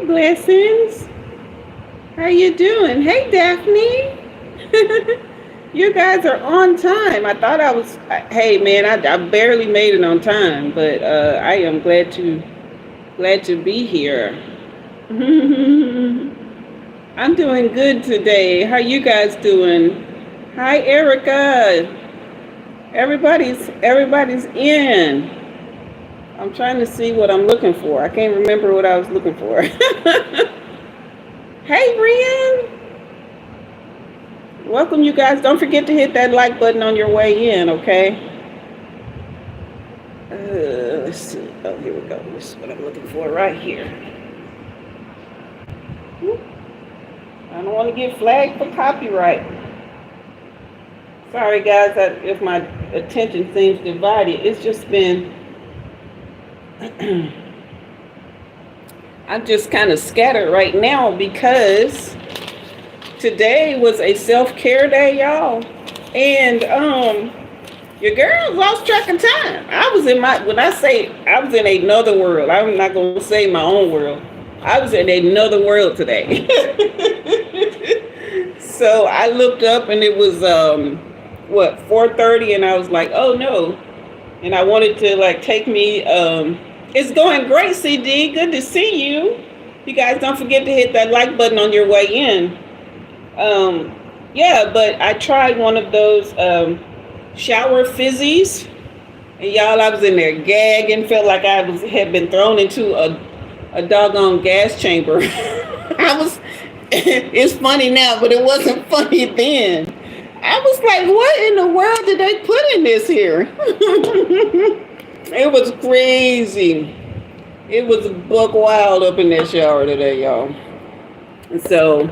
Blessings. How you doing? Hey, Daphne. You guys are on time. I thought I was. Hey, man, I barely made it on time, but I am glad to be here. I'm doing good today. How you guys doing? Hi, Erica. Everybody's in. I'm trying to see what I'm looking for. I can't remember what I was looking for. Hey, Rian. Welcome, you guys. Don't forget to hit that like button on your way in, okay? Let's see. Oh, here we go. This is what I'm looking for right here. I don't want to get flagged for copyright. Sorry, guys, if my attention seems divided. It's just been... I'm just kind of scattered right now because today was a self-care day, y'all. And your girl lost track of time. When I say I was in another world, I'm not going to say my own world. I was in another world today. So I looked up and it was 4:30, and I was like, oh no. And I wanted to take me, it's going great, CD. Good to see you. You guys don't forget to hit that like button on your way in. Yeah, but I tried one of those shower fizzies. And y'all, I was in there gagging, felt like I had been thrown into a doggone gas chamber. It's funny now, but it wasn't funny then. I was like, what in the world did they put in this here? It was crazy. It was buck wild up in that shower today, y'all. And so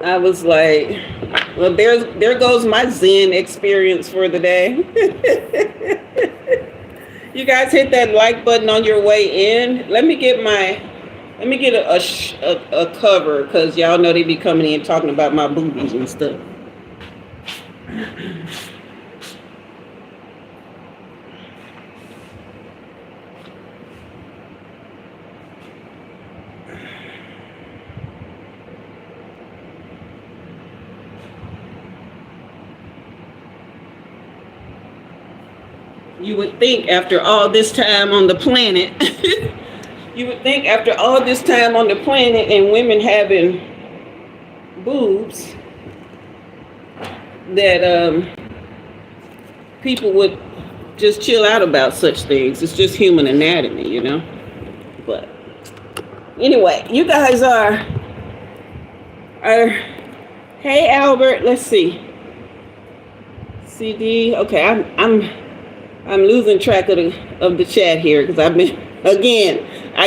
I was like, well, there goes my Zen experience for the day. You guys hit that like button on your way in. Let me get a cover, because y'all know they be coming in talking about my boobies and stuff. You would think after all this time on the planet, and women having boobs, that people would just chill out about such things. It's just human anatomy, you know? But anyway, you guys are hey, Albert, let's see. CD, okay, I'm losing track of the chat here because I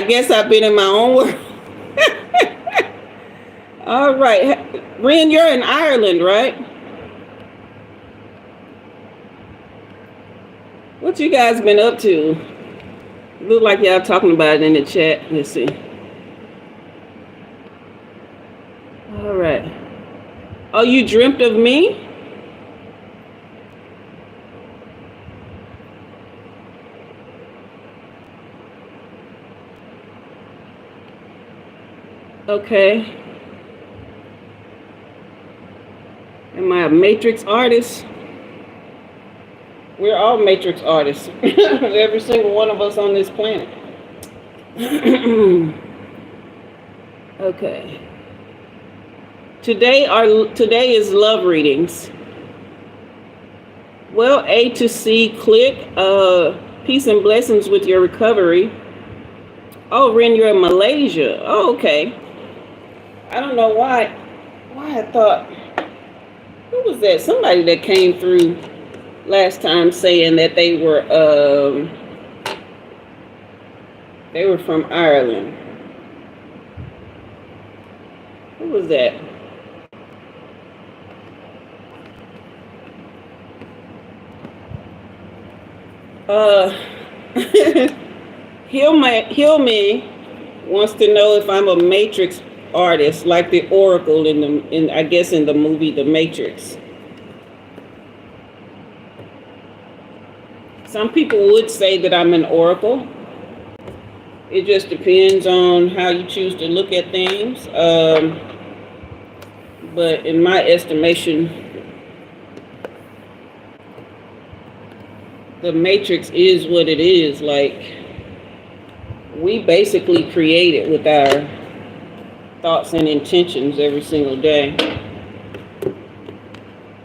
guess I've been in my own world. All right. Ren, you're in Ireland, right? What you guys been up to? Look like y'all talking about it in the chat. Let's see. All right. Oh, you dreamt of me? Okay. Am I a matrix artist? We're all matrix artists. Every single one of us on this planet. Okay. Today is love readings. Well, A to C, click. Peace and blessings with your recovery. Oh, Ren, you're in Malaysia. Oh, okay. I don't know why I thought, who was that? Somebody that came through last time saying that they were from Ireland. Who was that? Heal Me wants to know if I'm a matrix artist, like the Oracle in the movie The Matrix. Some people would say that I'm an oracle. It just depends on how you choose to look at things. But in my estimation, the matrix is what it is. Like, we basically create it with our thoughts and intentions every single day.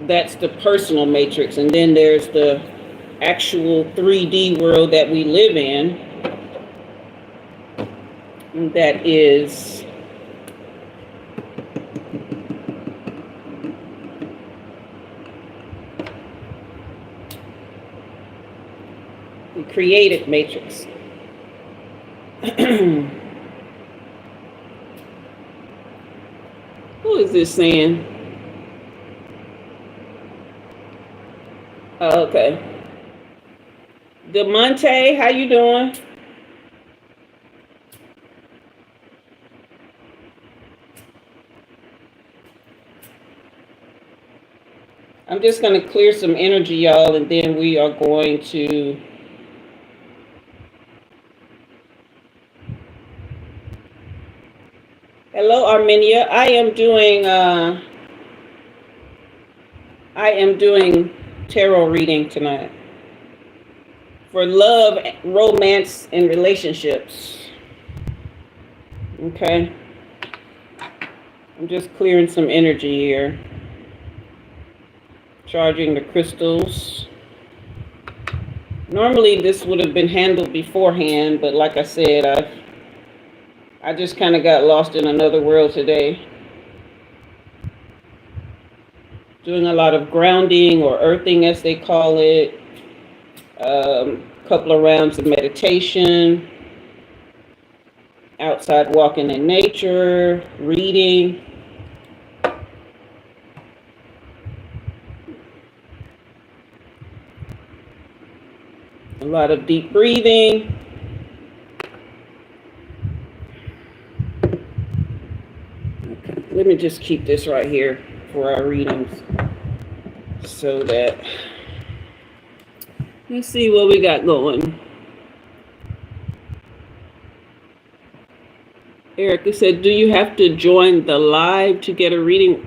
That's the personal matrix. And then there's the actual 3D world that we live in. That is the created matrix. Who is this saying? Oh, okay. DeMonte, how you doing? I'm just going to clear some energy, y'all, and then we are going to hello, Armenia. I am doing tarot reading tonight for love, romance, and relationships. Okay. I'm just clearing some energy here. Charging the crystals. Normally this would have been handled beforehand, but like I said, I just kind of got lost in another world today. Doing a lot of grounding or earthing, as they call it. Couple of rounds of meditation. Outside walking in nature, reading. A lot of deep breathing. Okay, let me just keep this right here for our readings so that, let's see what we got going. Erica said, do you have to join the live to get a reading?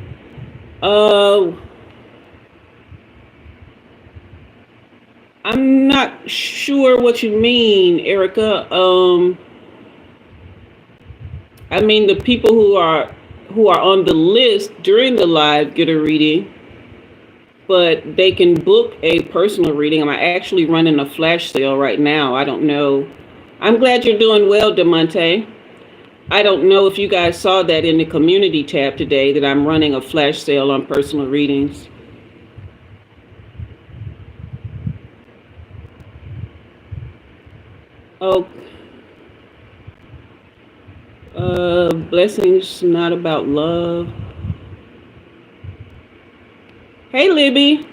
I'm not sure what you mean, Erica. I mean, the people who are on the list during the live get a reading, but they can book a personal reading. I'm actually running a flash sale right now. I don't know. I'm glad you're doing well, DeMonte. I don't know if you guys saw that in the community tab today, that I'm running a flash sale on personal readings. Oh, blessings not about love. Hey, Libby.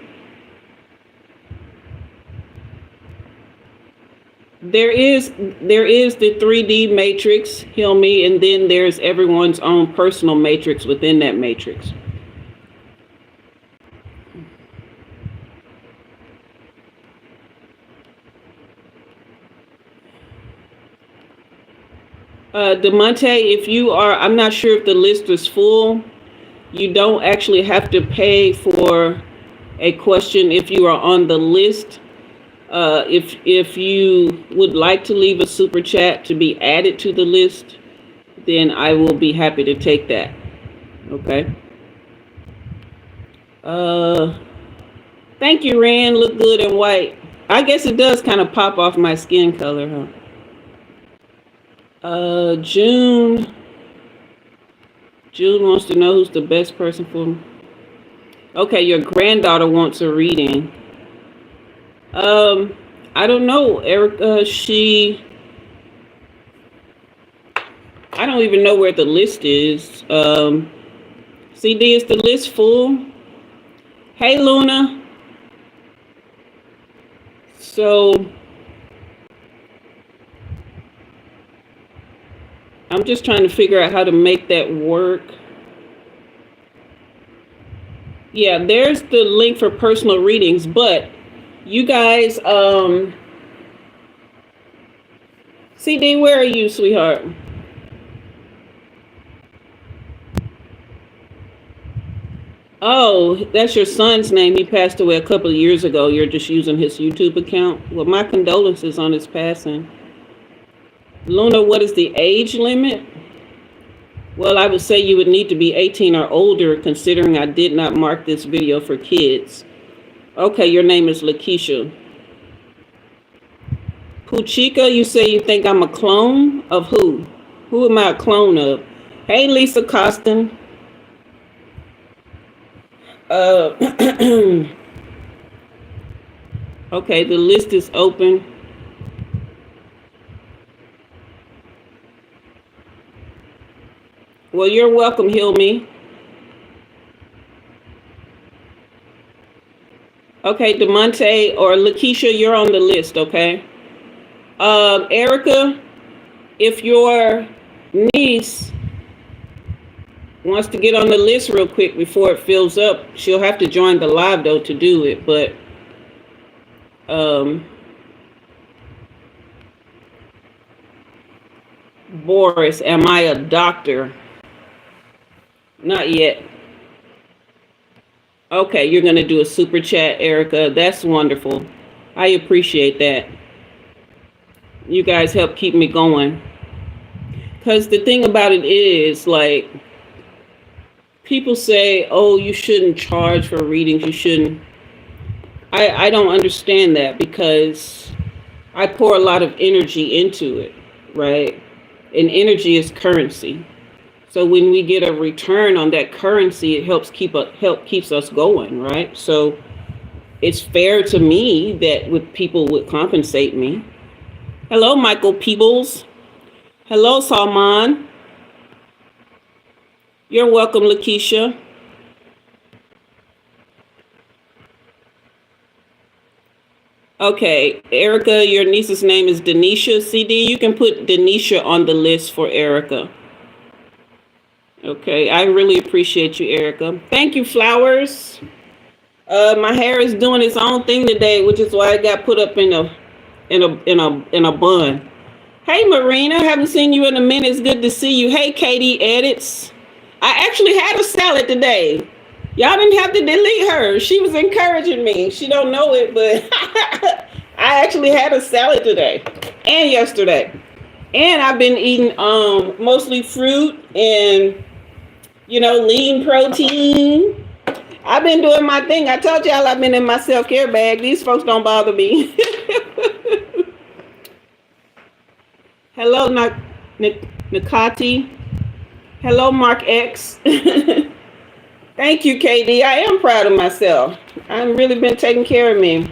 There is the 3D matrix, Heal Me, and then there's everyone's own personal matrix within that matrix. DeMonte, if you are, I'm not sure if the list is full. You don't actually have to pay for a question if you are on the list. If you would like to leave a super chat to be added to the list, then I will be happy to take that. Okay. Thank you, Rand. Look good in white. I guess it does kind of pop off my skin color, huh? June wants to know who's the best person for me. Okay, your granddaughter wants a reading. I don't know, Erica. I don't even know where the list is. CD, is the list full? Hey, Luna. So I'm just trying to figure out how to make that work. Yeah, there's the link for personal readings, but you guys, CD, where are you, sweetheart? Oh, that's your son's name. He passed away a couple of years ago. You're just using his YouTube account. Well, my condolences on his passing. Luna, what is the age limit? Well, I would say you would need to be 18 or older, considering I did not mark this video for kids. Okay, your name is Lkesha. Puchika, you say you think I'm a clone of who? Who am I a clone of? Hey, Lisa Costin. Okay, the list is open. Well, you're welcome, Heal Me. Okay, DeMonte or Lkesha, you're on the list, okay? Erica, if your niece wants to get on the list real quick before it fills up, she'll have to join the live, though, to do it, but... Boris, am I a doctor? Not yet. Okay, you're going to do a super chat, Erica. That's wonderful. I appreciate that. You guys help keep me going. Because the thing about it is, like, people say, oh, you shouldn't charge for readings. You shouldn't. I don't understand that, because I pour a lot of energy into it, right? And energy is currency. So when we get a return on that currency, it helps keeps us going, right? So it's fair to me that people would compensate me. Hello, Michael Peebles. Hello, Salman. You're welcome, Lkesha. Okay, Erica, your niece's name is Denanisha. CD, you can put Denanisha on the list for Erica. Okay, I really appreciate you, Erica. Thank you, Flowers. My hair is doing its own thing today, which is why I got put up in a bun. Hey, Marina, haven't seen you in a minute. It's good to see you. Hey, Katie Edits. I actually had a salad today. Y'all didn't have to delete her. She was encouraging me. She don't know it, but I actually had a salad today and yesterday. And I've been eating mostly fruit and, lean protein. I've been doing my thing. I told y'all I've been in my self-care bag. These folks don't bother me. Hello, Nakati. Hello, Mark X. Thank you, KD. I am proud of myself. I've really been taking care of me.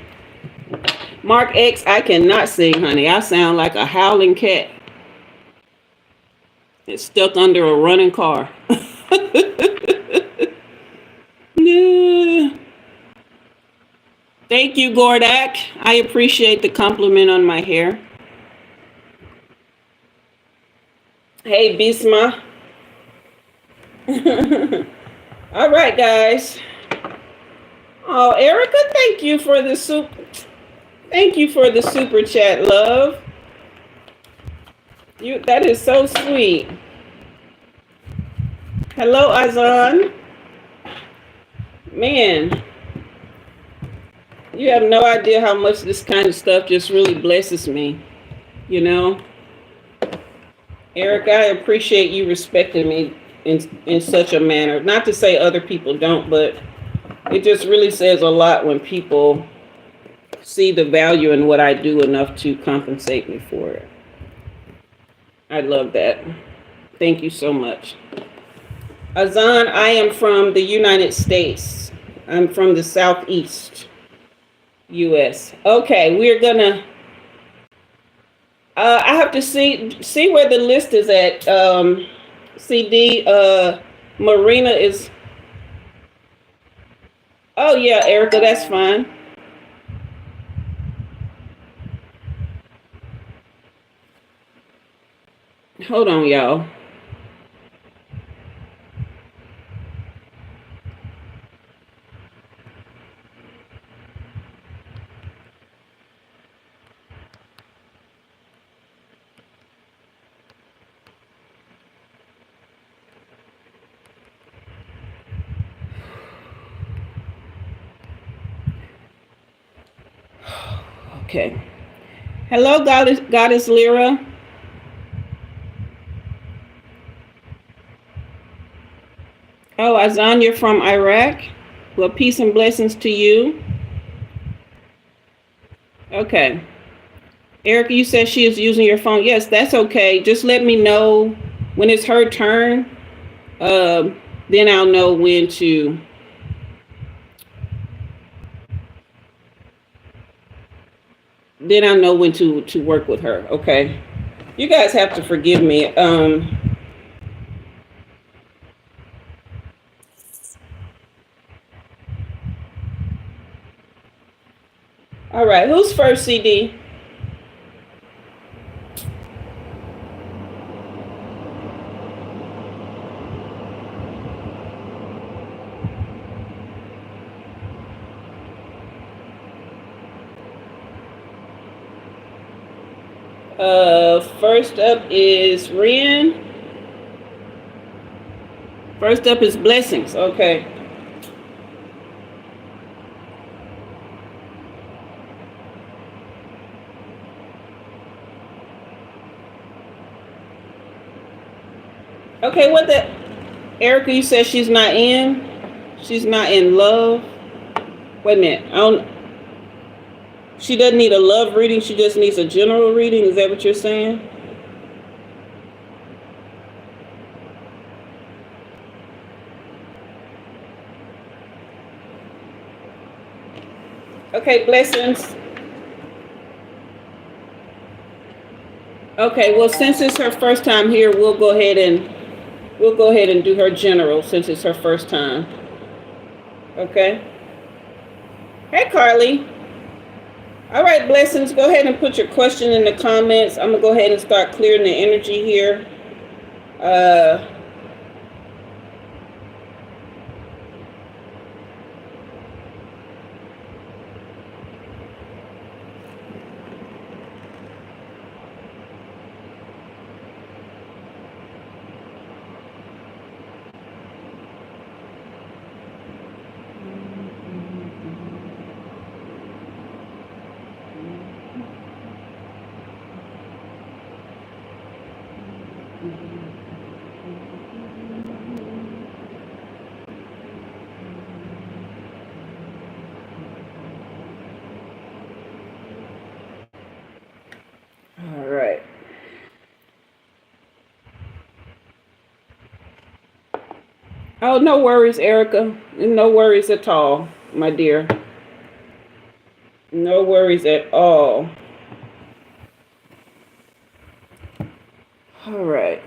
Mark X, I cannot sing, honey. I sound like a howling cat. It's stuck under a running car. Yeah. Thank you, Gordak. I appreciate the compliment on my hair. Hey, Bisma. All right, guys. Oh, Erica, thank you for the super chat, love. That is so sweet. Hello, Azan. Man, you have no idea how much this kind of stuff just really blesses me, Erica, I appreciate you respecting me in such a manner. Not to say other people don't, but it just really says a lot when people see the value in what I do enough to compensate me for it. I love that. Thank you so much. Azan, I am from the United States. I'm from the Southeast U.S. Okay, we're gonna... I have to see where the list is at. CD, Marina is... Oh, yeah, Erica, that's fine. Hold on, y'all. Okay. Hello, Goddess Lyra. Oh, Azan, you're from Iraq. Well, peace and blessings to you. Okay. Erica, you said she is using your phone. Yes, that's okay. Just let me know when it's her turn. Then I'll know when to. Then I'll know when to work with her. Okay. You guys have to forgive me. All right. Who's first, CD? First up is Ren. First up is Blessings. Okay. Okay, what the Erica, you said she's not in? She's not in love? Wait a minute. I don't She doesn't need a love reading, she just needs a general reading. Is that what you're saying? Okay, blessings. Okay, well, since it's her first time here, we'll go ahead and do her general since it's her first time. Okay. Hey, Carly. All right, blessings. Go ahead and put your question in the comments. I'm gonna go ahead and start clearing the energy here. All right. Oh, no worries, Erica. No worries at all, my dear. No worries at all. All right.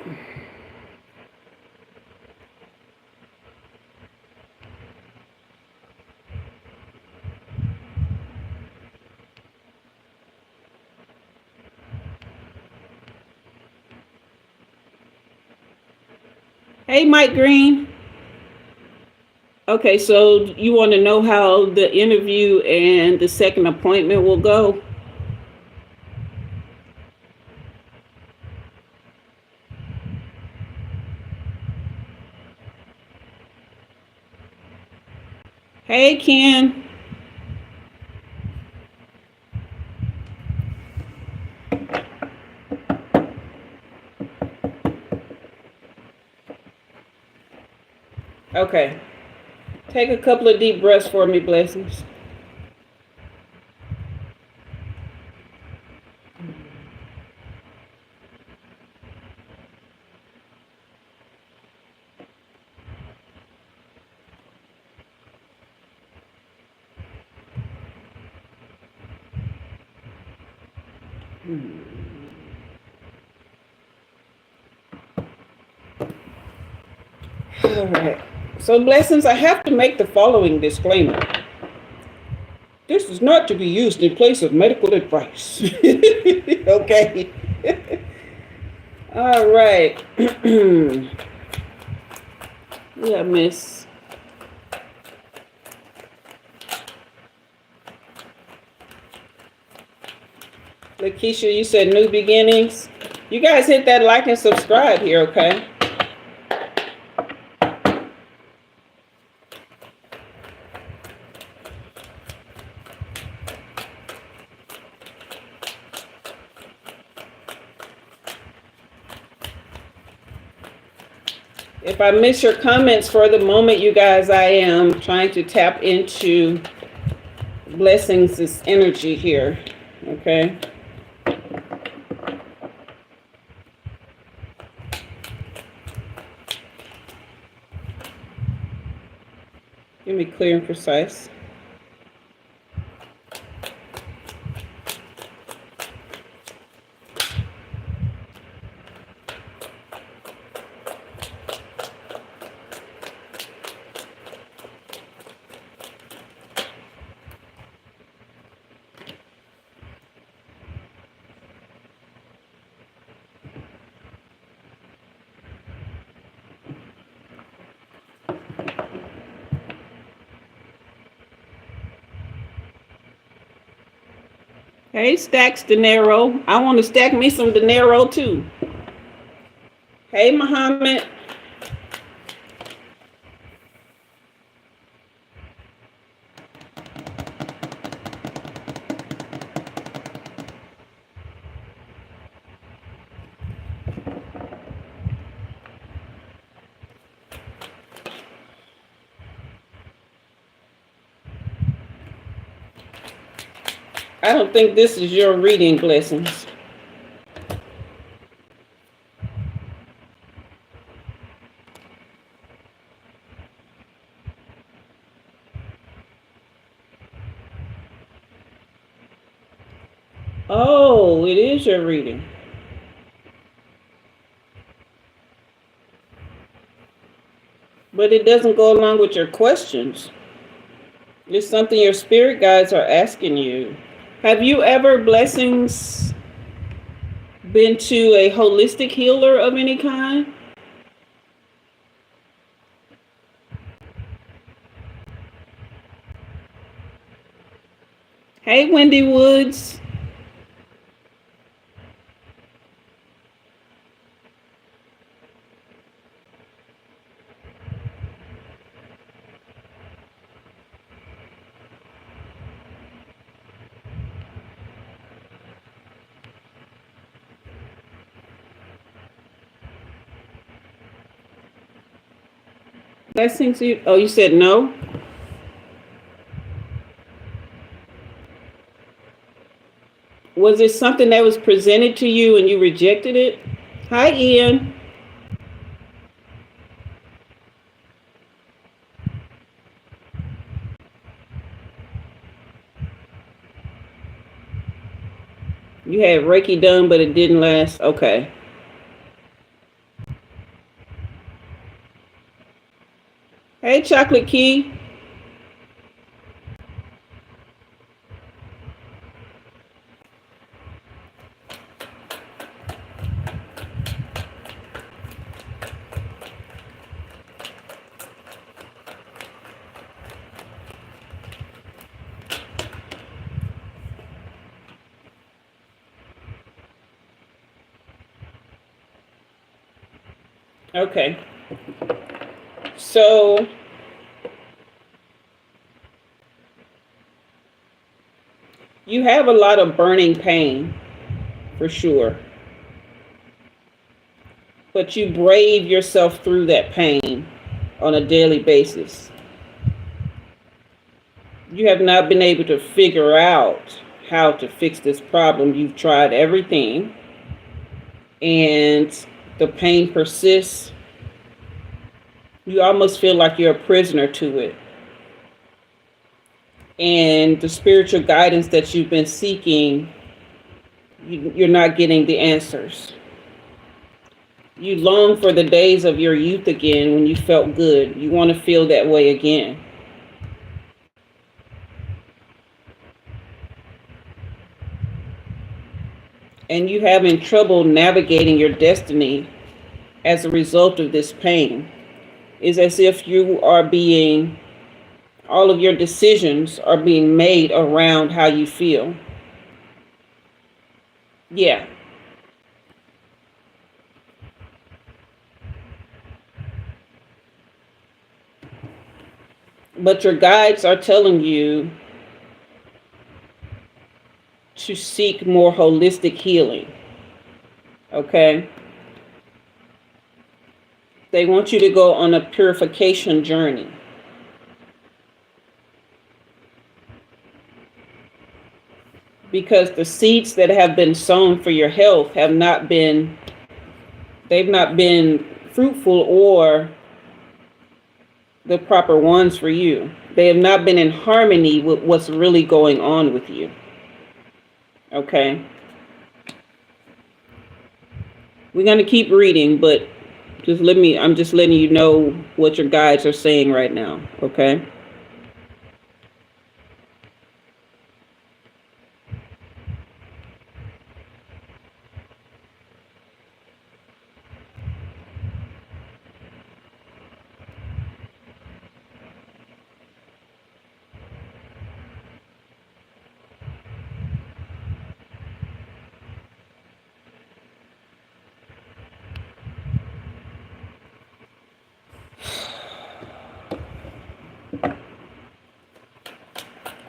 Hey, Mike Green. Okay, so you want to know how the interview and the second appointment will go? Hey, Ken. Okay. Take a couple of deep breaths for me, blessings. All right. So, blessings, I have to make the following disclaimer. This is not to be used in place of medical advice. Okay. All right. Yeah, Miss. Lkesha, you said new beginnings. You guys hit that like and subscribe here, okay? If I miss your comments for the moment, you guys, I am trying to tap into blessings' energy here. Okay. Give me clear and precise. Hey, stacks dinero. I want to stack me some dinero too. Hey, Muhammad. I don't think this is your reading, blessings. Oh, it is your reading. But it doesn't go along with your questions. It's something your spirit guides are asking you. Have you ever, blessings, been to a holistic healer of any kind? Hey, Wendy Woods. Blessings. Oh, you said no? Was it something that was presented to you and you rejected it? Hi, Ian. You had Reiki done, but it didn't last. Okay. Hey, Chocolate Key. Okay. So you have a lot of burning pain, for sure. But you brave yourself through that pain on a daily basis. You have not been able to figure out how to fix this problem. You've tried everything, and the pain persists. You almost feel like you're a prisoner to it. And the spiritual guidance that you've been seeking, you're not getting the answers. You long for the days of your youth again when you felt good. You want to feel that way again. And you having trouble navigating your destiny as a result of this pain. It's as if you are being, all of your decisions are being made around how you feel. Yeah. But your guides are telling you to seek more holistic healing. Okay? They want you to go on a purification journey. Because the seeds that have been sown for your health they've not been fruitful or the proper ones for you. They have not been in harmony with what's really going on with you. Okay. We're going to keep reading, but I'm just letting you know what your guides are saying right now. Okay.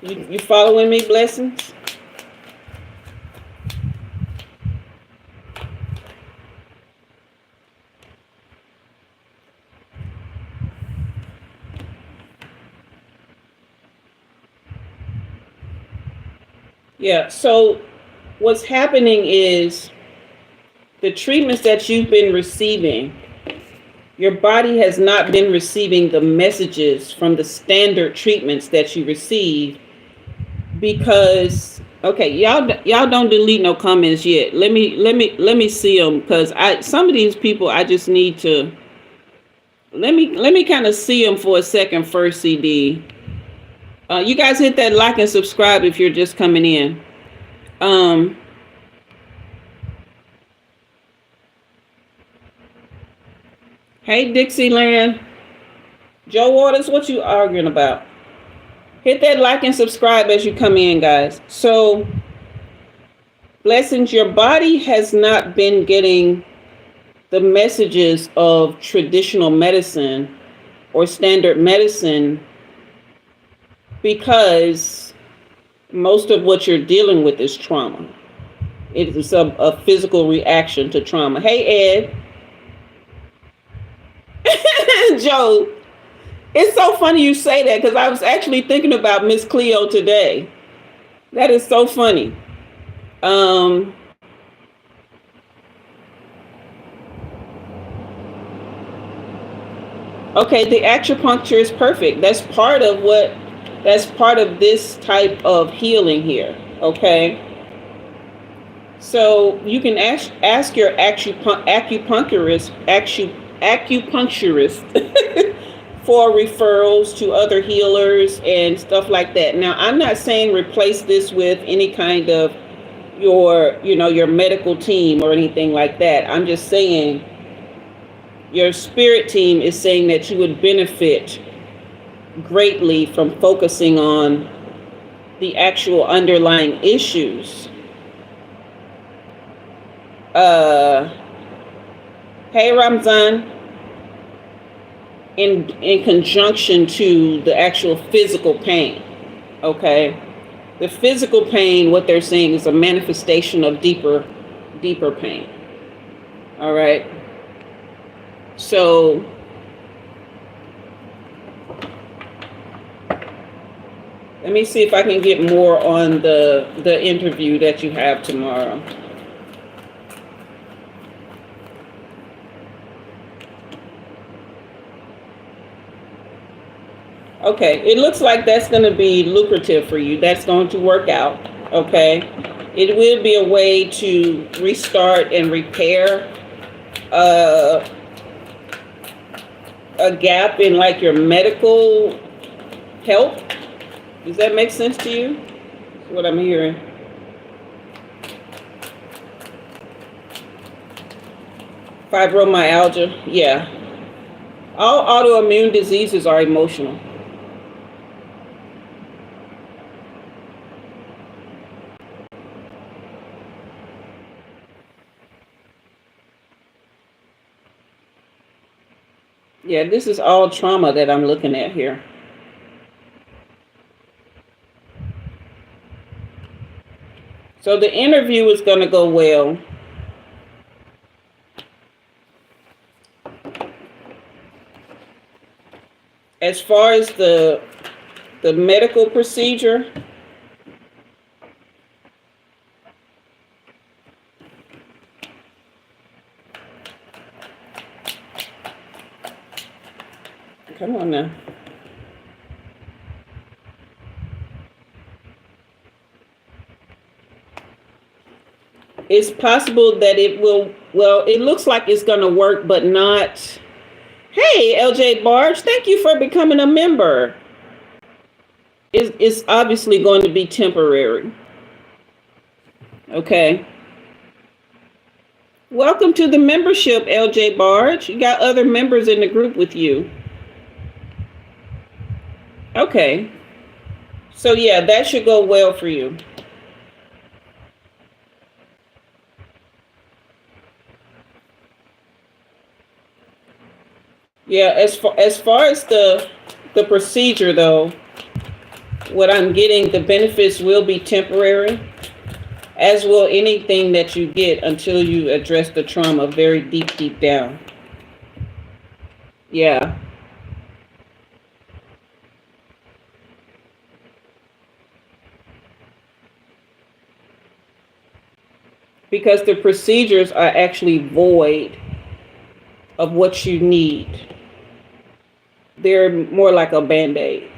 You following me, blessings? Yeah, so what's happening is the treatments that you've been receiving, your body has not been receiving the messages from the standard treatments that you receive because, okay, y'all don't delete no comments yet. Let me see them, because some of these people I just need to let me kind of see them for a second first. CD. You guys hit that like and subscribe if you're just coming in. Hey, Dixieland. Joe Waters, what you arguing about? Hit that like and subscribe as you come in, guys. So, blessings, your body has not been getting the messages of traditional medicine or standard medicine because most of what you're dealing with is trauma. It is a physical reaction to trauma. Hey, Ed. Joe, it's so funny you say that because I was actually thinking about Miss Cleo today. That is so funny. Okay, the acupuncture is perfect. That's part of this type of healing here. Okay. So you can ask your acupuncturist for referrals to other healers and stuff like that. Now, I'm not saying replace this with any kind of your medical team or anything like that. I'm just saying your spirit team is saying that you would benefit greatly from focusing on the actual underlying issues. Hey, Ramzan. In conjunction to the actual physical pain. Okay. The physical pain, what they're saying, is a manifestation of deeper pain. All right. So let me see if I can get more on the interview that you have tomorrow. Okay, it looks like that's going to be lucrative for you. That's going to work out. Okay. It will be a way to restart and repair a gap in like your medical health. Does that make sense to you? That's what I'm hearing. Fibromyalgia, yeah. All autoimmune diseases are emotional. Yeah, this is all trauma that I'm looking at here. So the interview is going to go well. As far as the medical procedure, come on now. It's possible that it will, well, it looks like it's going to work, but not. Hey, LJ Barge, thank you for becoming a member. It's obviously going to be temporary. Okay. Welcome to the membership, LJ Barge. You got other members in the group with you. Okay. So yeah, that should go well for you. Yeah, as far as the procedure though, what I'm getting, the benefits will be temporary, as will anything that you get until you address the trauma very deep down. Yeah. Because the procedures are actually void of what you need. They're more like a Band-Aid.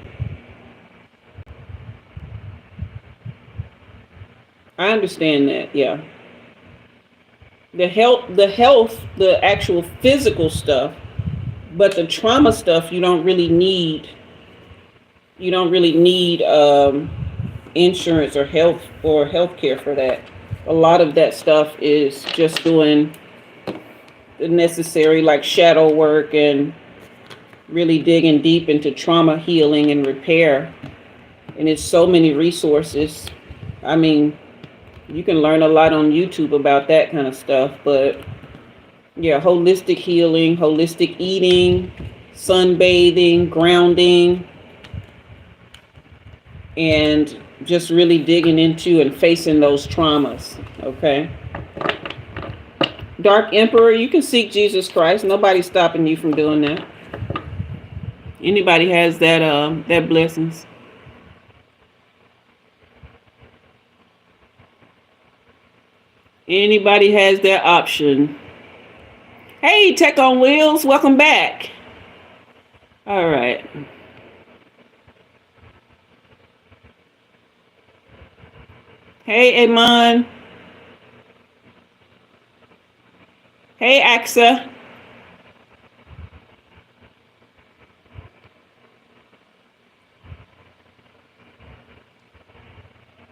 I understand that, yeah. The health, the actual physical stuff, but the trauma stuff, you don't really need. You don't really need insurance or healthcare for that. A lot of that stuff is just doing the necessary, like shadow work and really digging deep into trauma healing and repair. And it's so many resources. I mean, you can learn a lot on YouTube about that kind of stuff, but yeah, holistic healing, holistic eating, sunbathing, grounding, and just really digging into and facing those traumas, okay? Dark Emperor, you can seek Jesus Christ. Nobody's stopping you from doing that. Anybody has that blessings. Anybody has that option. Hey, Tech on Wheels, welcome back. All right. Hey, Iman. Hey, Axa.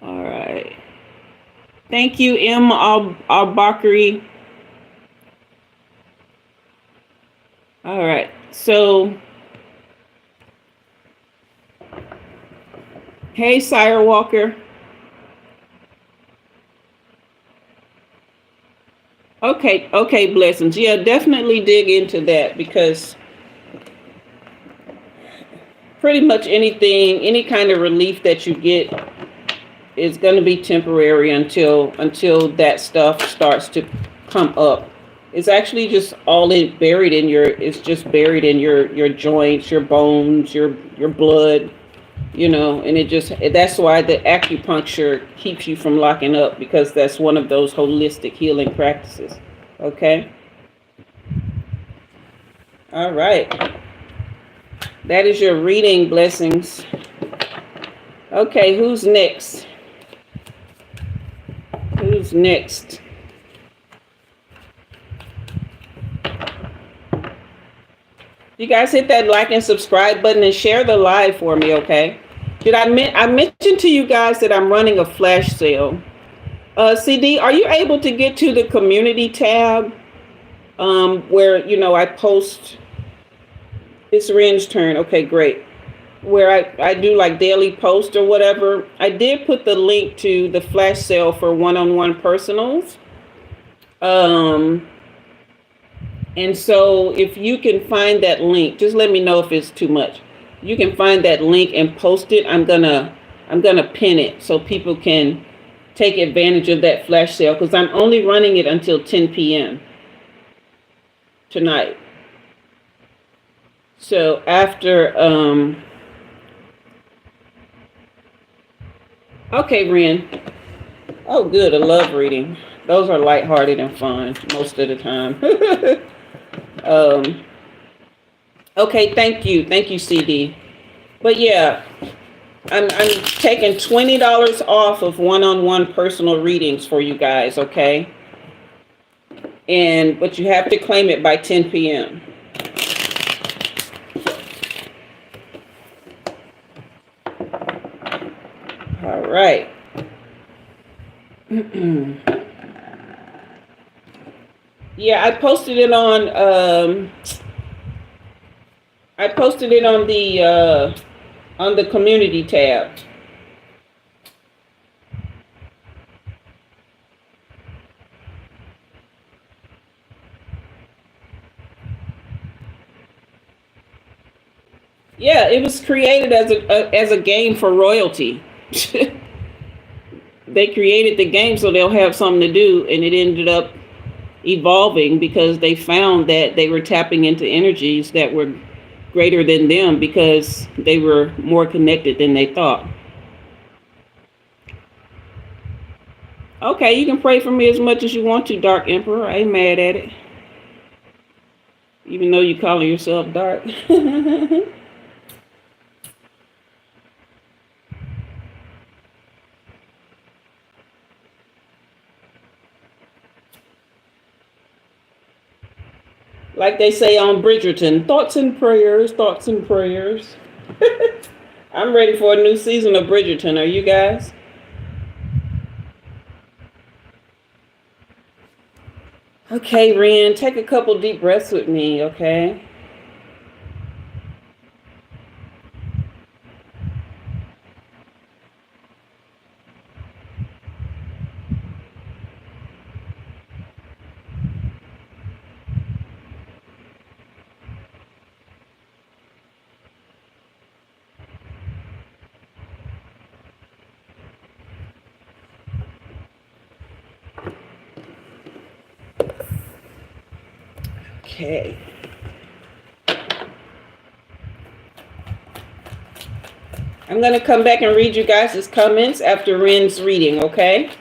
All right. Thank you, M. Al-Bakri. All right. So, hey, Sire Walker. Okay, blessings. Yeah, definitely dig into that, because pretty much anything, any kind of relief that you get is going to be temporary until that stuff starts to come up. It's actually just all buried in your joints, your bones, your blood, and that's why the acupuncture keeps you from locking up, because that's one of those holistic healing practices. Okay. All right. That is your reading, blessings. Okay, who's next? Who's next? You guys hit that like and subscribe button and share the live for me, okay? I mentioned to you guys that I'm running a flash sale. CD, are you able to get to the community tab where, I post? It's Ren's turn. Okay, great. Where I do like daily post or whatever. I did put the link to the flash sale for one-on-one personals. And so if you can find that link, just let me know if it's too much. You can find that link and post it. I'm gonna pin it so people can take advantage of that flash sale, because I'm only running it until 10 p.m. tonight. So after, okay, Ren. Oh, good. I love reading. Those are lighthearted and fun most of the time. um, okay, thank you, CD. But yeah, I'm taking $20 off of one-on-one personal readings for you guys. Okay, but you have to claim it by 10 p.m. All right. Yeah, I posted it on the community tab. Yeah, it was created as a game for royalty. They created the game so they'll have something to do, and it ended up evolving because they found that they were tapping into energies that were greater than them because they were more connected than they thought. Okay, you can pray for me as much as you want to, Dark Emperor. I ain't mad at it. Even though you calling yourself dark. Like they say on Bridgerton, thoughts and prayers, thoughts and prayers. I'm ready for a new season of Bridgerton. Are you guys? Okay, Ren, take a couple deep breaths with me, okay? Okay. I'm going to come back and read you guys' comments after Ren's reading, okay?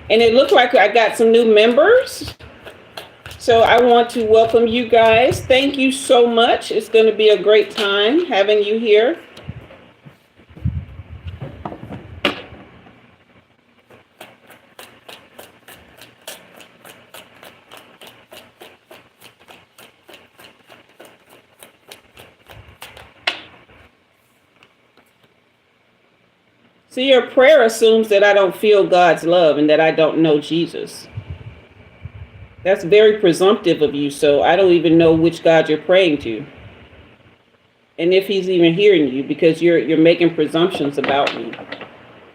And it looked like I got some new members. So I want to welcome you guys. Thank you so much. It's going to be a great time having you here. See, your prayer assumes that I don't feel God's love and that I don't know Jesus. That's very presumptive of you, so I don't even know which God you're praying to. And if he's even hearing you, because you're making presumptions about me.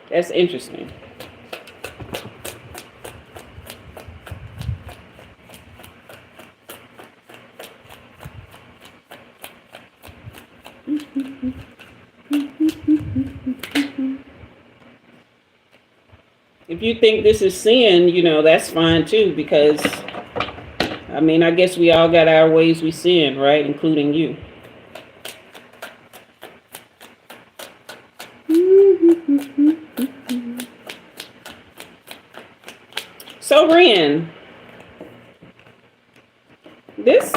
That's interesting. If you think this is sin, that's fine too, because, I guess we all got our ways we sin, right? Including you. So, Ren, this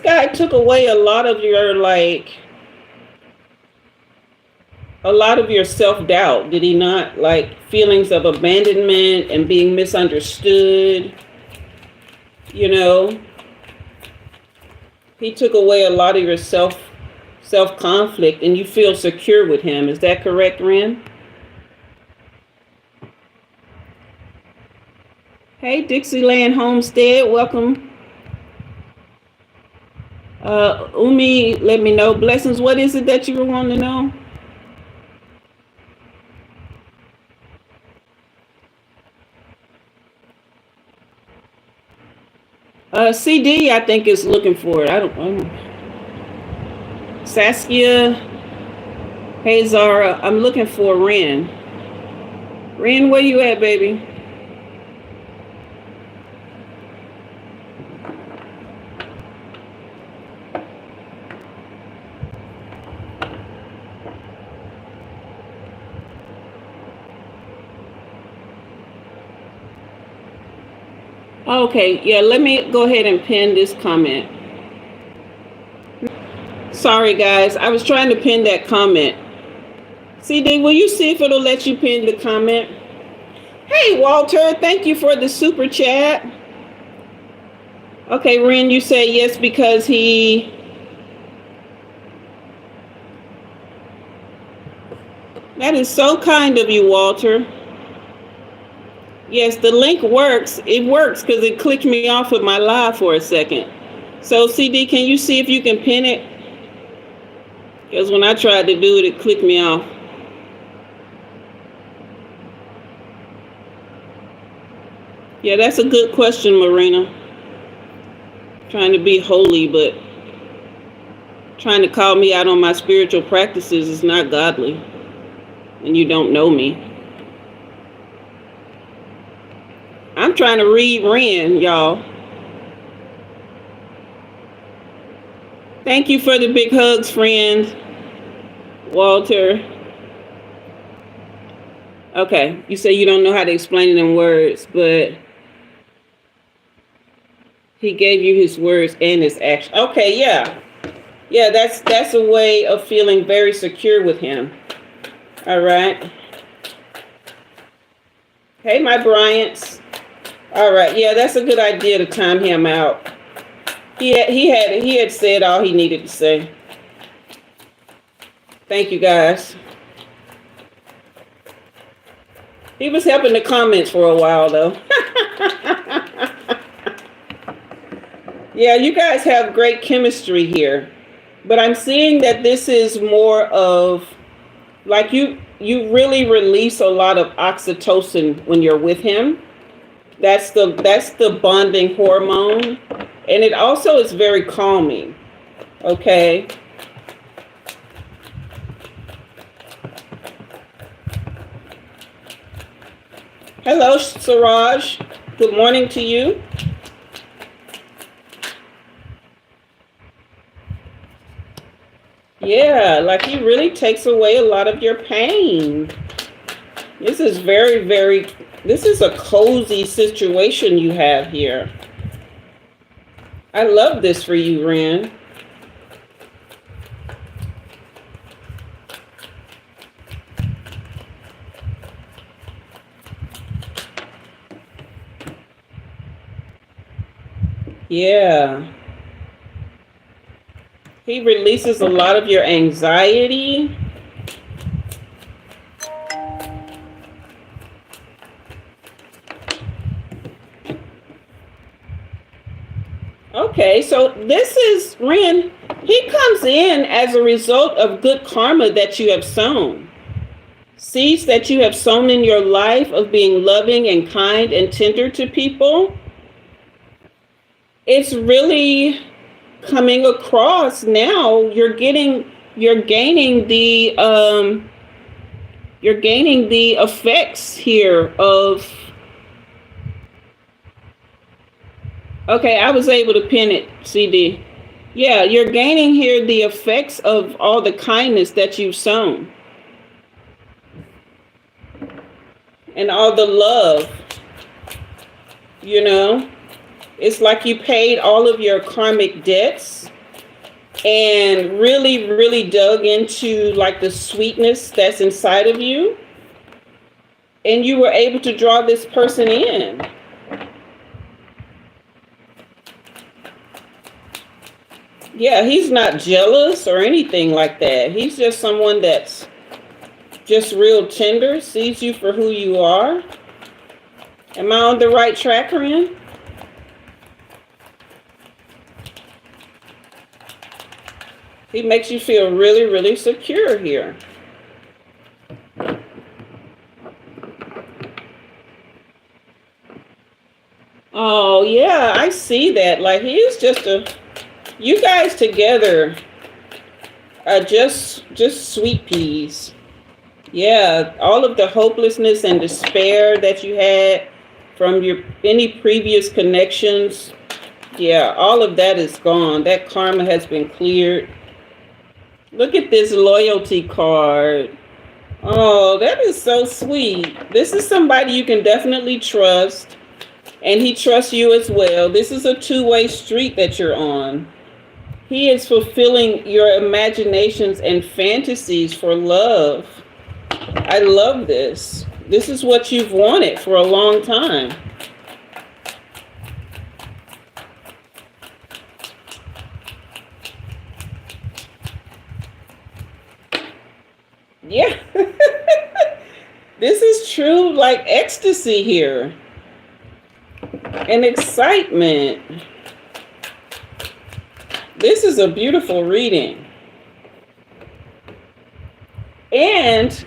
guy took away a lot of your self-doubt, did he not? Like feelings of abandonment and being misunderstood. He took away a lot of your self-conflict, and you feel secure with him. Is that correct, Ren? Hey, Dixieland Homestead, welcome. Umi, let me know. Blessings, what is it that you were wanting to know? CD, I think, is looking for it. I don't know. Saskia. Hey, Zara, I'm looking for Ren. Ren, where you at, baby? Okay, yeah, let me go ahead and pin this comment. Sorry, guys. I was trying to pin that comment. CD, will you see if it'll let you pin the comment? Hey, Walter, thank you for the super chat. Okay, Ren, you say yes because he... That is so kind of you, Walter. Yes, the link works. It works because it clicked me off of my live for a second. So, CD, can you see if you can pin it? Because when I tried to do it, it clicked me off. Yeah, that's a good question, Marina. Trying to be holy, but trying to call me out on my spiritual practices is not godly. And you don't know me. I'm trying to read Ren, y'all. Thank you for the big hugs, friend. Walter. Okay, you say you don't know how to explain it in words, but he gave you his words and his action. Okay, yeah. Yeah, that's a way of feeling very secure with him. All right. Hey, my Bryants. All right, yeah, that's a good idea to time him out. He had said all he needed to say. Thank you, guys. He was helping the comments for a while, though. Yeah, you guys have great chemistry here. But I'm seeing that this is more of, like, you really release a lot of oxytocin when you're with him. That's the bonding hormone. And it also is very calming. Okay. Hello, Siraj. Good morning to you. Yeah, like he really takes away a lot of your pain. This is this is a cozy situation you have here. I love this for you, Ren. Yeah. He releases a lot of your anxiety. Okay, so this is, Ren, he comes in as a result of good karma that you have sown. Seeds that you have sown in your life of being loving and kind and tender to people. It's really coming across now. You're gaining the effects here of... Okay, I was able to pin it, CD. Yeah, you're gaining here the effects of all the kindness that you've sown. And all the love. You know? It's like you paid all of your karmic debts and really, really dug into like the sweetness that's inside of you. And you were able to draw this person in. Yeah, he's not jealous or anything like that. He's just someone that's just real tender, sees you for who you are. Am I on the right track, Ren? He makes you feel really, really secure here. Oh, yeah, I see that. Like, he's just you guys together are just sweet peas. Yeah, all of the hopelessness and despair that you had from any previous connections, yeah, all of that is gone. That karma has been cleared. Look at this loyalty card. Oh, that is so sweet. This is somebody you can definitely trust. And he trusts you as well. This is a two-way street that you're on. He is fulfilling your imaginations and fantasies for love. I love this. This is what you've wanted for a long time. Yeah. This is true, like ecstasy here. And excitement. This is a beautiful reading. And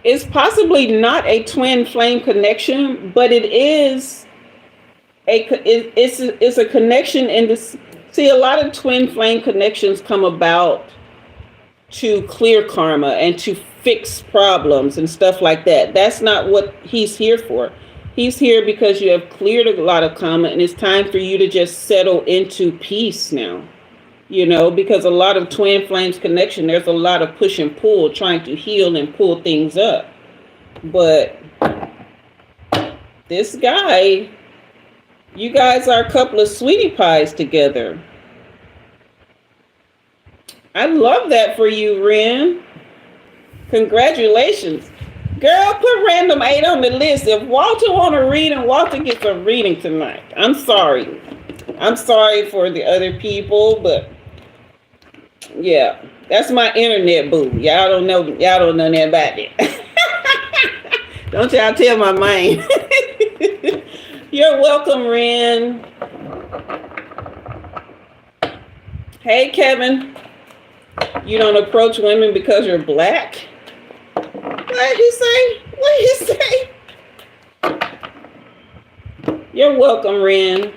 it's possibly not a twin flame connection, but it is it's a connection in this. See, a lot of twin flame connections come about to clear karma and to fix problems and stuff like that. That's not what he's here for. He's here because you have cleared a lot of karma and it's time for you to just settle into peace now. You know, because a lot of twin flames connection, there's a lot of push and pull, trying to heal and pull things up. But this guy, you guys are a couple of sweetie pies together. I love that for you, Ren. Congratulations. Girl, put random 8 on the list. If Walter want to read, and Walter gets a reading tonight. I'm sorry. I'm sorry for the other people, but yeah, that's my internet boo. Y'all don't know nothing about it. Don't y'all tell my mind. You're welcome, Ren. Hey, Kevin. You don't approach women because you're black? What he say? What he say? You're welcome, Ren.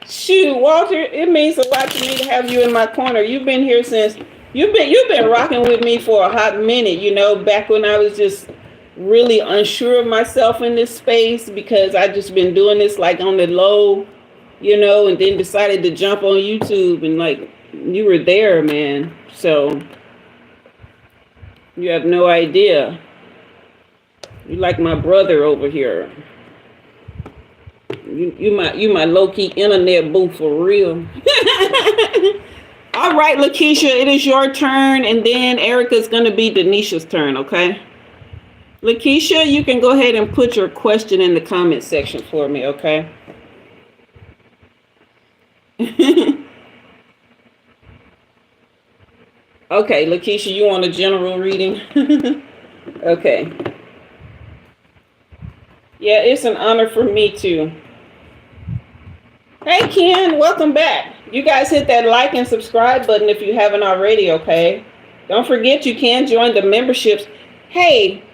Shoot, Walter, it means a lot to me to have you in my corner. You've been here since you've been rocking with me for a hot minute, you know, back when I was just really unsure of myself in this space, because I just been doing this like on the low, you know, and then decided to jump on YouTube, and like you were there, man. So you have no idea. You like my brother over here. You my low-key internet boo for real. All right, Lkesha, it is your turn, and then Erica's gonna be Denisha's turn, okay? Lkesha, you can go ahead and put your question in the comment section for me, okay? Okay, Lkesha, you want a general reading? Okay. Yeah, it's an honor for me too. Hey, Ken, welcome back. You guys hit that like and subscribe button if you haven't already, okay? Don't forget you can join the memberships. Hey.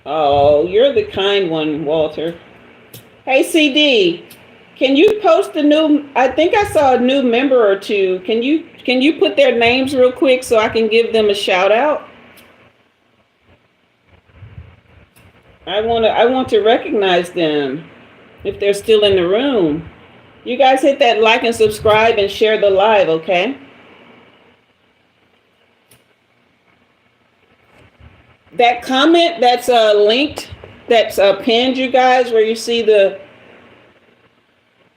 Oh, you're the kind one, Walter. Hey, CD, can you post a new, I think I saw a new member or two. Can you put their names real quick so I can give them a shout out? I want to recognize them if they're still in the room. You guys hit that like and subscribe and share the live, okay? That comment that's linked, that's pinned, you guys, where you see the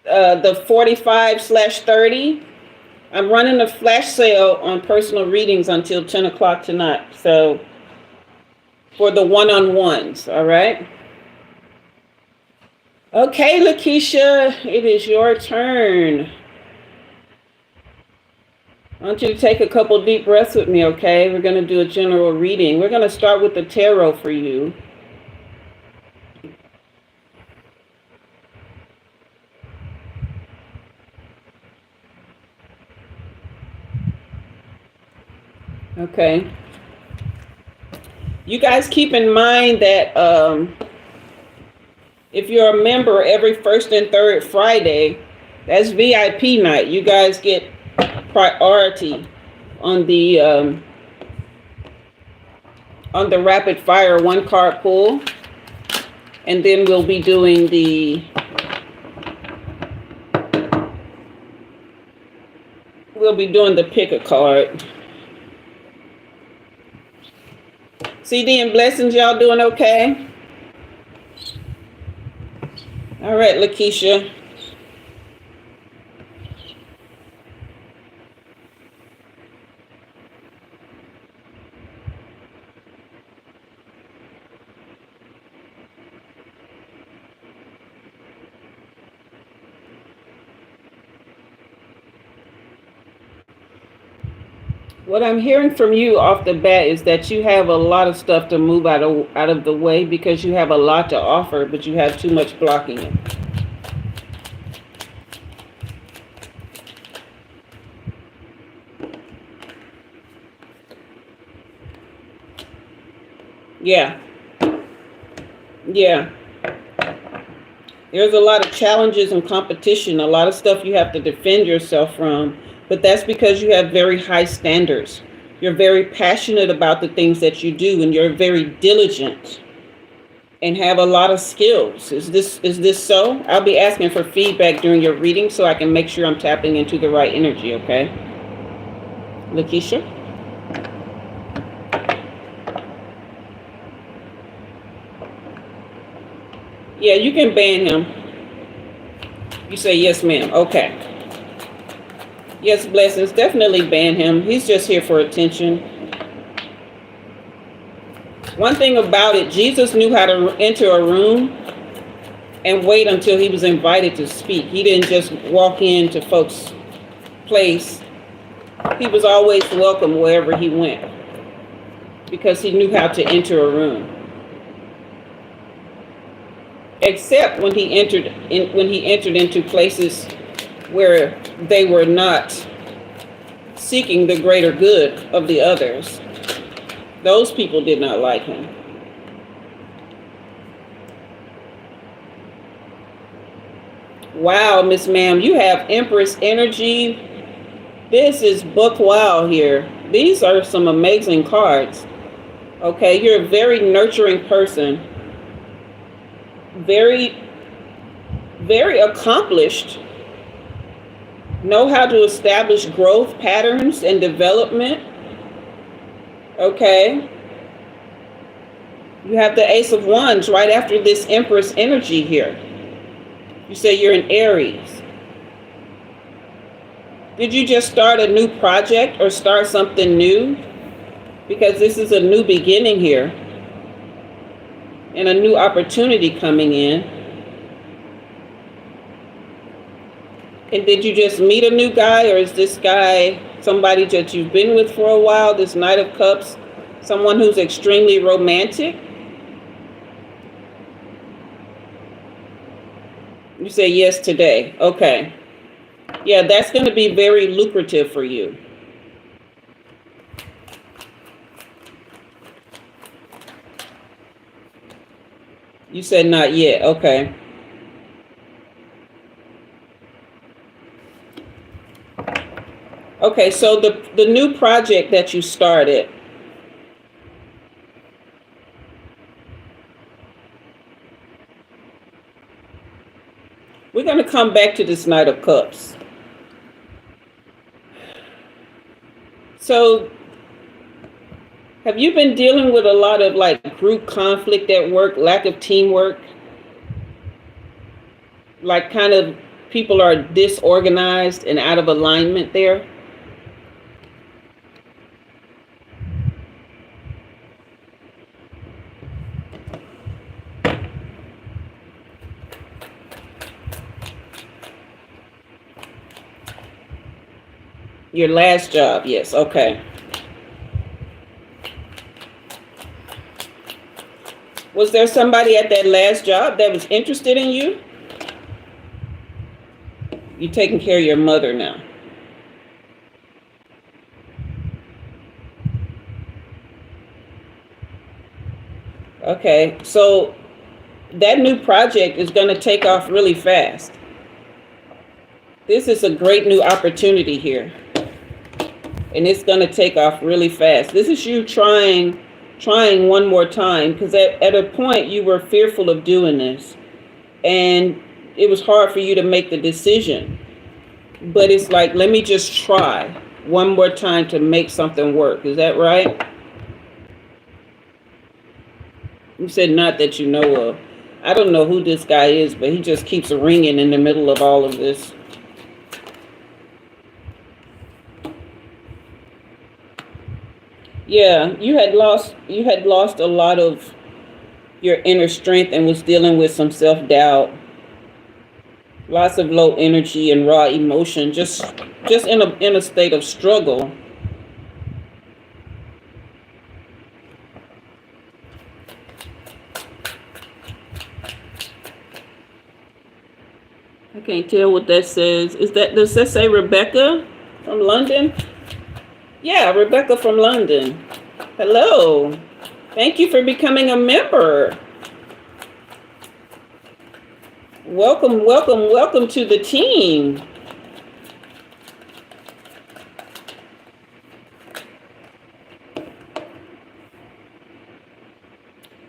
45/30. I'm running a flash sale on personal readings until 10 o'clock tonight. So for the one-on-ones, all right? Okay, Lkesha, it is your turn. I want you to take a couple deep breaths with me, okay? We're going to do a general reading. We're going to start with the tarot for you. Okay. You guys keep in mind that if you're a member every first and third Friday, that's VIP night. You guys get priority on the rapid fire 1-card pull, and then we'll be doing the We'll be doing the pick a card. CD and blessings, y'all doing okay? All right, Lkesha. What I'm hearing from you off the bat is that you have a lot of stuff to move out of the way because you have a lot to offer, but you have too much blocking it. Yeah. Yeah. There's a lot of challenges and competition, a lot of stuff you have to defend yourself from, but that's because you have very high standards. You're very passionate about the things that you do, and you're very diligent and have a lot of skills. Is this so? I'll be asking for feedback during your reading so I can make sure I'm tapping into the right energy, okay? Lkesha? Yeah, you can ban him. You say yes, ma'am. Okay. Yes, blessings. Definitely ban him. He's just here for attention. One thing about it, Jesus knew how to enter a room and wait until he was invited to speak. He didn't just walk into folks' place. He was always welcome wherever he went because he knew how to enter a room. Except when he entered into places where they were not seeking the greater good of the others. Those people did not like him. Wow, Miss Ma'am, you have Empress energy. This is book wow here. These are some amazing cards. Okay, you're a very nurturing person. Very, very accomplished. Know how to establish growth patterns and development. Okay. You have the Ace of Wands right after this Empress energy here. You say you're in Aries. Did you just start a new project or start something new? Because this is a new beginning here. And a new opportunity coming in. And did you just meet a new guy, or is this guy somebody that you've been with for a while, this Knight of Cups, someone who's extremely romantic? You say yes today. Okay. Yeah, that's going to be very lucrative for you. You said not yet. Okay. Okay, so the new project that you started, we're going to come back to this Knight of Cups. So have you been dealing with a lot of like group conflict at work, lack of teamwork? Like kind of people are disorganized and out of alignment there? Your last job, yes, okay. Was there somebody at that last job that was interested in you? You're taking care of your mother now. Okay, so that new project is going to take off really fast. This is a great new opportunity here. And it's going to take off really fast. This is you trying one more time, because at a point you were fearful of doing this. And it was hard for you to make the decision. but it's like, let me just try one more time to make something work. Is that right? You said not that you know of. I don't know who this guy is, but he just keeps ringing in the middle of all of this. Yeah, you had lost a lot of your inner strength and was dealing with some self-doubt. Lots of low energy and raw emotion, just in a state of struggle. I can't tell what that says. Does that say Rebecca from London? Yeah, Rebecca from London. Hello. Thank you for becoming a member. Welcome, welcome, welcome to the team.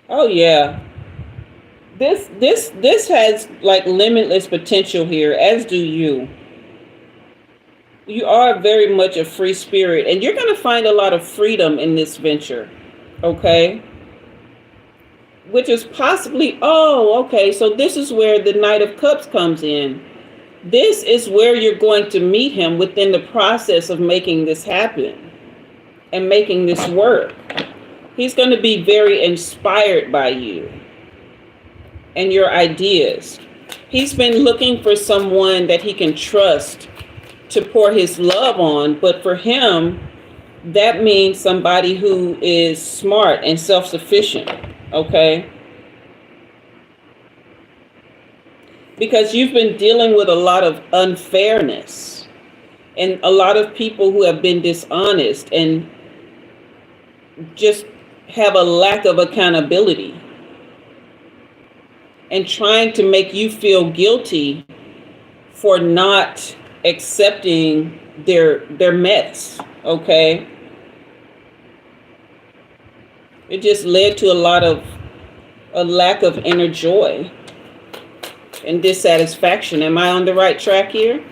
Oh yeah. This has like limitless potential here, as do you. You are very much a free spirit, and you're going to find a lot of freedom in this venture. Okay? Which is possibly, okay, so this is where the Knight of Cups comes in. This is where you're going to meet him within the process of making this happen and making this work. He's going to be very inspired by you and your ideas. He's been looking for someone that he can trust to pour his love on, but for him, that means somebody who is smart and self-sufficient, okay? Because you've been dealing with a lot of unfairness and a lot of people who have been dishonest and just have a lack of accountability and trying to make you feel guilty for not accepting their mess, okay? It just led to a lack of inner joy and dissatisfaction. Am I on the right track here?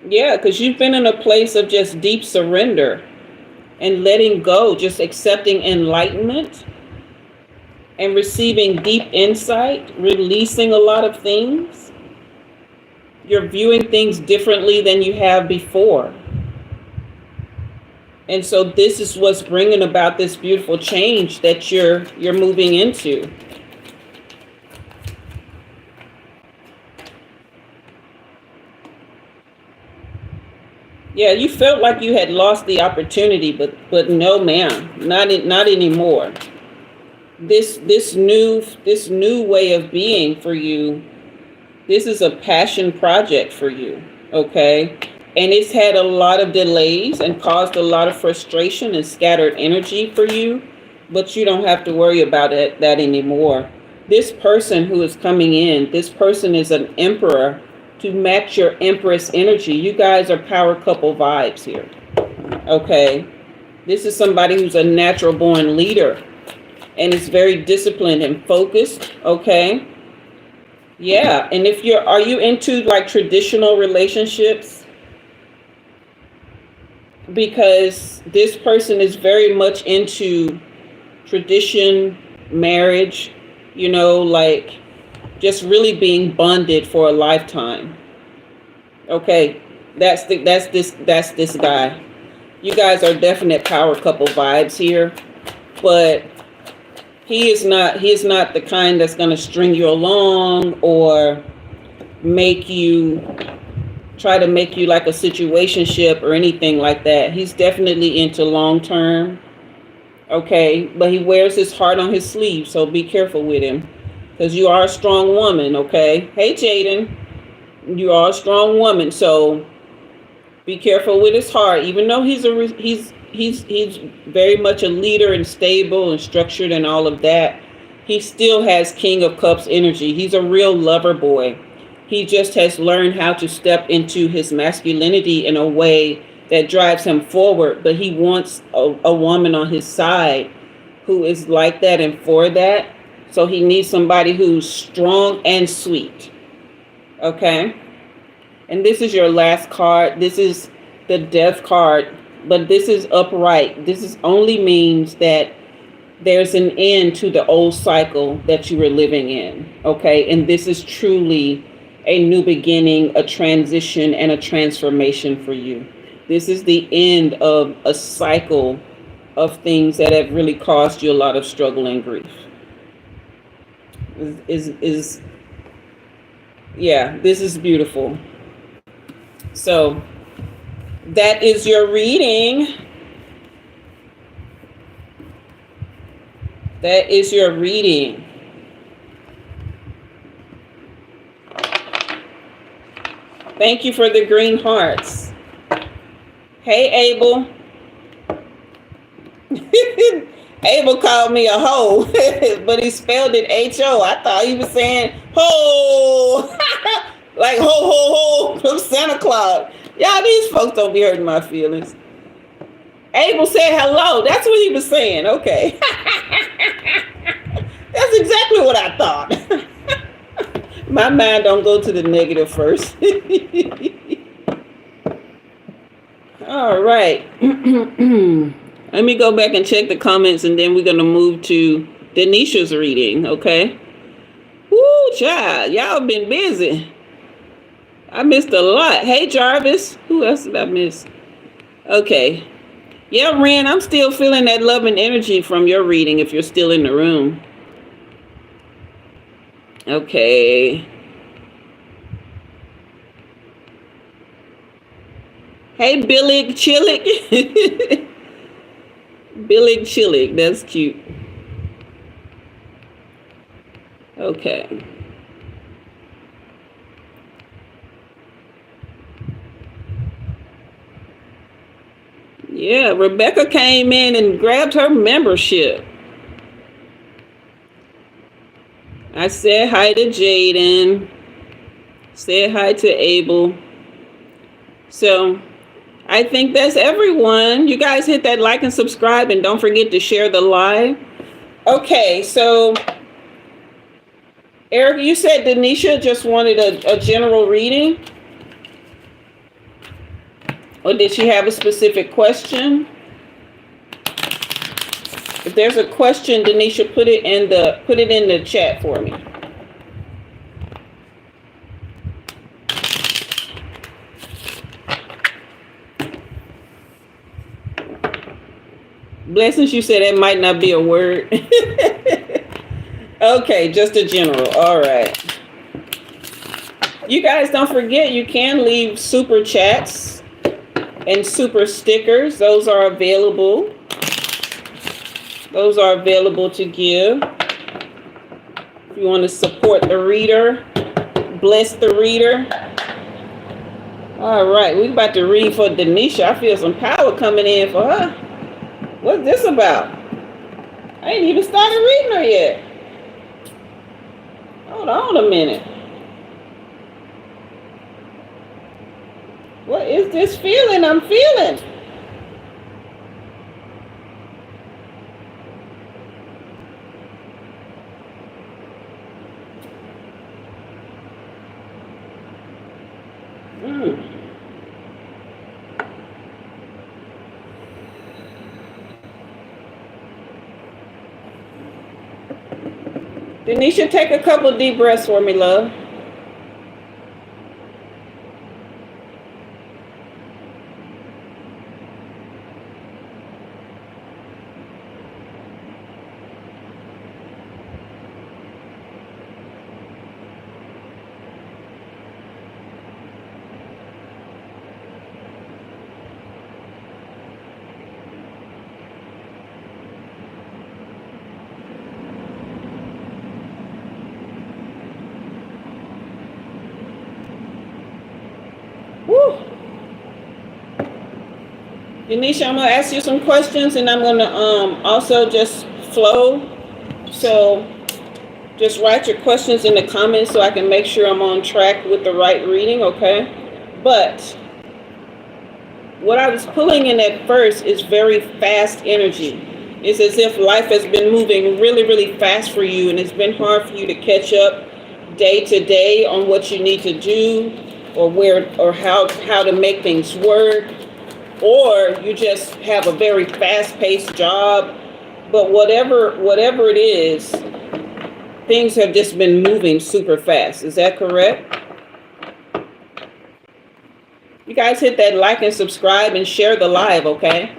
Yeah, because you've been in a place of just deep surrender and letting go, just accepting enlightenment and receiving deep insight, releasing a lot of things. You're viewing things differently than you have before. And so this is what's bringing about this beautiful change that you're moving into. Yeah, you felt like you had lost the opportunity, but no, ma'am, not anymore. This new way of being for you, this is a passion project for you, okay? And it's had a lot of delays and caused a lot of frustration and scattered energy for you, but you don't have to worry about that anymore. This person who is coming in, this person is an emperor to match your empress energy. You guys are power couple vibes here, okay? This is somebody who's a natural born leader and is very disciplined and focused, okay? Yeah, and are you into like traditional relationships? Because this person is very much into tradition, marriage, like just really being bonded for a lifetime. Okay, that's this guy. You guys are definite power couple vibes here, but he is not the kind that's going to string you along or try to make you like a situationship or anything like that. He's definitely into long term. Okay, but he wears his heart on his sleeve, so be careful with him. Because you are a strong woman, okay? Hey, Jaden, you are a strong woman, so be careful with his heart. Even though he's very much a leader and stable and structured and all of that, he still has King of Cups energy. He's a real lover boy. He just has learned how to step into his masculinity in a way that drives him forward, but he wants a woman on his side who is like that and for that. So he needs somebody who's strong and sweet. Okay? And this is your last card. This is the death card, but this is upright. This is only means that there's an end to the old cycle that you were living in. Okay? And this is truly a new beginning, a transition, and a transformation for you. This is the end of a cycle of things that have really caused you a lot of struggle and grief. Yeah, this is beautiful. So that is your reading. That is your reading. Thank you for the green hearts. Hey, Abel. Abel called me a hoe, but he spelled it H-O. I thought he was saying ho, like ho, ho, ho from Santa Claus. Y'all, these folks don't be hurting my feelings. Abel said hello. That's what he was saying. Okay. That's exactly what I thought. My mind don't go to the negative first. All right. Let me go back and check the comments, and then we're going to move to Denisha's reading, okay? Woo, child. Y'all been busy. I missed a lot. Hey, Jarvis. Who else did I miss? Okay. Yeah, Ren, I'm still feeling that love and energy from your reading if you're still in the room. Okay. Hey, Billig Chillick. Billig Chillick, that's cute. Okay. Yeah, Rebecca came in and grabbed her membership. I said hi to Jaden. Said hi to Abel. So I think that's everyone. You guys hit that like and subscribe, and don't forget to share the live. Okay, so Eric, you said Denisha just wanted a general reading? Or did she have a specific question? If there's a question, Denisha, put it in the chat for me. Blessings, you said that might not be a word. Okay, just a general. All right. You guys don't forget, you can leave super chats and super stickers. Those are available. Those are available to give. If you want to support the reader, bless the reader. All right, we're about to read for Denisha. I feel some power coming in for her. What's this about? I ain't even started reading her yet. Hold on a minute. What is this feeling I'm feeling? Denisha, take a couple deep breaths for me, love. Denisha, I'm going to ask you some questions, and I'm going to also just flow. So just write your questions in the comments so I can make sure I'm on track with the right reading, okay? But what I was pulling in at first is very fast energy. It's as if life has been moving really, really fast for you, and it's been hard for you to catch up day to day on what you need to do, or where, or how to make things work, or you just have a very fast-paced job. But whatever it is, things have just been moving super fast. Is that correct? You guys hit that like and subscribe and share the live, okay?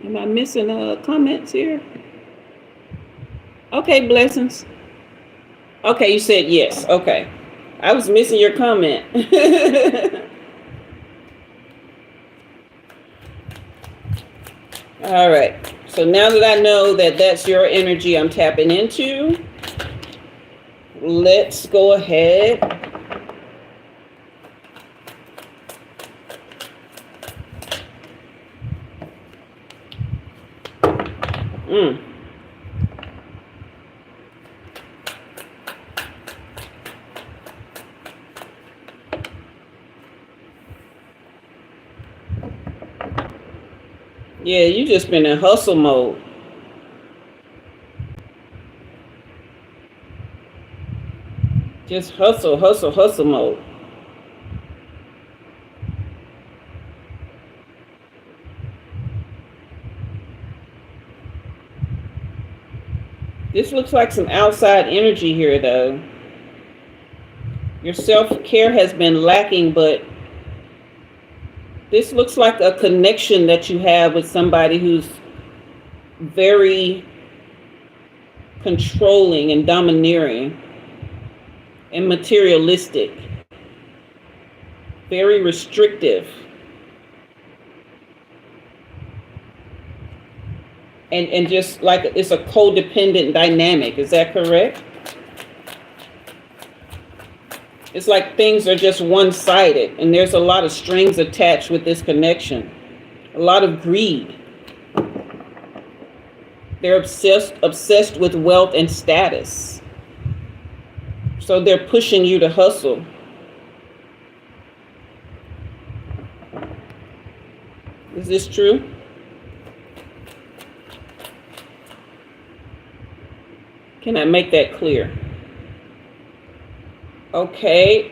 Am I missing comments here? Okay, blessings. Okay, you said yes. Okay. I was missing your comment. All right. So now that I know that that's your energy I'm tapping into, let's go ahead. Yeah, you just been in hustle mode. Just hustle mode. This looks like some outside energy here, though. Your self-care has been lacking, but this looks like a connection that you have with somebody who's very controlling and domineering and materialistic, very restrictive. And just like it's a codependent dynamic. Is that correct? It's like things are just one-sided, and there's a lot of strings attached with this connection. A lot of greed. They're obsessed with wealth and status. So they're pushing you to hustle. Is this true? Can I make that clear? Okay.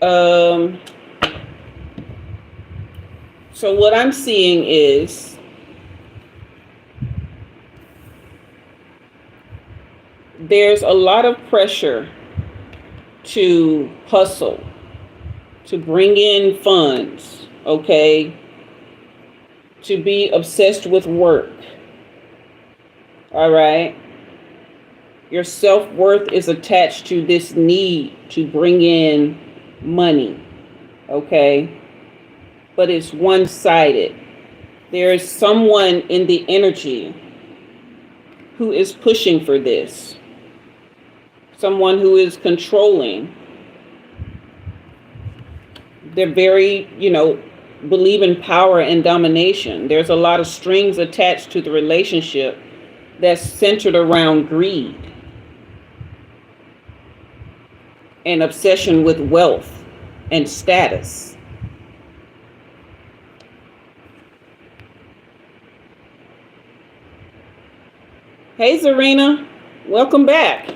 So what I'm seeing is there's a lot of pressure to hustle, to bring in funds, okay? To be obsessed with work. All right? Your self-worth is attached to this need to bring in money, okay? But it's one-sided. There is someone in the energy who is pushing for this. Someone who is controlling. They're very, believe in power and domination. There's a lot of strings attached to the relationship that's centered around greed and obsession with wealth and status. Hey, Zarina, welcome back.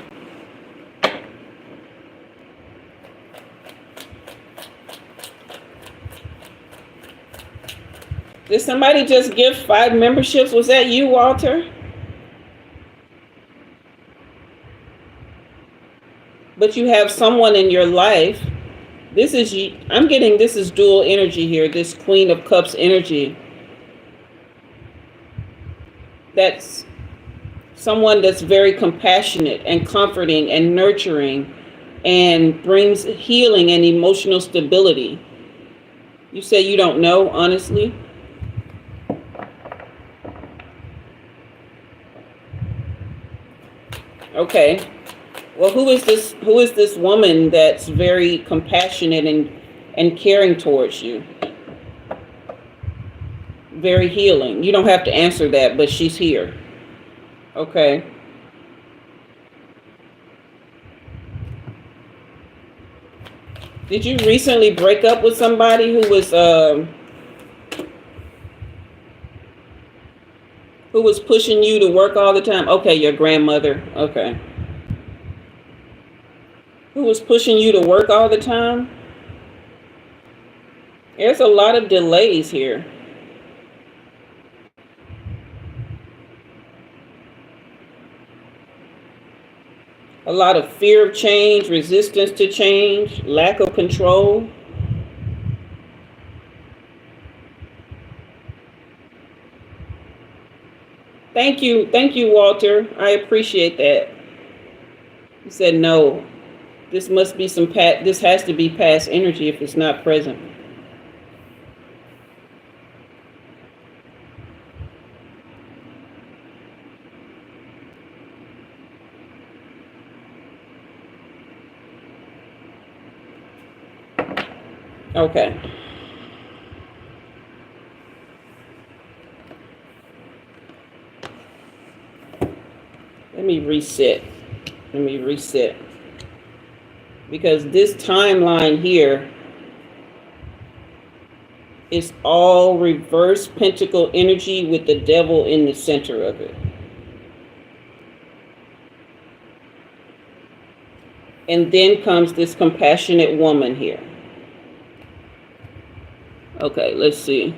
Did somebody just give 5 memberships? Was that you, Walter? But you have someone in your life. I'm getting this is dual energy here, this Queen of Cups energy. That's someone that's very compassionate and comforting and nurturing and brings healing and emotional stability. You say you don't know, honestly? Okay. Well, who is this woman that's very compassionate and caring towards you? Very healing. You don't have to answer that, but she's here. Okay. Did you recently break up with somebody who was pushing you to work all the time? Okay, your grandmother. Okay. Who was pushing you to work all the time? There's a lot of delays here. A lot of fear of change, resistance to change, lack of control. Thank you, Walter. I appreciate that. He said no. This must be this has to be past energy if it's not present. Okay. Let me reset. Because this timeline here is all reverse pentacle energy with the devil in the center of it. And then comes this compassionate woman here. Okay, let's see.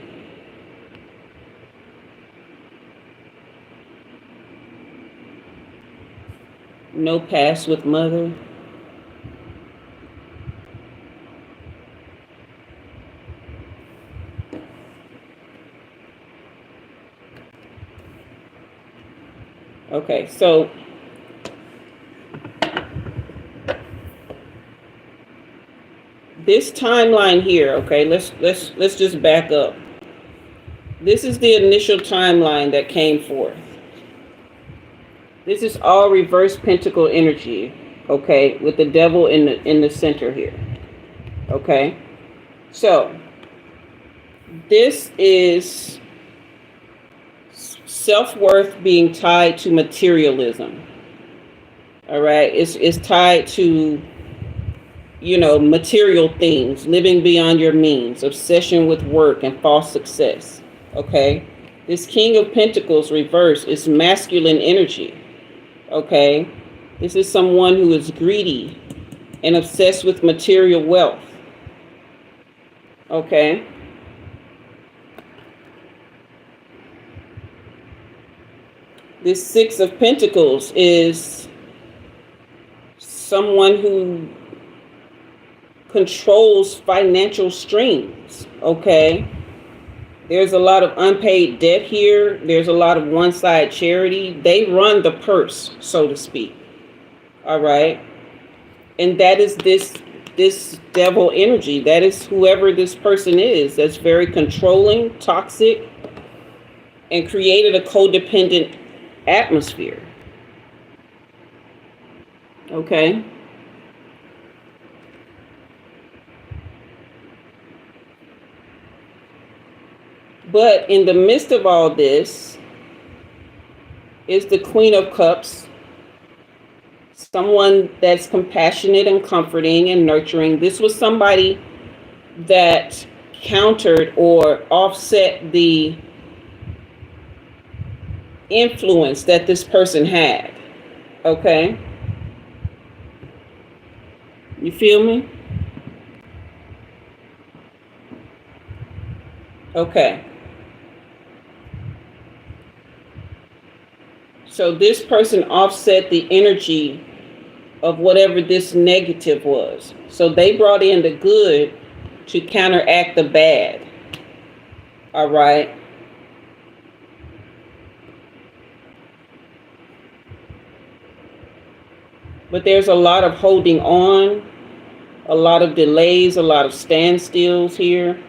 No past with mother. Okay, so this timeline here, okay, let's just back up. This is the initial timeline that came forth. This is all reverse pentacle energy, okay, with the devil in the center here. Okay? So, this is self-worth being tied to materialism. All right? It's tied to, you know, material things, living beyond your means, obsession with work and false success. Okay? This King of Pentacles reverse is masculine energy. Okay? This is someone who is greedy and obsessed with material wealth. Okay? This Six of Pentacles is someone who controls financial streams. Okay? There's a lot of unpaid debt here. There's a lot of one-side charity. They run the purse, so to speak. All right? And that is this devil energy. That is whoever this person is that's very controlling, toxic, and created a codependent atmosphere. Okay? But in the midst of all this is the Queen of Cups, someone that's compassionate and comforting and nurturing. This was somebody that countered or offset the influence that this person had. Okay? You feel me? Okay. So this person offset the energy of whatever this negative was. So they brought in the good to counteract the bad. All right. But there's a lot of holding on, a lot of delays, a lot of standstills here.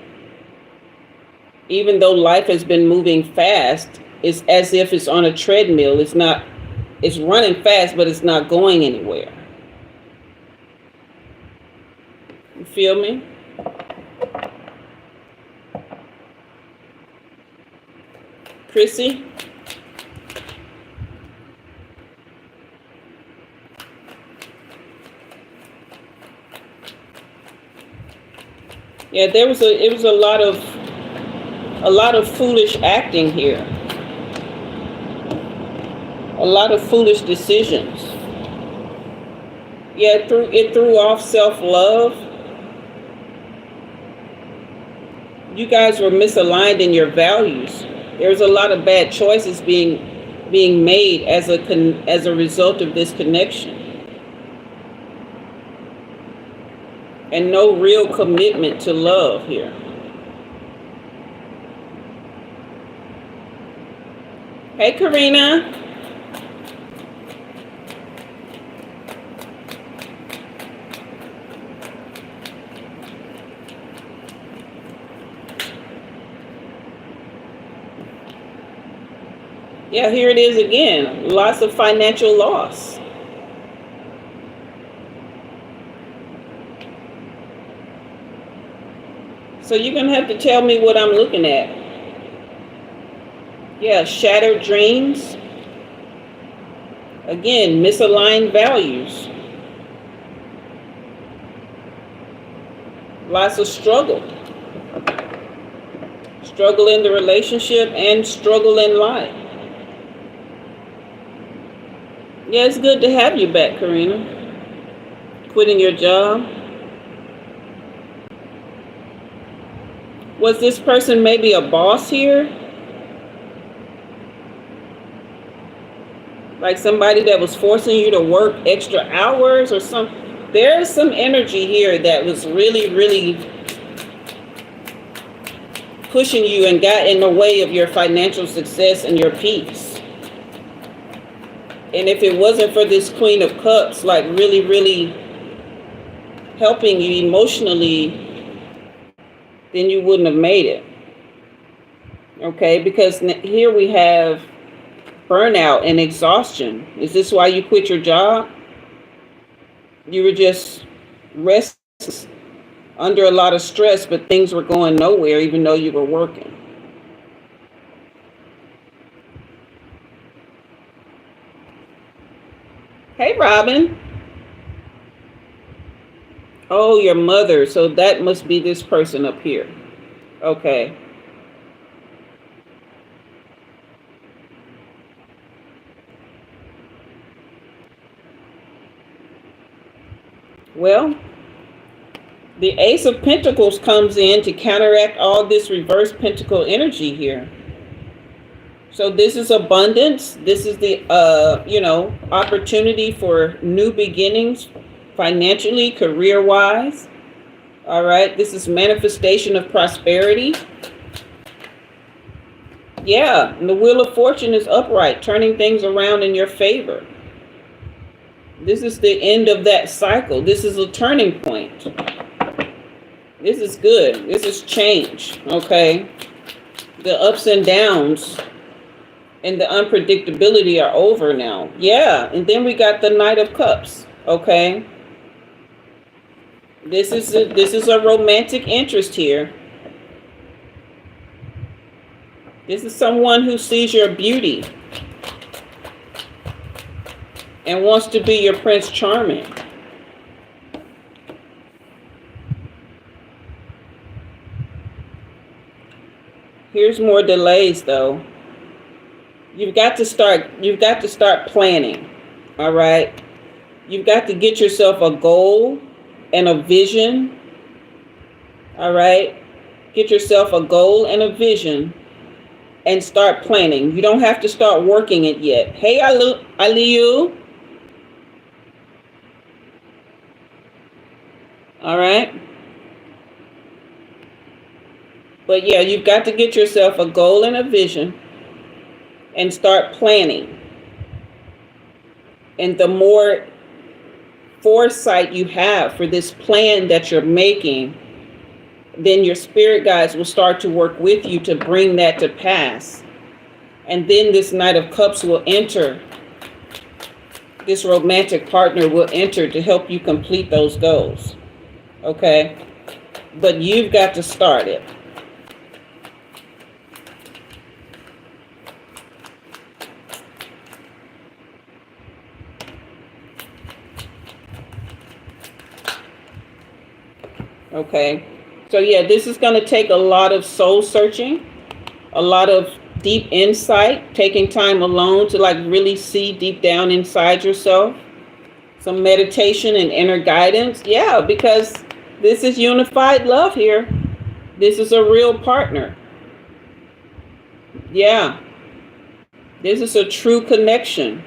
Even though life has been moving fast, it's as if it's on a treadmill. It's running fast, but it's not going anywhere. feel me? Chrissy? Yeah, it was a lot of foolish acting here. A lot of foolish decisions. Yeah, it threw off self-love. You guys were misaligned in your values. There's a lot of bad choices being made as a result of this connection. And no real commitment to love here. Hey, Karina. Yeah, here it is again. Lots of financial loss. So you're going to have to tell me what I'm looking at. Yeah, shattered dreams. Again, misaligned values. Lots of struggle. Struggle in the relationship and struggle in life. Yeah, it's good to have you back, Karina. Quitting your job. Was this person maybe a boss here? Like somebody that was forcing you to work extra hours or something? There's some energy here that was really, really pushing you and got in the way of your financial success and your peace. And if it wasn't for this Queen of Cups, like really, really helping you emotionally, then you wouldn't have made it. Okay, because here we have burnout and exhaustion. Is this why you quit your job? You were just restless, under a lot of stress, but things were going nowhere even though you were working. Hey, Robin. Oh, your mother. So that must be this person up here. Okay. Well, the Ace of Pentacles comes in to counteract all this reverse pentacle energy here. So this is abundance. This is the, opportunity for new beginnings, financially, career-wise. All right. This is manifestation of prosperity. Yeah. And the Wheel of Fortune is upright, turning things around in your favor. This is the end of that cycle. This is a turning point. This is good. This is change. Okay. The ups and downs and the unpredictability are over now. Yeah. And then we got the Knight of Cups. Okay. This is a romantic interest here. This is someone who sees your beauty and wants to be your Prince Charming. Here's more delays though. You've got to start planning. All right. You've got to get yourself a goal and a vision. All right. Get yourself a goal and a vision and start planning. You don't have to start working it yet. Hey, Aliyu. All right. But yeah, you've got to get yourself a goal and a vision and start planning. And the more foresight you have for this plan that you're making, then your spirit guides will start to work with you to bring that to pass. And then this Knight of Cups will enter. This romantic partner will enter to help you complete those goals. Okay. but you've got to start it. Okay, so yeah, this is going to take a lot of soul searching, a lot of deep insight, taking time alone to like really see deep down inside yourself, some meditation and inner guidance. Yeah, because this is unified love here. This is a real partner. Yeah, this is a true connection.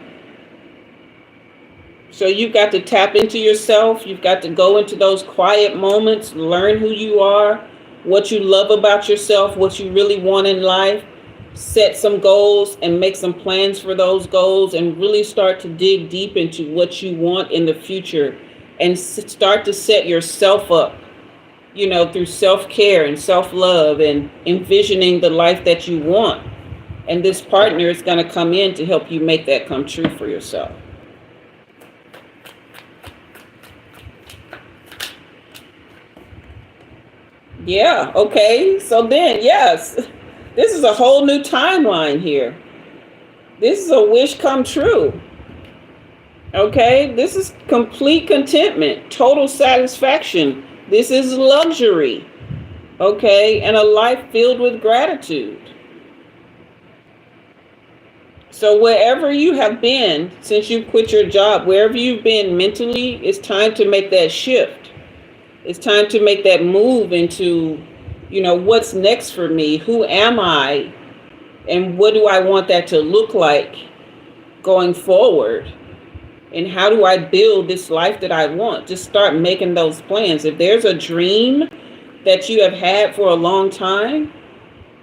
So you've got to tap into yourself. You've got to go into those quiet moments, learn who you are, what you love about yourself, what you really want in life, set some goals and make some plans for those goals, and really start to dig deep into what you want in the future, and start to set yourself up, through self-care and self-love and envisioning the life that you want. And this partner is going to come in to help you make that come true for yourself. Yeah, okay. So then, yes, this is a whole new timeline here. This is a wish come true. Okay, this is complete contentment, total satisfaction. This is luxury. Okay, and a life filled with gratitude. So wherever you have been since you quit your job, wherever you've been mentally, it's time to make that shift. It's time to make that move into, what's next for me? Who am I? And what do I want that to look like going forward? And how do I build this life that I want? Just start making those plans. If there's a dream that you have had for a long time,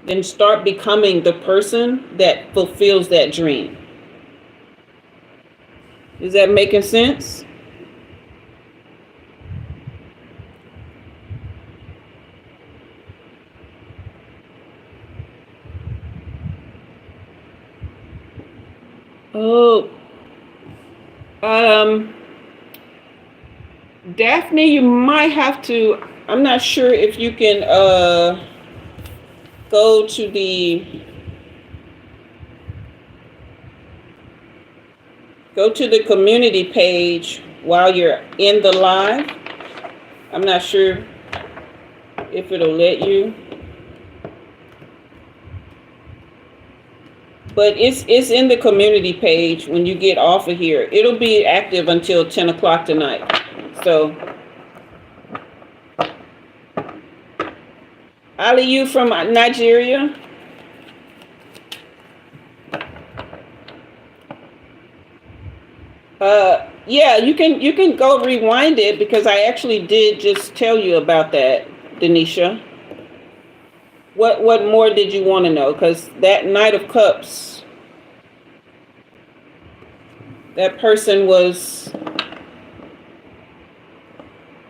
then start becoming the person that fulfills that dream. Is that making sense? Oh, Daphne, you might have to, I'm not sure if you can go to the community page while you're in the live. I'm not sure if it'll let you. But it's in the community page when you get off of here. It'll be active until 10 o'clock tonight. So, Ali, you from Nigeria? Yeah, you can go rewind it, because I actually did just tell you about that, Denanisha. What more did you want to know? Because that Knight of Cups, that person was,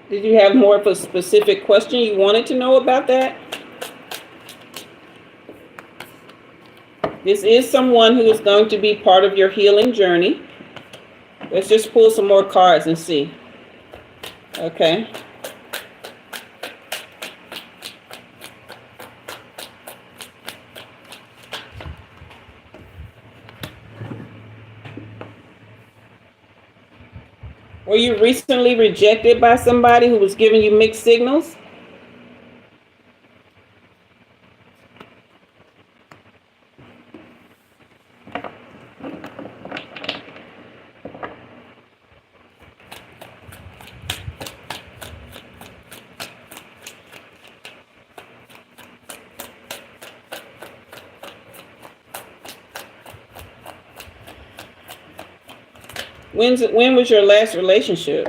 did you have more of a specific question you wanted to know about that? This is someone who is going to be part of your healing journey. Let's just pull some more cards and see. Okay. Were you recently rejected by somebody who was giving you mixed signals? When was your last relationship?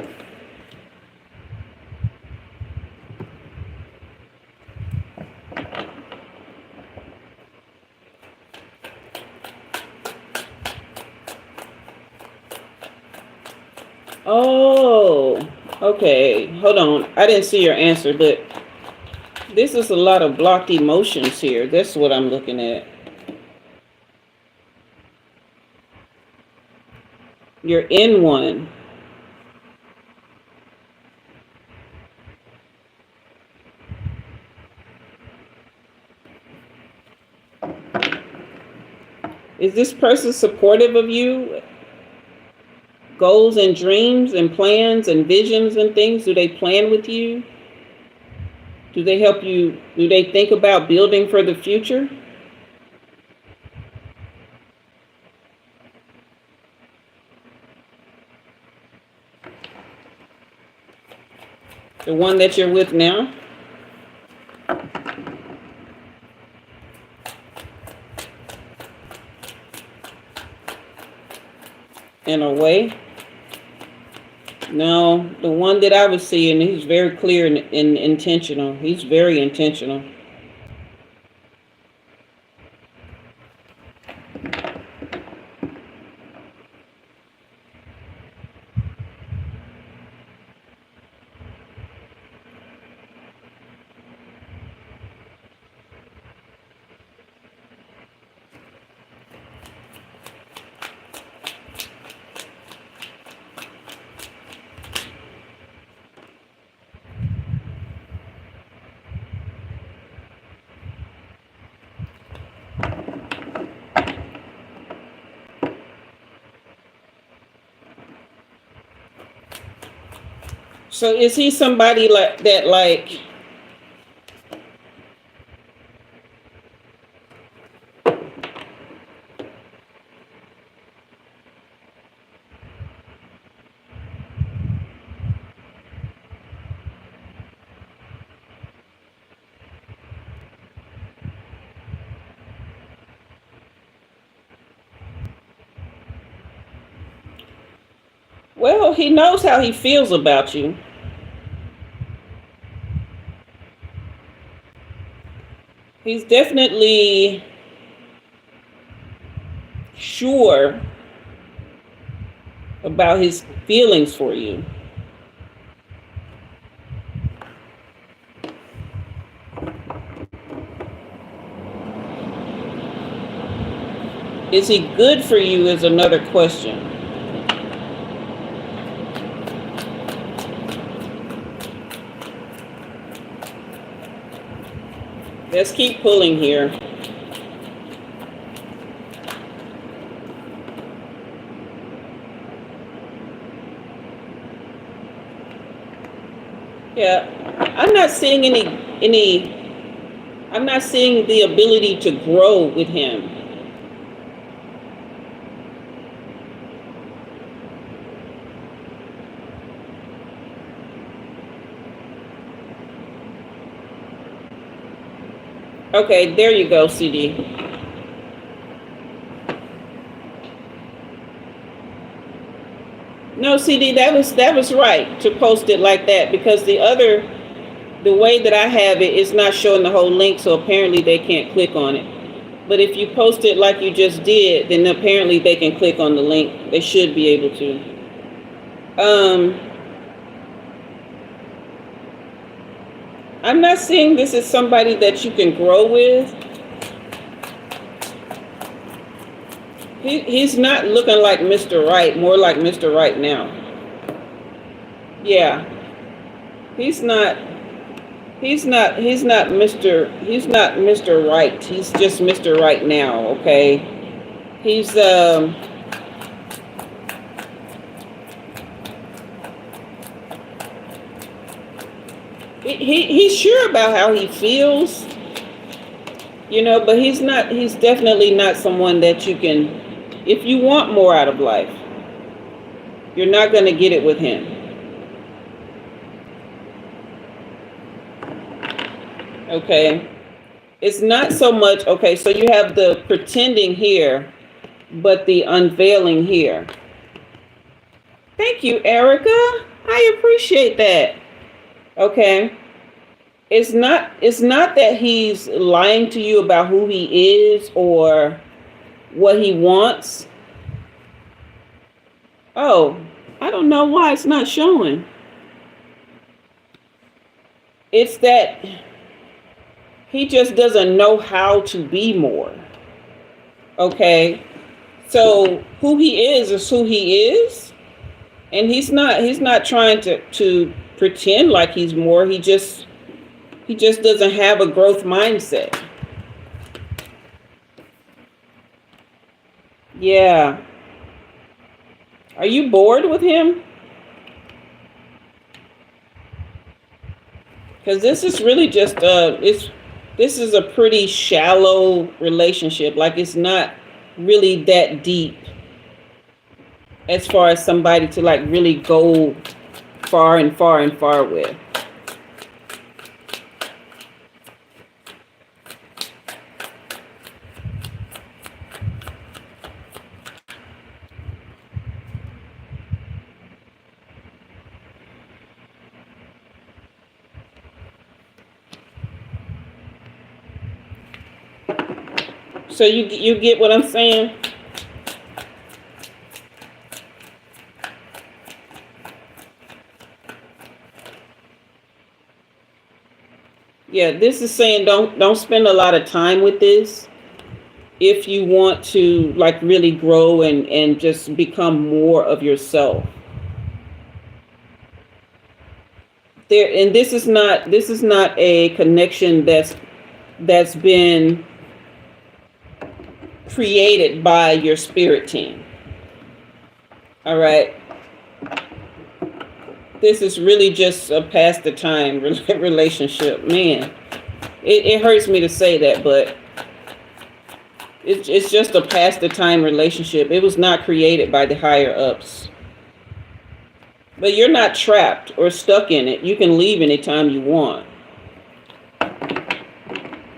Oh, okay. Hold on. I didn't see your answer, but this is a lot of blocked emotions here. That's what I'm looking at. You're in one. Is this person supportive of you? Goals and dreams and plans and visions and things? Do they plan with you? Do they help you? Do they think about building for the future? The one that you're with now? In a way? No, the one that I was seeing, he's very clear and intentional. He's very intentional. So is he somebody like that, like, well, he knows how he feels about you. He's definitely sure about his feelings for you. Is he good for you is another question. Let's keep pulling here. Yeah, I'm not seeing I'm not seeing the ability to grow with him. Okay, there you go, CD. No, CD, that was right to post it like that, because the way that I have it is not showing the whole link, so apparently they can't click on it. But if you post it like you just did, then apparently they can click on the link. They should be able to. I'm not seeing this as somebody that you can grow with. He's not looking like Mr. Right, more like Mr. Right now. Yeah. He's not Mr. Right. He's just Mr. Right now, okay? He's he's sure about how he feels, you know, but he's definitely not someone that you can, if you want more out of life, you're not going to get it with him. Okay. It's not so much, okay, so you have the pretending here, but the unveiling here. Thank you, Erica. I appreciate that. Okay. It's not that he's lying to you about who he is or what he wants. Oh, I don't know why it's not showing. It's that he just doesn't know how to be more. Okay. So who he is who he is. And he's not trying to pretend like he's more. He just doesn't have a growth mindset. Yeah. Are you bored with him? Because this is really just this is a pretty shallow relationship. Like it's not really that deep as far as somebody to like really go far and far and far with. So you get what I'm saying? Yeah, this is saying don't spend a lot of time with this if you want to like really grow and just become more of yourself. There and this is not a connection that's been created by your spirit team. All right. This is really just a pass the time relationship. Man, it hurts me to say that, but it's just a pass the time relationship. It was not created by the higher ups. But you're not trapped or stuck in it. You can leave anytime you want.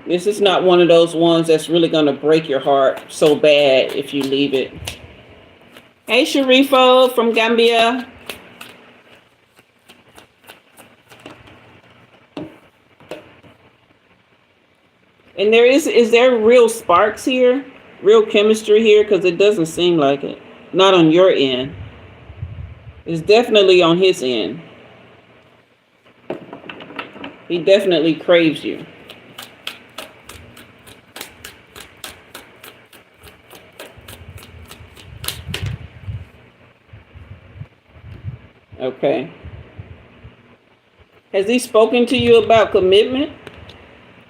This is not one of those ones that's really going to break your heart so bad if you leave it. Hey, Sharifo from Gambia. And is there real sparks here? Real chemistry here? Because it doesn't seem like it. Not on your end. It's definitely on his end. He definitely craves you. Okay. Has he spoken to you about commitment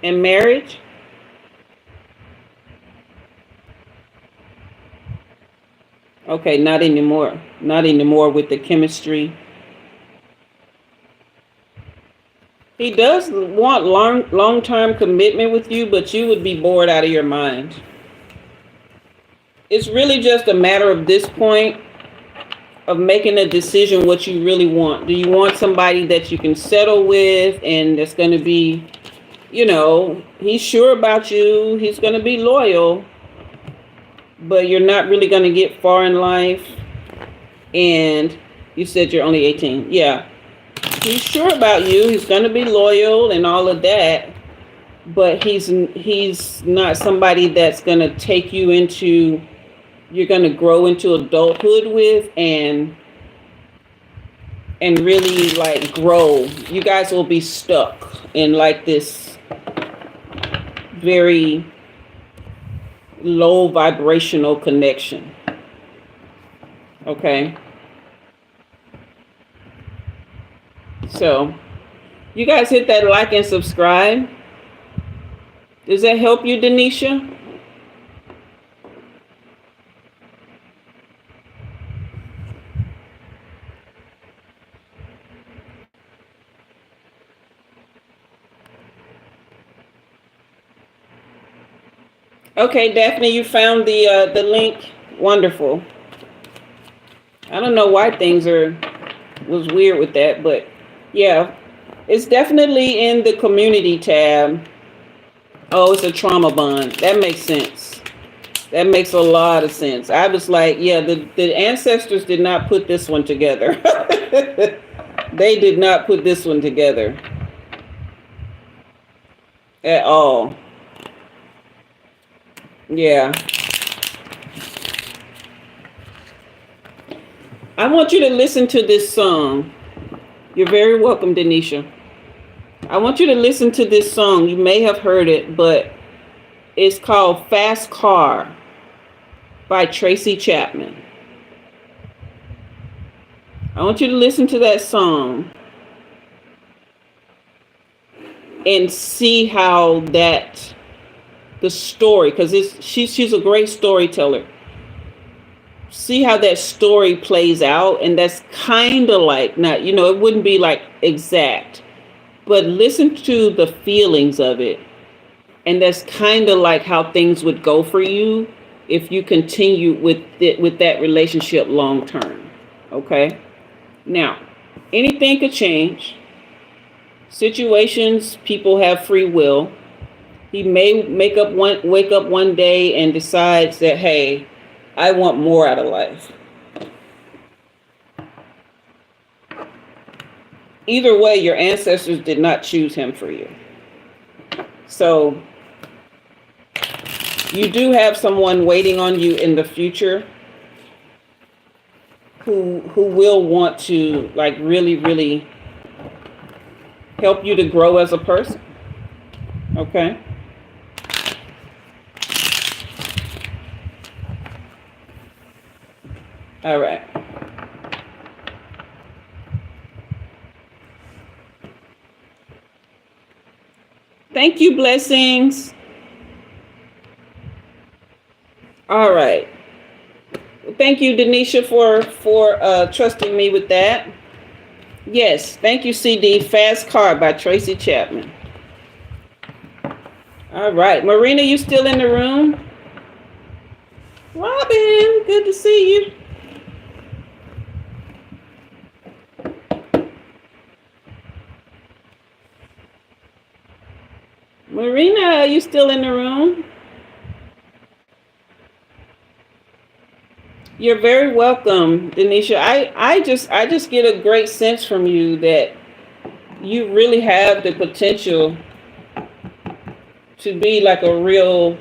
and marriage? Okay, not anymore. Not anymore with the chemistry. He does want long-term commitment with you, but you would be bored out of your mind. It's really just a matter of this point of making a decision what you really want. Do you want somebody that you can settle with and that's going to be, he's sure about you, he's going to be loyal, but you're not really going to get far in life? And you said you're only 18. Yeah. He's sure about you. He's going to be loyal and all of that, but he's not somebody that's going to take you into, you're going to grow into adulthood with and really like grow. You guys will be stuck in like this very low vibrational connection. Okay. So you guys hit that like and subscribe. Does that help you, Denanisha? Okay, Daphne, you found the link. Wonderful. I don't know why things was weird with that, but yeah, it's definitely in the community tab. Oh, it's a trauma bond. That makes sense. That makes a lot of sense. I was like, yeah, the ancestors did not put this one together. They did not put this one together at all. Yeah. I want you to listen to this song. You're very welcome, Denanisha. I want you to listen to this song. You may have heard it, but it's called Fast Car by Tracy Chapman. I want you to listen to that song and see how the story, because she's a great storyteller. see how that story plays out. And that's kind of like, not, it wouldn't be like exact, but listen to the feelings of it. And that's kind of like how things would go for you if you continue with that relationship long term. Okay. Now, anything could change. Situations, people have free will. He may wake up one day and decides that, hey, I want more out of life. Either way, your ancestors did not choose him for you. So you do have someone waiting on you in the future who will want to like really, really help you to grow as a person. Okay. All right. Thank you, blessings. All right. Thank you, Denanisha, for trusting me with that. Yes, thank you, CD. Fast Car by Tracy Chapman. All right. Marina, you still in the room? Robin, good to see you. Marina, are you still in the room? You're very welcome, Denanisha. I just get a great sense from you that you really have the potential to be like a real,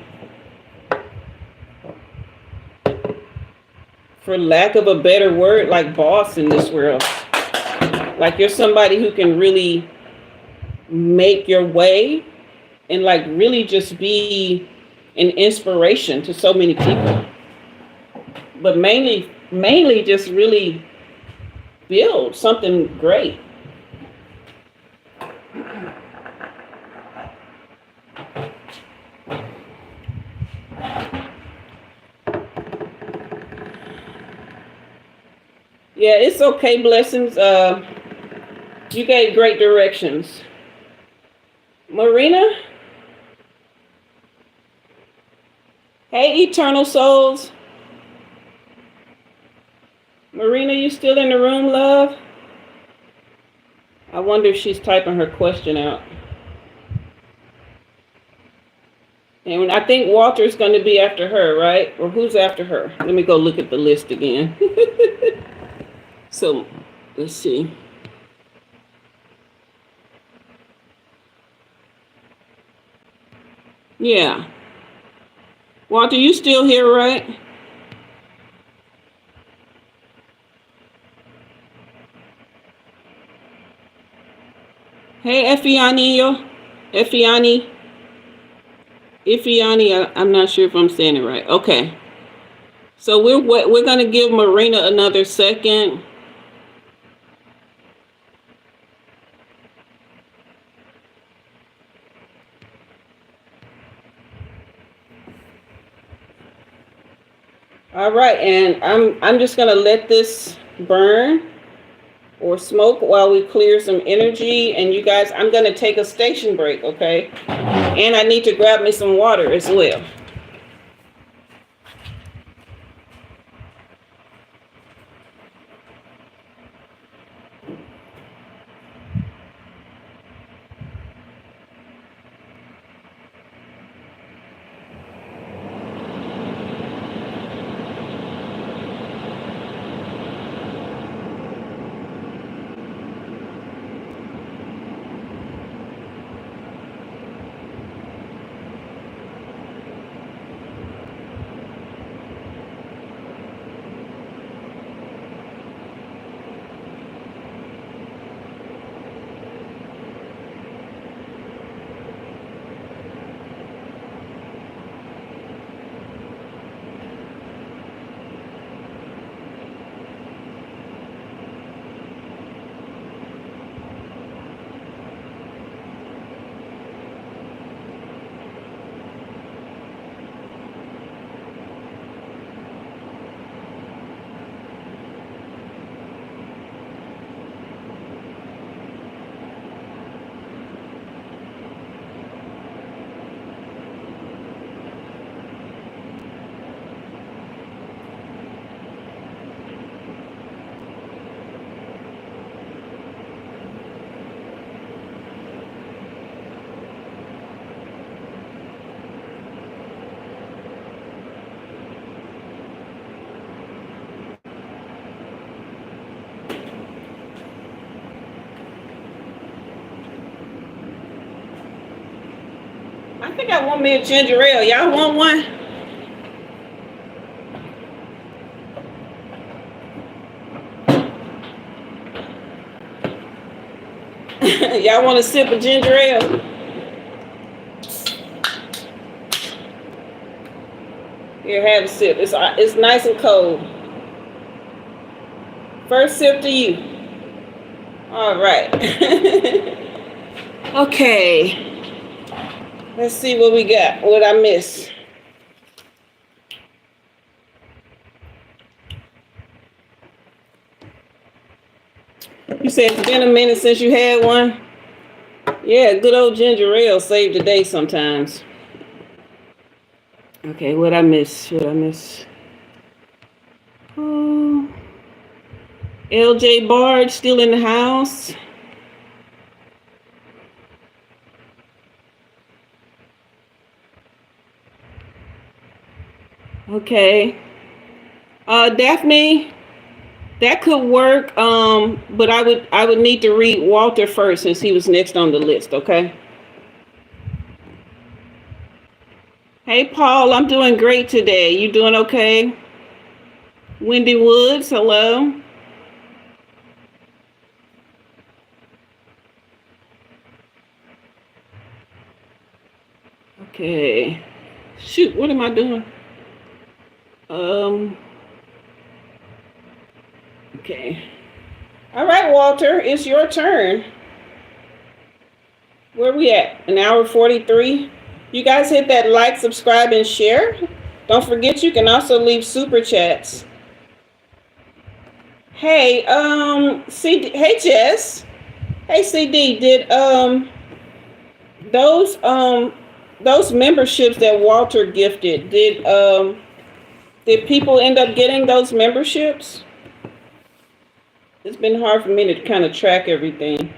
for lack of a better word, like boss in this world. Like you're somebody who can really make your way and like really just be an inspiration to so many people. But mainly just really build something great. Yeah, it's okay, blessings. You gave great directions. Marina? Hey, eternal souls. Marina, you still in the room, love? I wonder if she's typing her question out. And I think Walter's going to be after her, right? Or who's after her? Let me go look at the list again. So, let's see. Yeah. Walter, you still here, right? Hey, Ifiani, I'm not sure if I'm saying it right. Okay. So we're going to give Marina another second. All right, and I'm just going to let this burn or smoke while we clear some energy. And you guys, I'm going to take a station break, okay? And I need to grab me some water as well. I think I want me a ginger ale. Y'all want one? Y'all want a sip of ginger ale? Here, have a sip. It's nice and cold. First sip to you. All right. Okay. Let's see what we got. What I missed. You said it's been a minute since you had one? Yeah, good old ginger ale saved the day sometimes. Okay, what I miss? Oh, LJ Bard still in the house. Okay. Daphne, that could work. But I would need to read Walter first since he was next on the list, okay? Hey Paul, I'm doing great today. You doing okay? Wendy Woods, hello. Okay. Shoot, what am I doing? Okay. All right, Walter, it's your turn. Where we at? An hour 43? You guys hit that like, subscribe, and share. Don't forget you can also leave super chats. Hey, CD, hey Jess. Hey CD, did those memberships that Walter gifted, did people end up getting those memberships? It's been hard for me to kind of track everything.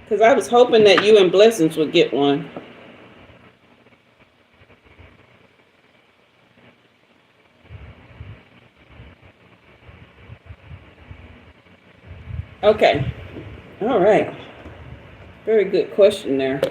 Because I was hoping that you and Blessings would get one. Okay. All right. Very good question there.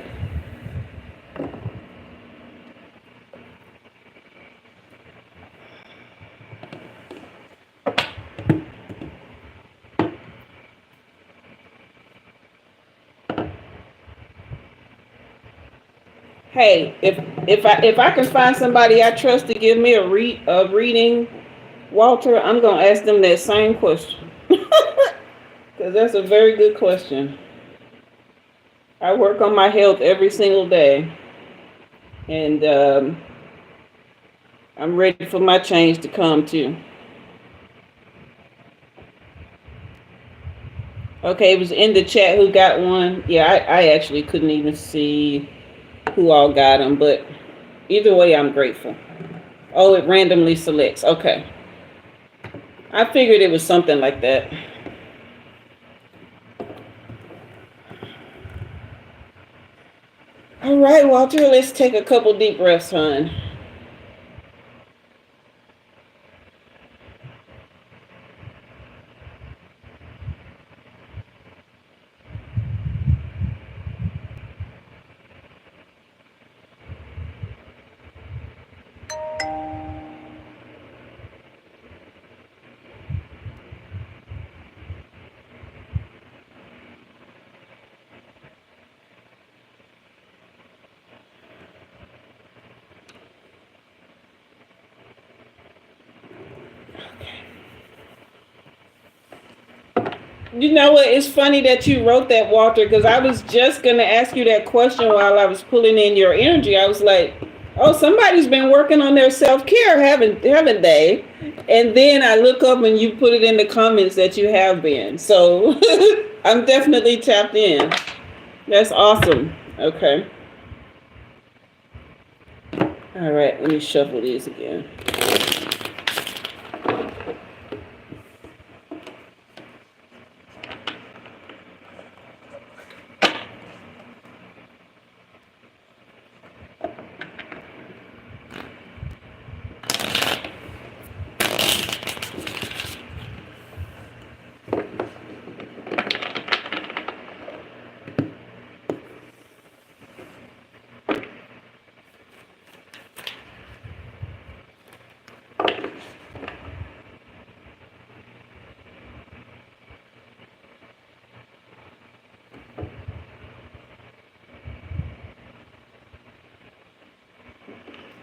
Hey, if I can find somebody I trust to give me a reading, Walter, I'm gonna ask them that same question. Because that's a very good question. I work on my health every single day. And I'm ready for my change to come too. Okay, it was in the chat who got one. Yeah, I actually couldn't even see who all got them. But either way, I'm grateful. Oh, it randomly selects. Okay. I figured it was something like that. All right, Walter, let's take a couple deep breaths, hon. You know what? It's funny that you wrote that, Walter, because I was just going to ask you that question while I was pulling in your energy. I was like, oh, somebody's been working on their self-care, haven't they? And then I look up and you put it in the comments that you have been. So I'm definitely tapped in. That's awesome. Okay. All right, let me shuffle these again.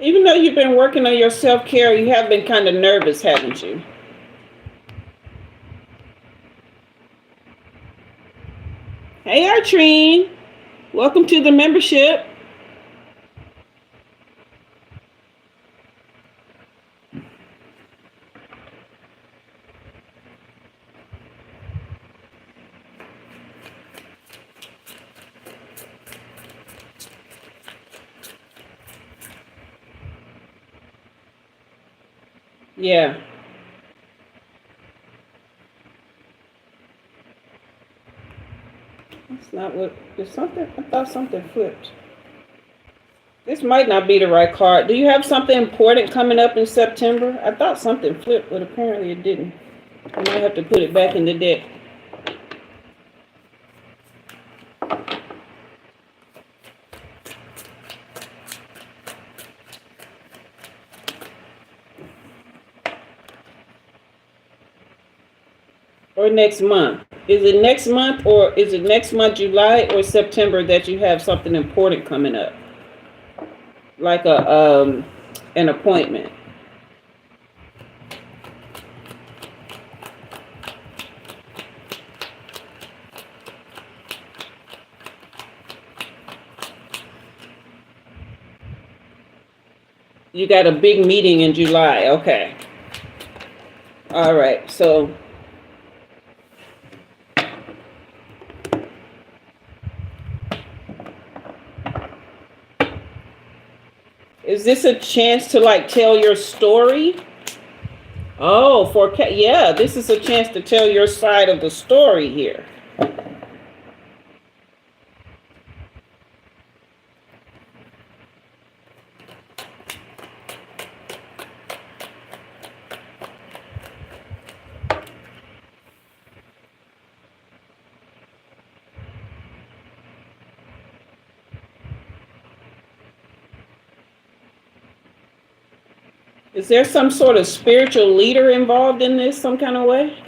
Even though you've been working on your self-care, you have been kind of nervous, haven't you? Hey, Artrine. Welcome to the membership. Yeah. That's not what. Is something? I thought something flipped. This might not be the right card. Do you have something important coming up in September? I thought something flipped, but apparently it didn't. I might have to put it back in the deck. Or next month. Is it next month, or is it next month, July or September, that you have something important coming up? Like an appointment. You got a big meeting in July. Okay. All right. So is this a chance to like tell your story? Oh, yeah, this is a chance to tell your side of the story here. Is there some sort of spiritual leader involved in this some kind of way?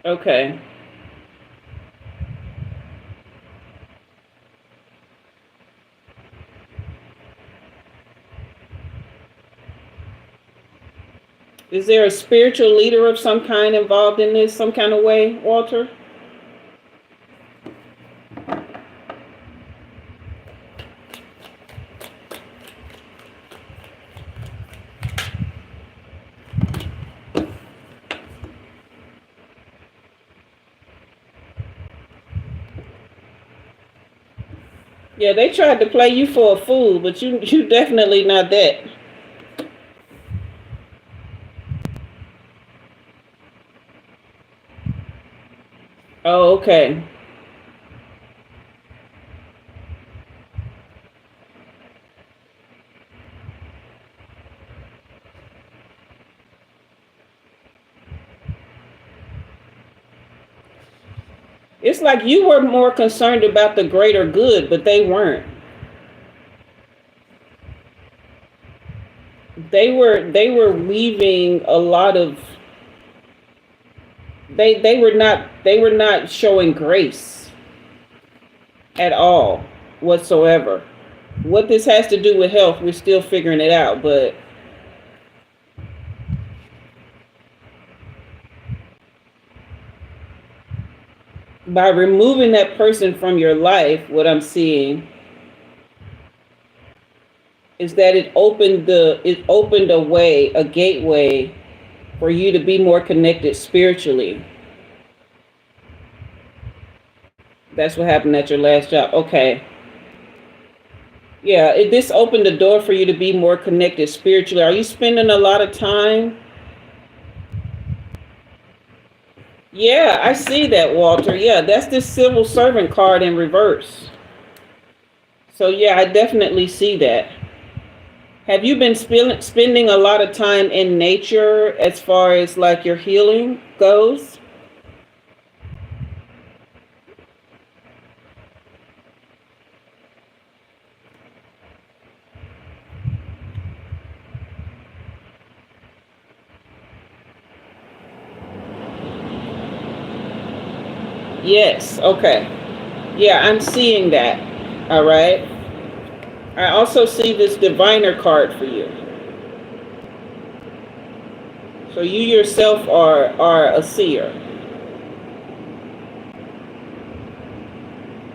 Okay. Is there a spiritual leader of some kind involved in this some kind of way, Walter? Yeah, they tried to play you for a fool, but you definitely not that. Oh, okay. It's like you were more concerned about the greater good, but they weren't. They were weaving a lot of they were not showing grace at all whatsoever. What this has to do with health, we're still figuring it out, but by removing that person from your life, what I'm seeing is that it opened a way, a gateway for you to be more connected spiritually. That's what happened at your last job. Okay. Yeah, this opened the door for you to be more connected spiritually. Are you spending a lot of time? Yeah, I see that, Walter. Yeah, that's this civil servant card in reverse. So yeah, I definitely see that. Have you been spending a lot of time in nature as far as like your healing goes? Yes. Okay. Yeah, I'm seeing that. All right. I also see this diviner card for you. So you yourself are a seer.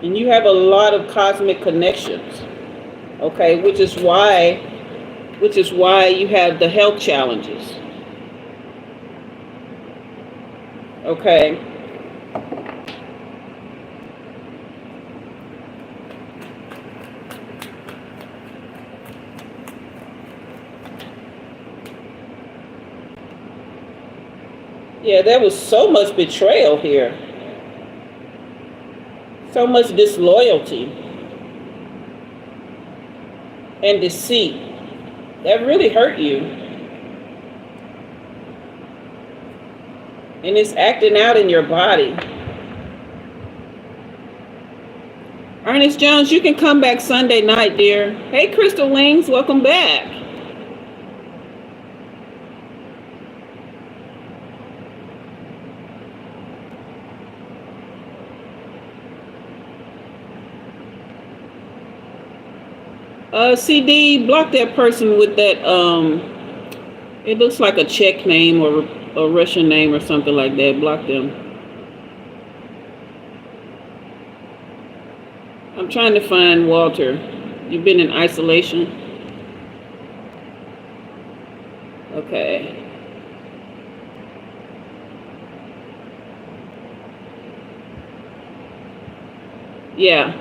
And you have a lot of cosmic connections. Okay, which is why you have the health challenges. Okay. Yeah, there was so much betrayal here. So much disloyalty and deceit. That really hurt you. And it's acting out in your body. Ernest Jones, you can come back Sunday night, dear. Hey, Crystal Wings, welcome back. CD, block that person with that, it looks like a Czech name or a Russian name or something like that. Block them. I'm trying to find Walter. You've been in isolation? Okay. Yeah.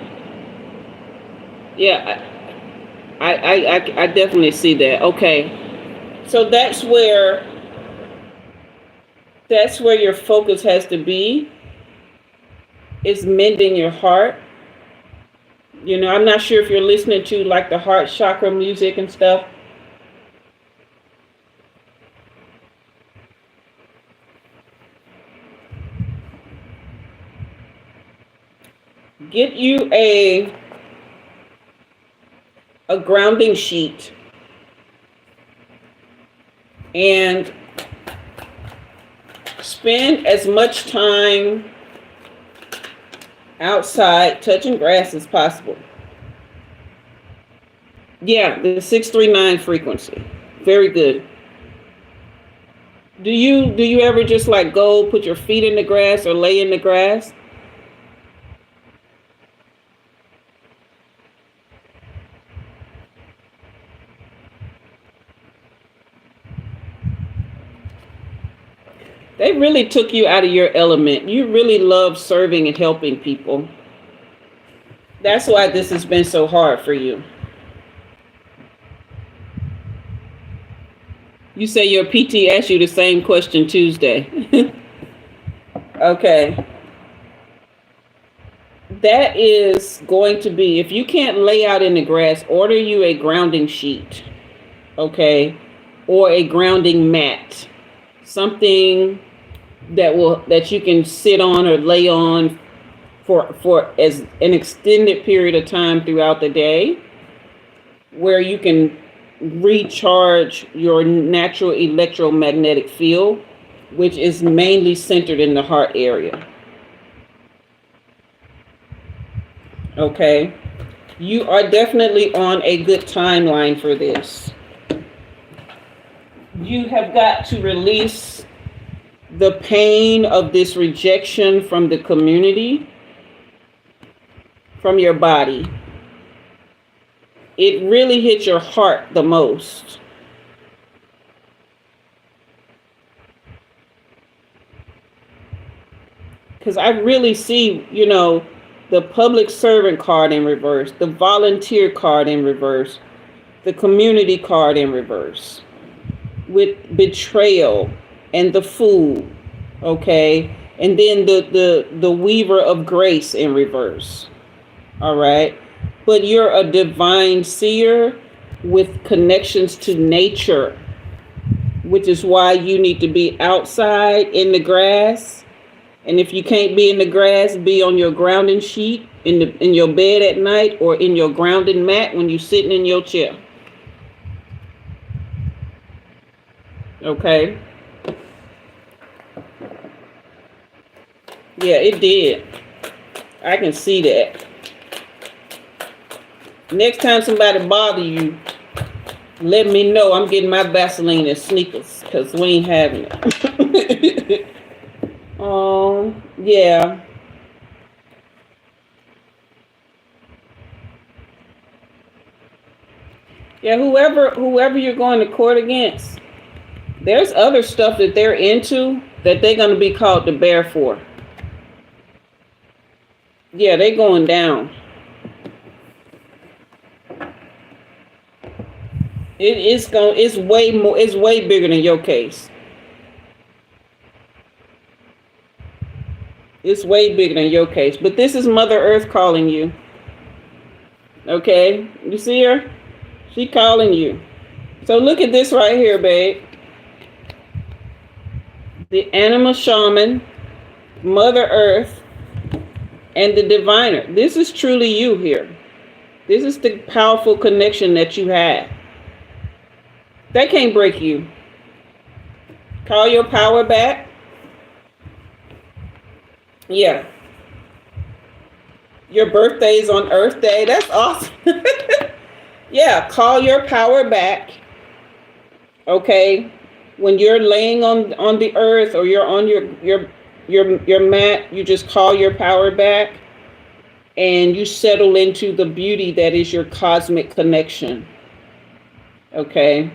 Yeah. I definitely see that. Okay. So that's where your focus has to be, is mending your heart. You know, I'm not sure if you're listening to like the heart chakra music and stuff. Get you a grounding sheet and spend as much time outside touching grass as possible. Yeah, the 639 frequency. Very good. Do you ever just like go put your feet in the grass or lay in the grass? They really took you out of your element. You really love serving and helping people. That's why this has been so hard for you. You say your PT asked you the same question Tuesday. Okay. That is going to be, if you can't lay out in the grass, order you a grounding sheet. Okay. Or a grounding mat. Something that you can sit on or lay on for as an extended period of time throughout the day, where you can recharge your natural electromagnetic field, which is mainly centered in the heart area. Okay. You are definitely on a good timeline for this. You have got to release the pain of this rejection from the community, from your body. It really hit your heart the most. Because I really see, you know, the public servant card in reverse, the volunteer card in reverse, the community card in reverse, with betrayal and the fool, okay? And then the weaver of grace in reverse, all right? But you're a divine seer with connections to nature, which is why you need to be outside in the grass. And if you can't be in the grass, be on your grounding sheet in your bed at night, or in your grounding mat when you're sitting in your chair. Okay. Yeah, it did. I can see that. Next time somebody bother you, let me know. I'm getting my Vaseline and sneakers because we ain't having it. Yeah. Yeah, whoever you're going to court against, there's other stuff that they're into that they're going to be called to bear for. Yeah, they going down. It's way more, it's way bigger than your case. It's way bigger than your case. But this is Mother Earth calling you. Okay? You see her? She calling you. So look at this right here, babe. The animal shaman, Mother Earth, and the diviner. This is truly you here. This is the powerful connection that you have. That can't break you. Call your power back. Yeah. Your birthday's on Earth Day. That's awesome. Yeah, call your power back. Okay. When you're laying on the earth or you're on your mat, you just call your power back and you settle into the beauty that is your cosmic connection. Okay.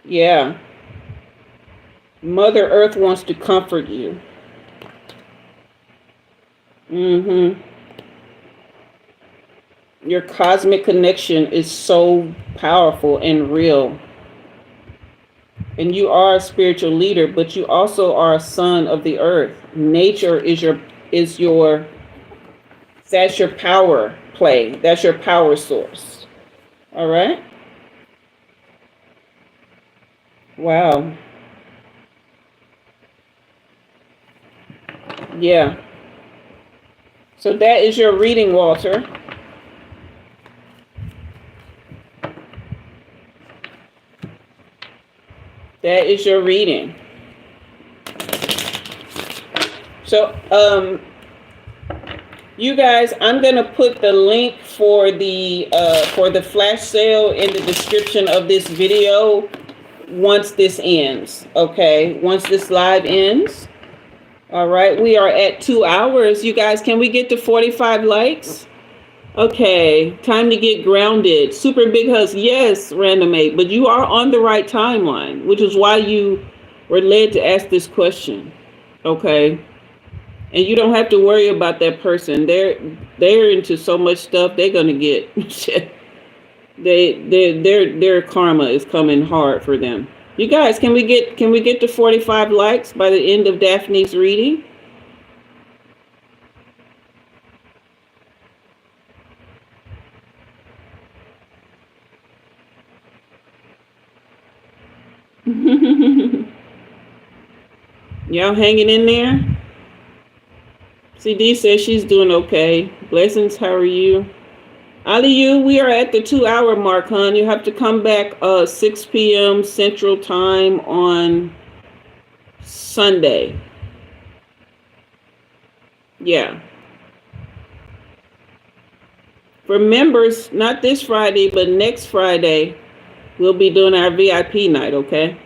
Yeah. Mother Earth wants to comfort you. Your cosmic connection is so powerful and real. And you are a spiritual leader, but you also are a son of the earth. Nature that's your power play. That's your power source. All right? Wow. Yeah. So that is your reading, Walter. That is your reading. So, you guys, I'm gonna put the link for the flash sale in the description of this video once this ends. Okay, once this live ends. All right, we are at 2 hours. You guys, can we get to 45 likes? Okay, time to get grounded. Super big hugs. Yes, Random 8, but you are on the right timeline, which is why you were led to ask this question. Okay? And you don't have to worry about that person. They're into so much stuff, they're gonna get their karma is coming hard for them. You guys, can we get to 45 likes by the end of Daphne's reading? Y'all hanging in there? CD says she's doing okay. Blessings, how are you? Aliyu, we are at the 2 hour mark, hon. You have to come back 6 p.m. Central Time on Sunday. Yeah. For members, not this Friday, but next Friday, we'll be doing our VIP night, okay?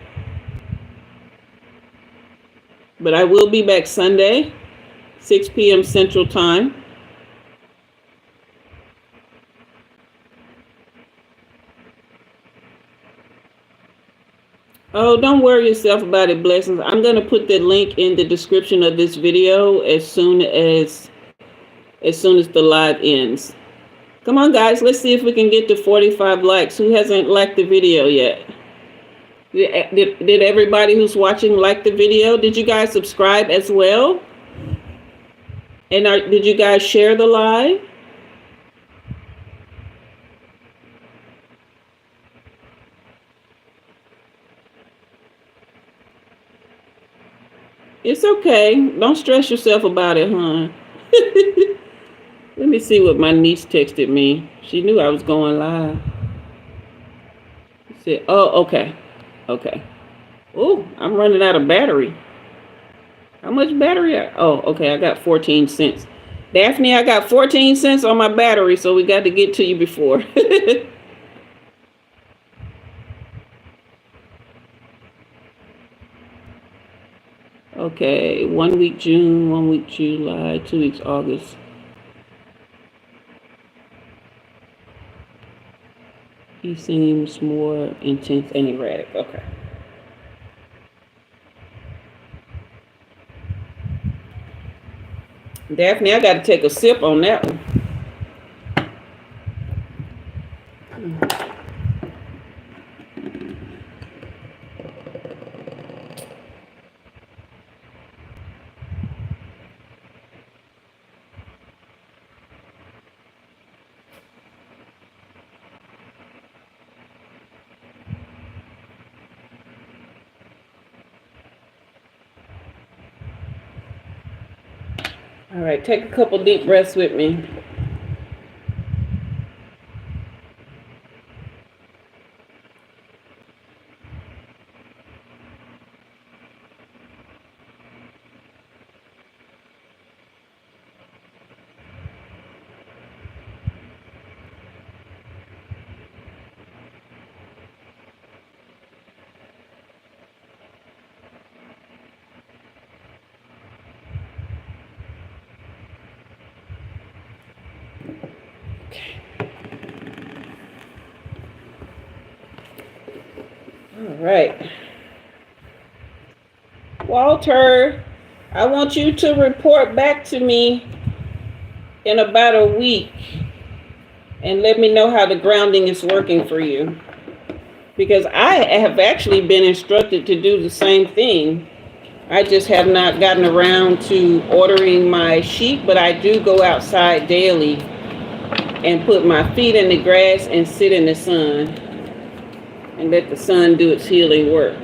But I will be back Sunday, 6 p.m. Central Time. Oh, don't worry yourself about it, Blessings. I'm going to put the link in the description of this video as soon as the live ends. Come on, guys. Let's see if we can get to 45 likes. Who hasn't liked the video yet? Did everybody who's watching like the video? Did you guys subscribe as well? And did you guys share the live? It's okay. Don't stress yourself about it, huh? Let me see what my niece texted me. She knew I was going live. She said, oh, okay. Okay. Oh, I'm running out of battery. How much battery? Oh, okay. I got 14 cents. Daphne, I got 14 cents on my battery, so we got to get to you before. Okay, 1 week June, 1 week July, 2 weeks August. He seems more intense and erratic. Okay. Daphne, I got to take a sip on that one. All right, take a couple deep breaths with me. Okay. All right. Walter, I want you to report back to me in about a week and let me know how the grounding is working for you. Because I have actually been instructed to do the same thing. I just have not gotten around to ordering my sheet, but I do go outside daily and put my feet in the grass and sit in the sun and let the sun do its healing work.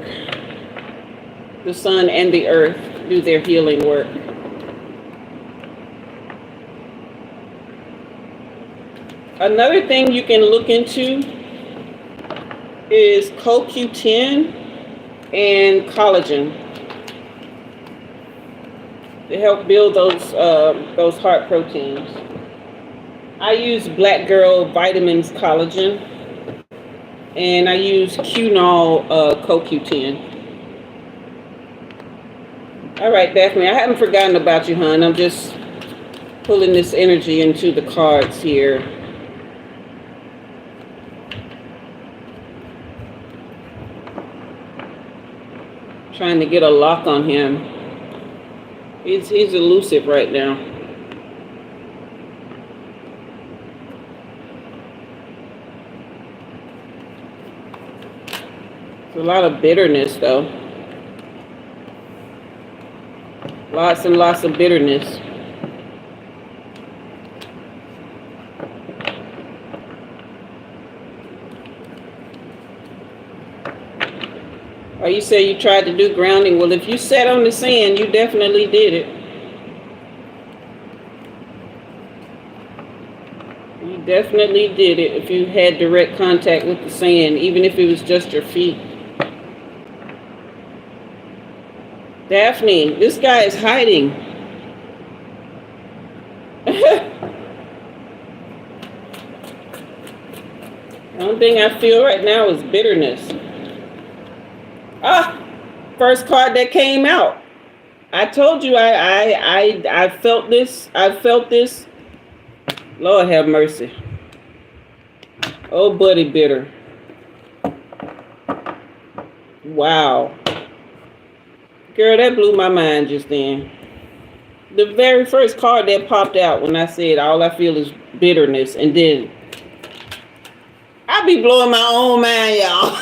The sun and the earth do their healing work. Another thing you can look into is CoQ10 and collagen to help build those heart proteins. I use Black Girl Vitamins Collagen, and I use Qnol CoQ10. All right, Daphne, I haven't forgotten about you, hon. I'm just pulling this energy into the cards here. Trying to get a lock on him. He's elusive right now. It's a lot of bitterness, though. Lots and lots of bitterness. Or you say you tried to do grounding. Well, if you sat on the sand, you definitely did it. You definitely did it if you had direct contact with the sand, even if it was just your feet. Daphne, this guy is hiding. The only thing I feel right now is bitterness. First card that came out. I told you I felt this. I felt this. Lord have mercy. Oh, buddy bitter. Wow. Girl, that blew my mind just then. The very first card that popped out when I said all I feel is bitterness, and then I be blowing my own mind, y'all.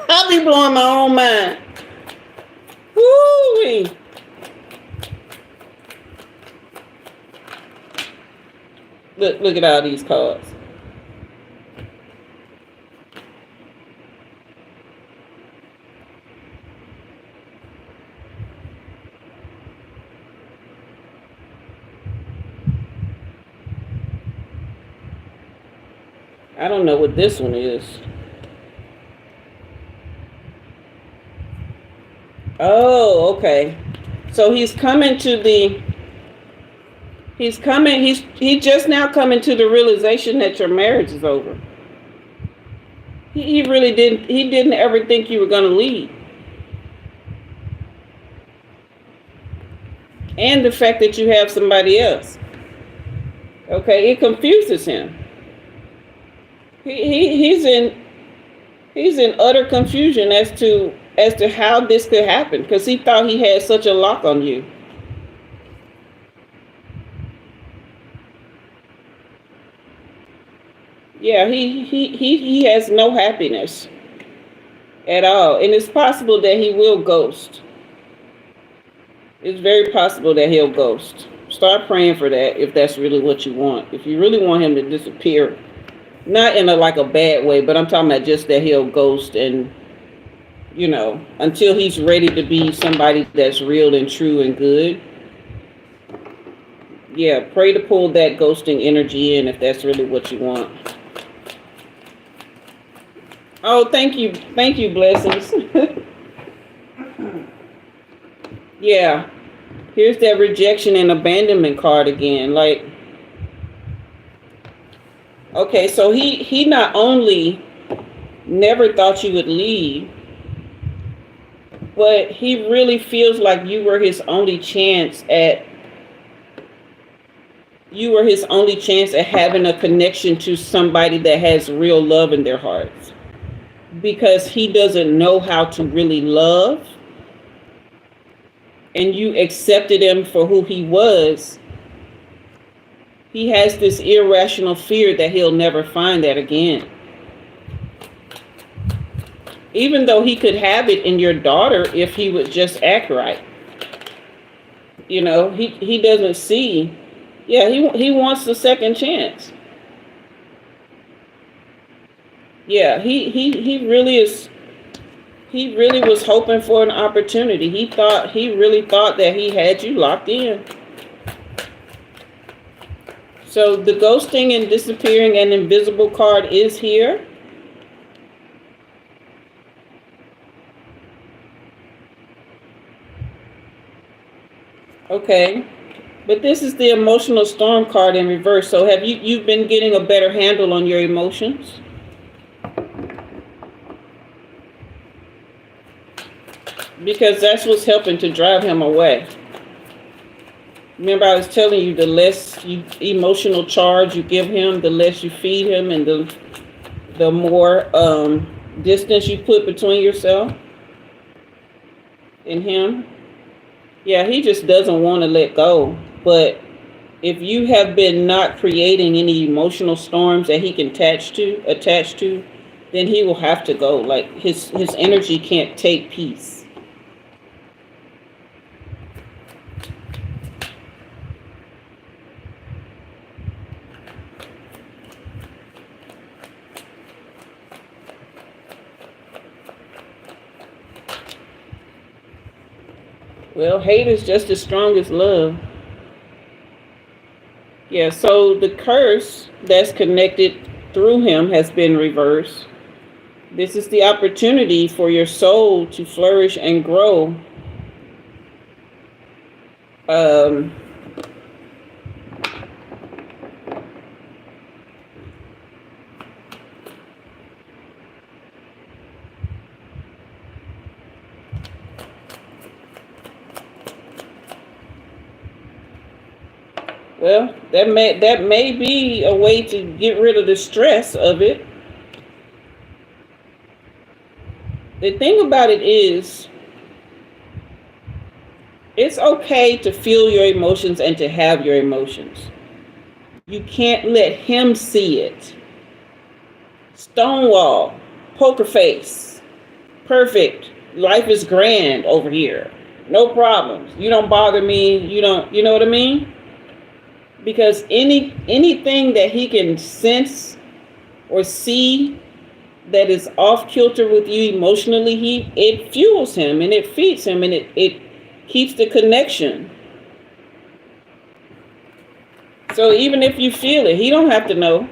I be blowing my own mind. Woo-wee. Look at all these cards. I don't know what this one is. Oh, okay. So he's just now coming to the realization that your marriage is over. He didn't ever think you were going to leave. And the fact that you have somebody else. Okay, it confuses him. He's in utter confusion as to how this could happen, because he thought he had such a lock on you. Yeah, he has no happiness at all, and it's possible that he will ghost. It's very possible that he'll ghost. Start praying for that if that's really what you want. If you really want him to disappear, not in like a bad way, but I'm talking about just that he'll ghost, and until he's ready to be somebody that's real and true and good. Yeah, pray to pull that ghosting energy in if that's really what you want. Oh, thank you, blessings. Yeah, here's that rejection and abandonment card again. Like, okay, so he not only never thought you would leave, but he really feels like you were his only chance at having a connection to somebody that has real love in their hearts. Because he doesn't know how to really love, and you accepted him for who he was. He has this irrational fear that he'll never find that again. Even though he could have it in your daughter if he would just act right. He doesn't see. Yeah, he wants a second chance. Yeah, he really is. He really was hoping for an opportunity. He really thought that he had you locked in. So the ghosting and disappearing and invisible card is here. Okay. But this is the emotional storm card in reverse. So have you've been getting a better handle on your emotions? Because that's what's helping to drive him away. Remember, I was telling you, the less emotional charge you give him, the less you feed him, and the more distance you put between yourself and him. Yeah, he just doesn't want to let go. But if you have been not creating any emotional storms that he can attach to, then he will have to go. Like his energy can't take peace. Well, hate is just as strong as love. Yeah, so the curse that's connected through him has been reversed. This is the opportunity for your soul to flourish and grow. Well, that may be a way to get rid of the stress of it. The thing about it is, it's okay to feel your emotions and to have your emotions. You can't let him see it. Stonewall, poker face, perfect. Life is grand over here. No problems. You don't bother me. You know what I mean? Because anything that he can sense or see that is off kilter with you emotionally, it fuels him and it feeds him and it keeps the connection. So even if you feel it, he don't have to know.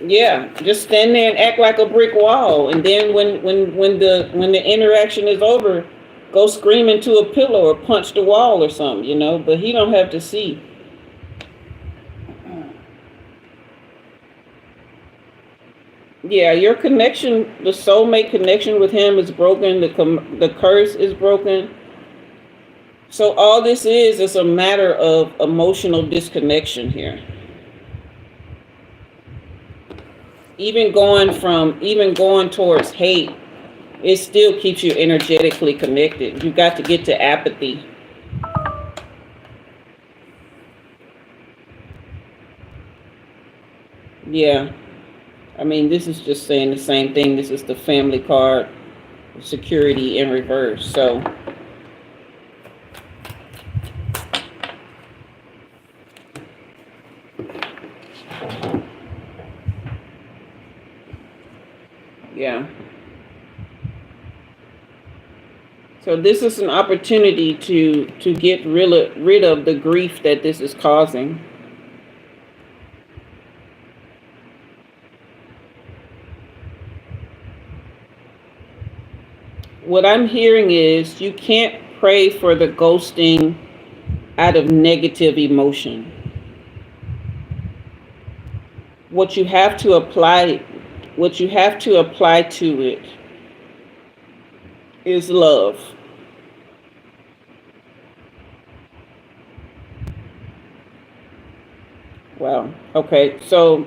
Yeah, just stand there and act like a brick wall, and then when the interaction is over, go scream into a pillow or punch the wall or something, But he don't have to see. Yeah, your connection, the soulmate connection with him is broken. The curse is broken. So all this is a matter of emotional disconnection here. Even going towards hate, it still keeps you energetically connected. You got to get to apathy. Yeah. I mean, this is just saying the same thing. This is the family card, security in reverse. So yeah. So this is an opportunity to get rid of the grief that this is causing. What I'm hearing is you can't pray for the ghosting out of negative emotion. What you have to apply to it is love. Wow. Okay. So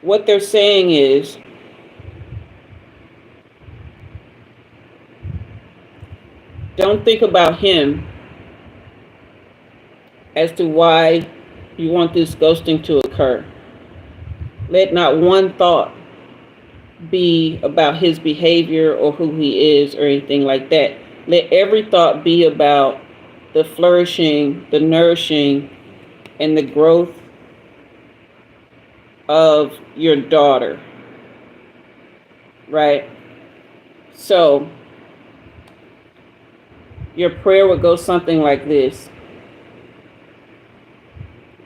what they're saying is don't think about him as to why you want this ghosting to occur. Let not one thought be about his behavior or who he is or anything like that. Let every thought be about the flourishing, the nourishing, and the growth of your daughter. Right? So your prayer would go something like this.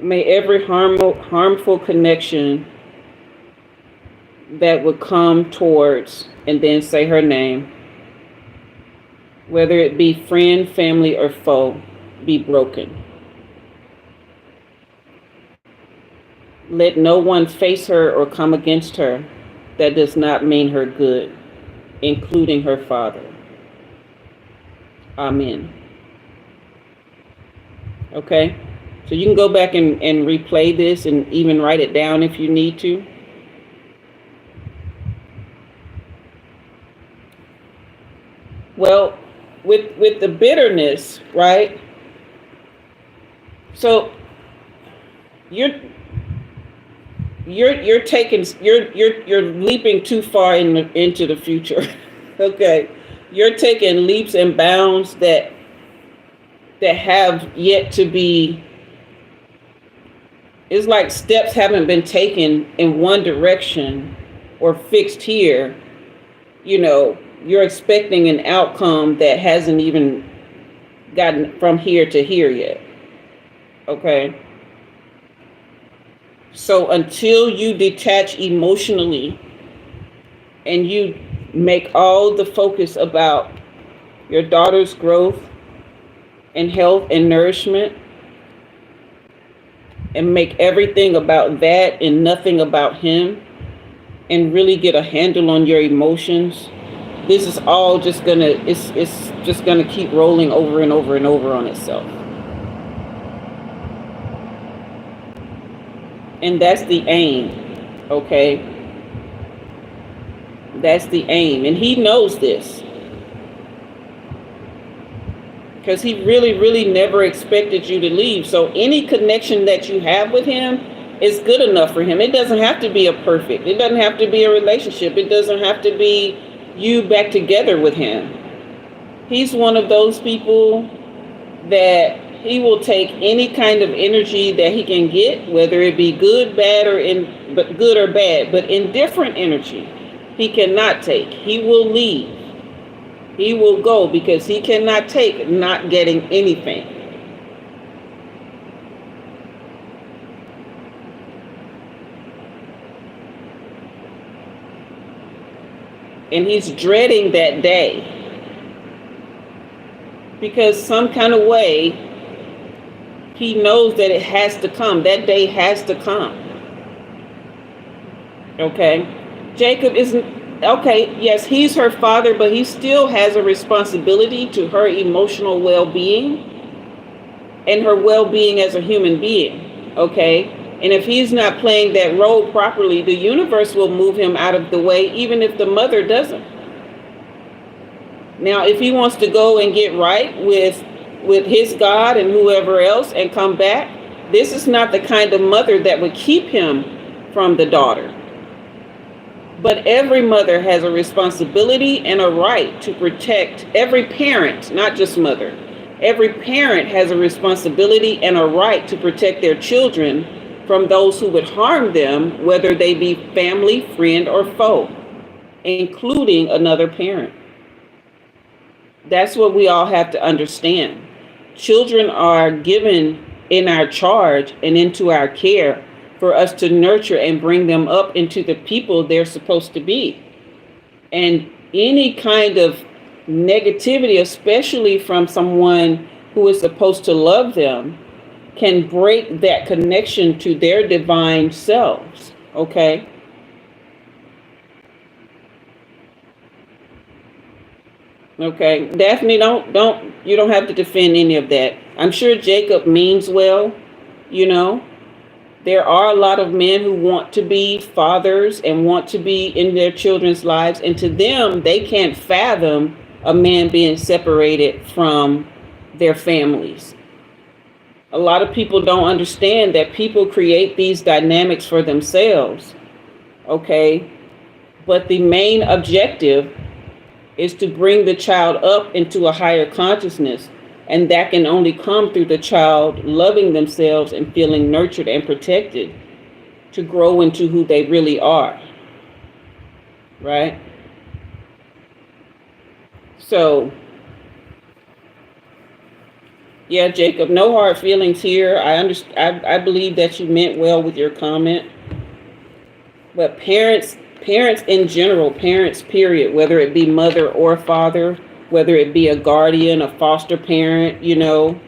May every harmful connection that would come towards, and then say her name, whether it be friend, family, or foe, be broken. Let no one face her or come against her that does not mean her good, including her father. Amen. Okay? So you can go back and replay this and even write it down if you need to. Well, with the bitterness, right? So you're leaping too far into the future. Okay. You're taking leaps and bounds that have yet to be. It's like steps haven't been taken in one direction or fixed here. You're expecting an outcome that hasn't even gotten from here to here yet. Okay? So until you detach emotionally and you make all the focus about your daughter's growth and health and nourishment, and make everything about that and nothing about him, and really get a handle on your emotions, this is all just it's just gonna keep rolling over and over and over on itself. And that's the aim, okay? That's the aim. And he knows this. Because he really, really never expected you to leave. So any connection that you have with him is good enough for him. It doesn't have to be a perfect. It doesn't have to be a relationship. It doesn't have to be you back together with him. He's one of those people that he will take any kind of energy that he can get, whether it be good, bad, good or bad, but indifferent energy he cannot take. He will leave. He will go because he cannot take not getting anything. And he's dreading that day. Because some kind of way, he knows that it has to come. That day has to come. Okay? Jacob isn't, okay, yes, he's her father, but he still has a responsibility to her emotional well-being and her well-being as a human being. Okay? And if he's not playing that role properly, the universe will move him out of the way, even if the mother doesn't. Now, if he wants to go and get right with his God and whoever else and come back, this is not the kind of mother that would keep him from the daughter. But every mother has a responsibility and a right to protect, every parent, not just mother. Every parent has a responsibility and a right to protect their children from those who would harm them, whether they be family, friend, or foe, including another parent. That's what we all have to understand. Children are given in our charge and into our care for us to nurture and bring them up into the people they're supposed to be. And any kind of negativity, especially from someone who is supposed to love them, can break that connection to their divine selves. Okay? Okay, Daphne, you don't have to defend any of that. I'm sure Jacob means well, you know. There are a lot of men who want to be fathers and want to be in their children's lives, and to them, they can't fathom a man being separated from their families. A lot of people don't understand that people create these dynamics for themselves, okay? But the main objective is to bring the child up into a higher consciousness. And that can only come through the child loving themselves and feeling nurtured and protected to grow into who they really are. Right? So, yeah, Jacob, no hard feelings here. I believe that you meant well with your comment. But parents in general, parents period, whether it be mother or father, whether it be a guardian, a foster parent, you know,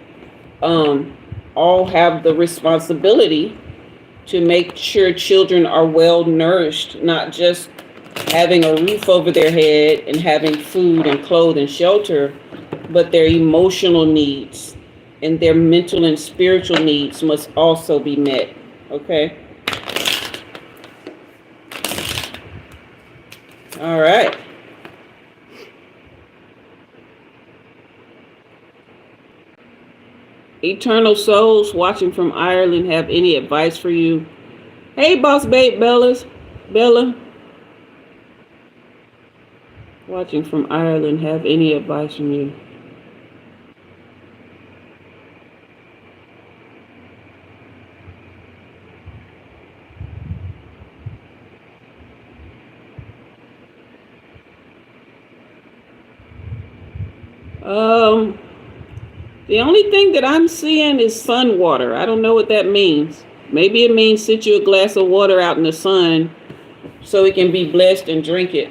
all have the responsibility to make sure children are well nourished, not just having a roof over their head and having food and clothes and shelter, but their emotional needs and their mental and spiritual needs must also be met. Okay? All right. Eternal souls watching from Ireland have any advice for you? Hey, boss babe Bella. Watching from Ireland have any advice from you? The only thing that I'm seeing is sun water. I don't know what that means. Maybe it means sit you a glass of water out in the sun so it can be blessed and drink it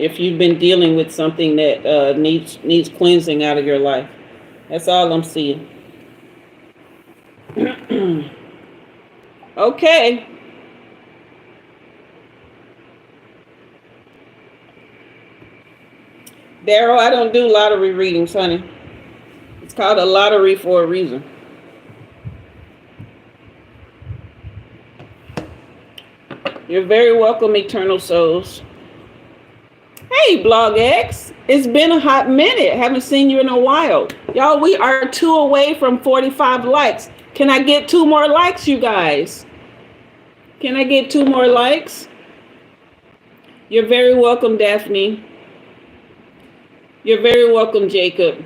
if you've been dealing with something that needs cleansing out of your life. That's all I'm seeing. Okay. Daryl, I don't do lottery readings, honey. It's called a lottery for a reason. You're very welcome, eternal souls. Hey, Blog X. It's been a hot minute. Haven't seen you in a while. Y'all, we are 2 away from 45 likes. Can I get 2 more likes, you guys? Can I get 2 more likes? You're very welcome, Daphne. You're very welcome, Jacob.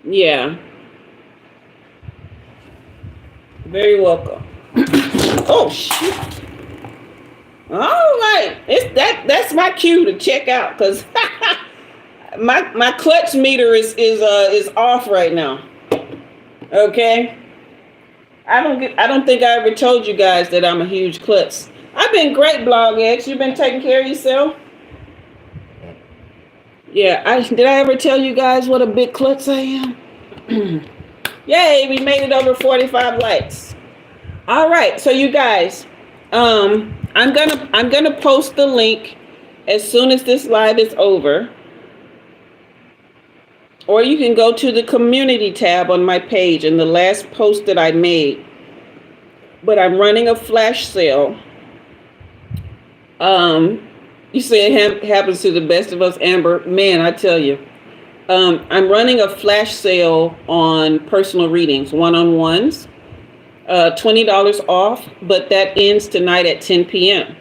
Yeah. Very welcome. Oh, shit. All right. That's my cue to check out, because my clutch meter is off right now. Okay? I don't think I ever told you guys that I'm a huge klutz. I've been great, Blog X. You've been taking care of yourself? Yeah, did I ever tell you guys what a big klutz I am? Yay, we made it over 45 likes. All right, so you guys, I'm gonna post the link as soon as this live is over. Or you can go to the community tab on my page in the last post that I made. But I'm running a flash sale. You say it happens to the best of us, Amber. Man, I tell you. I'm running a flash sale on personal readings, one-on-ones. $20 off, but that ends tonight at 10 p.m.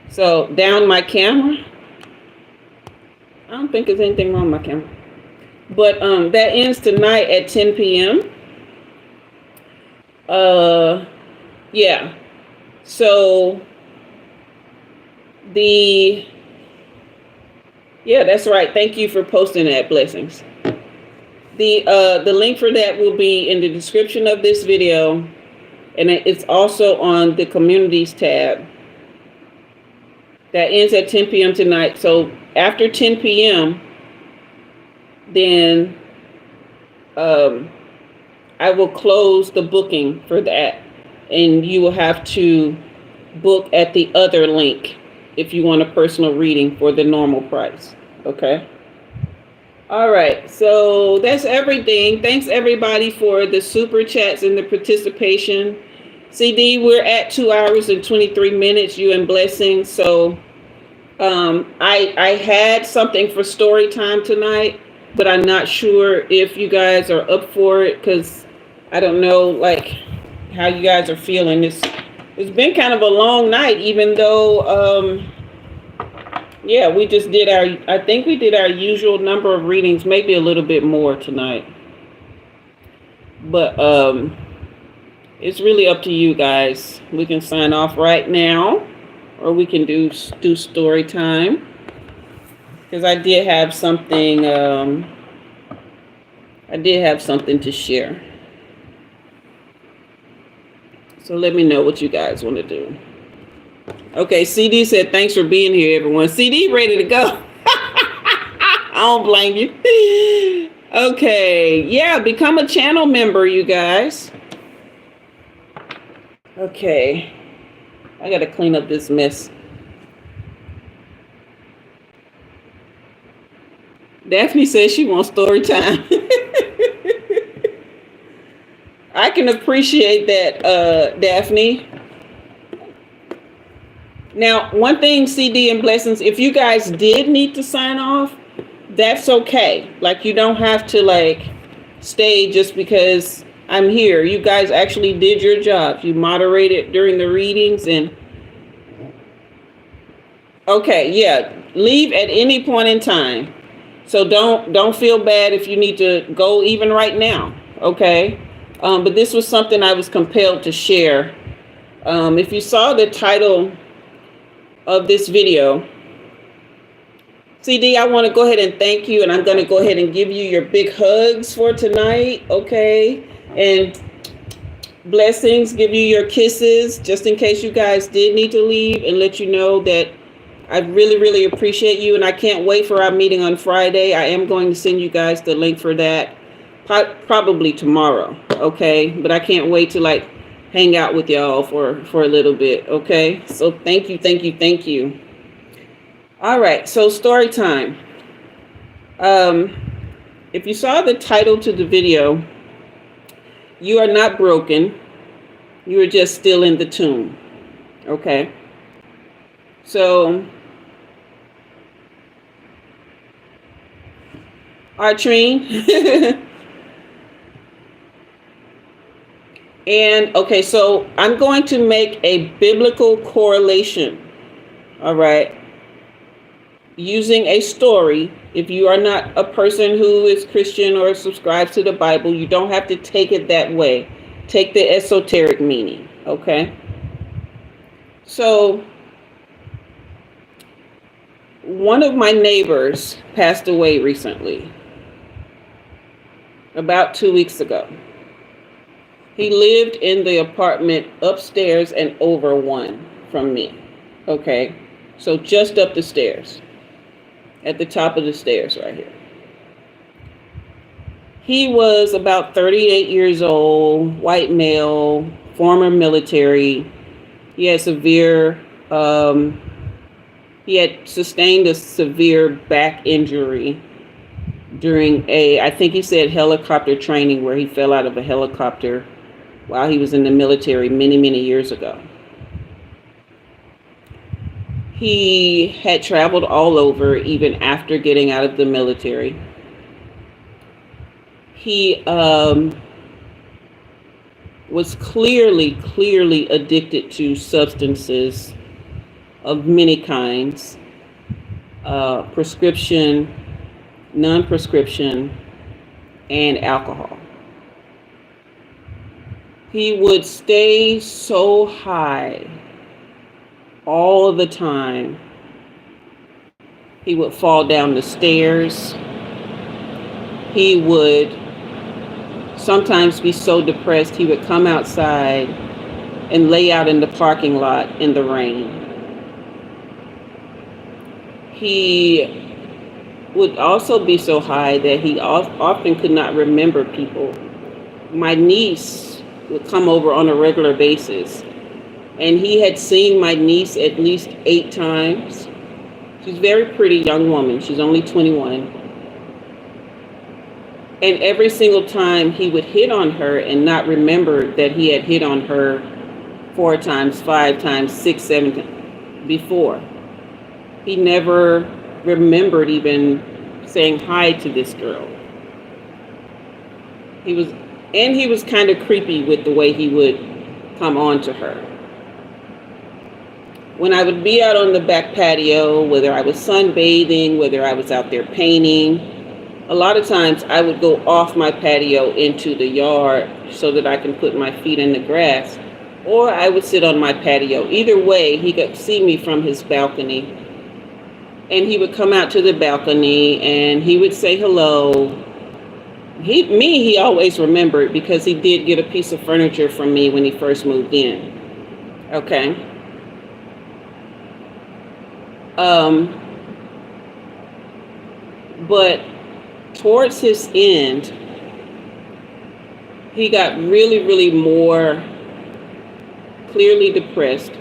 So down my camera. I don't think there's anything wrong with my camera. But that ends tonight at 10 p.m. Yeah. So yeah, that's right. Thank you for posting that. Blessings. The link for that will be in the description of this video, and it's also on the communities tab. That ends at 10 p.m. tonight. So after 10 p.m., then I will close the booking for that, and you will have to book at the other link if you want a personal reading for the normal price. Okay. All right. So that's everything. Thanks everybody for the super chats and the participation. CD, we're at 2 hours and 23 minutes, you and Blessings. So I had something for story time tonight, but I'm not sure if you guys are up for it, because I don't know like how you guys are feeling. It's been kind of a long night, even though yeah, we just did I think we did our usual number of readings, maybe a little bit more tonight. But it's really up to you guys. We can sign off right now, or we can do story time, because I did have something to share. So let me know what you guys want to do. Okay, CD said, thanks for being here, everyone. CD ready to go. I don't blame you. Okay, yeah, become a channel member, you guys. Okay, I got to clean up this mess. Daphne says she wants story time. I can appreciate that, Daphne. Now, one thing, CD and Blessings, if you guys did need to sign off, that's okay. Like, you don't have to, like, stay just because I'm here. You guys actually did your job. You moderated during the readings, and okay, yeah, leave at any point in time. So don't feel bad if you need to go even right now, okay? But this was something I was compelled to share. If you saw the title of this video, CD, I want to go ahead and thank you, and I'm going to go ahead and give you your big hugs for tonight, okay? And Blessings, give you your kisses, just in case you guys did need to leave, and let you know that I really, really appreciate you, and I can't wait for our meeting on Friday. I am going to send you guys the link for that probably tomorrow, okay? But I can't wait to like hang out with y'all for a little bit, okay? So thank you, thank you, thank you. All right, so story time. If you saw the title to the video, you are not broken. You are just still in the tomb, okay? So, Artrine. And, okay, so I'm going to make a biblical correlation, all right, using a story. If you are not a person who is Christian or subscribes to the Bible, you don't have to take it that way. Take the esoteric meaning, okay? So, one of my neighbors passed away recently, about 2 weeks ago. He lived in the apartment upstairs and over one from me, okay? So just up the stairs. at the top of the stairs right here. He was about 38 years old, white male, former military. He had he had sustained a severe back injury during I think he said helicopter training, where he fell out of a helicopter while he was in the military many, many years ago. He had traveled all over even after getting out of the military. He was clearly addicted to substances of many kinds, prescription, non-prescription, and alcohol. He would stay so high all the time. He would fall down the stairs. He would sometimes be so depressed he would come outside and lay out in the parking lot in the rain. He would also be so high that he often could not remember people. My niece would come over on a regular basis, and he had seen my niece at least 8 times. She's a very pretty young woman. She's only 21. And every single time he would hit on her and not remember that he had hit on her 4 times, 5 times, 6, 7 times before. He never remembered even saying hi to this girl. He was kind of creepy with the way he would come on to her. When I would be out on the back patio, whether I was sunbathing, whether I was out there painting, a lot of times I would go off my patio into the yard so that I can put my feet in the grass, or I would sit on my patio. Either way, he could see me from his balcony, and he would come out to the balcony and he would say hello. He always remembered, because he did get a piece of furniture from me when he first moved in. Okay. But towards his end, he got really more clearly depressed.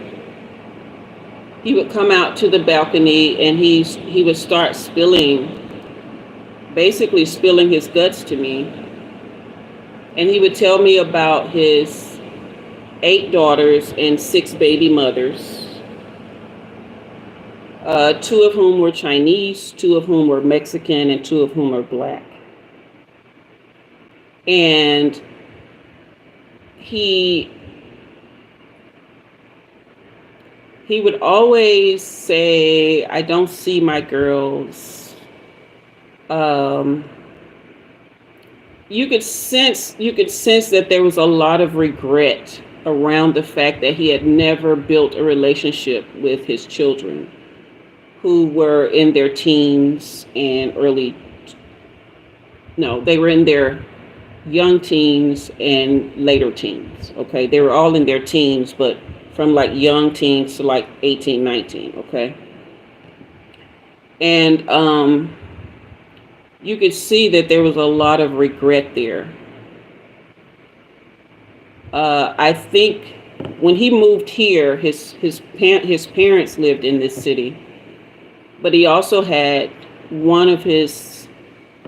He would come out to the balcony and he would start basically spilling his guts to me. And he would tell me about his 8 daughters and 6 baby mothers. 2 of whom were Chinese, 2 of whom were Mexican, and 2 of whom are Black. And he would always say, I don't see my girls. You could sense that there was a lot of regret around the fact that he had never built a relationship with his children, who were in their teens and they were in their young teens and later teens. Okay, they were all in their teens, but from like young teens to like 18, 19. Okay. And you could see that there was a lot of regret there. I think when he moved here, his parents lived in this city, but he also had one of his,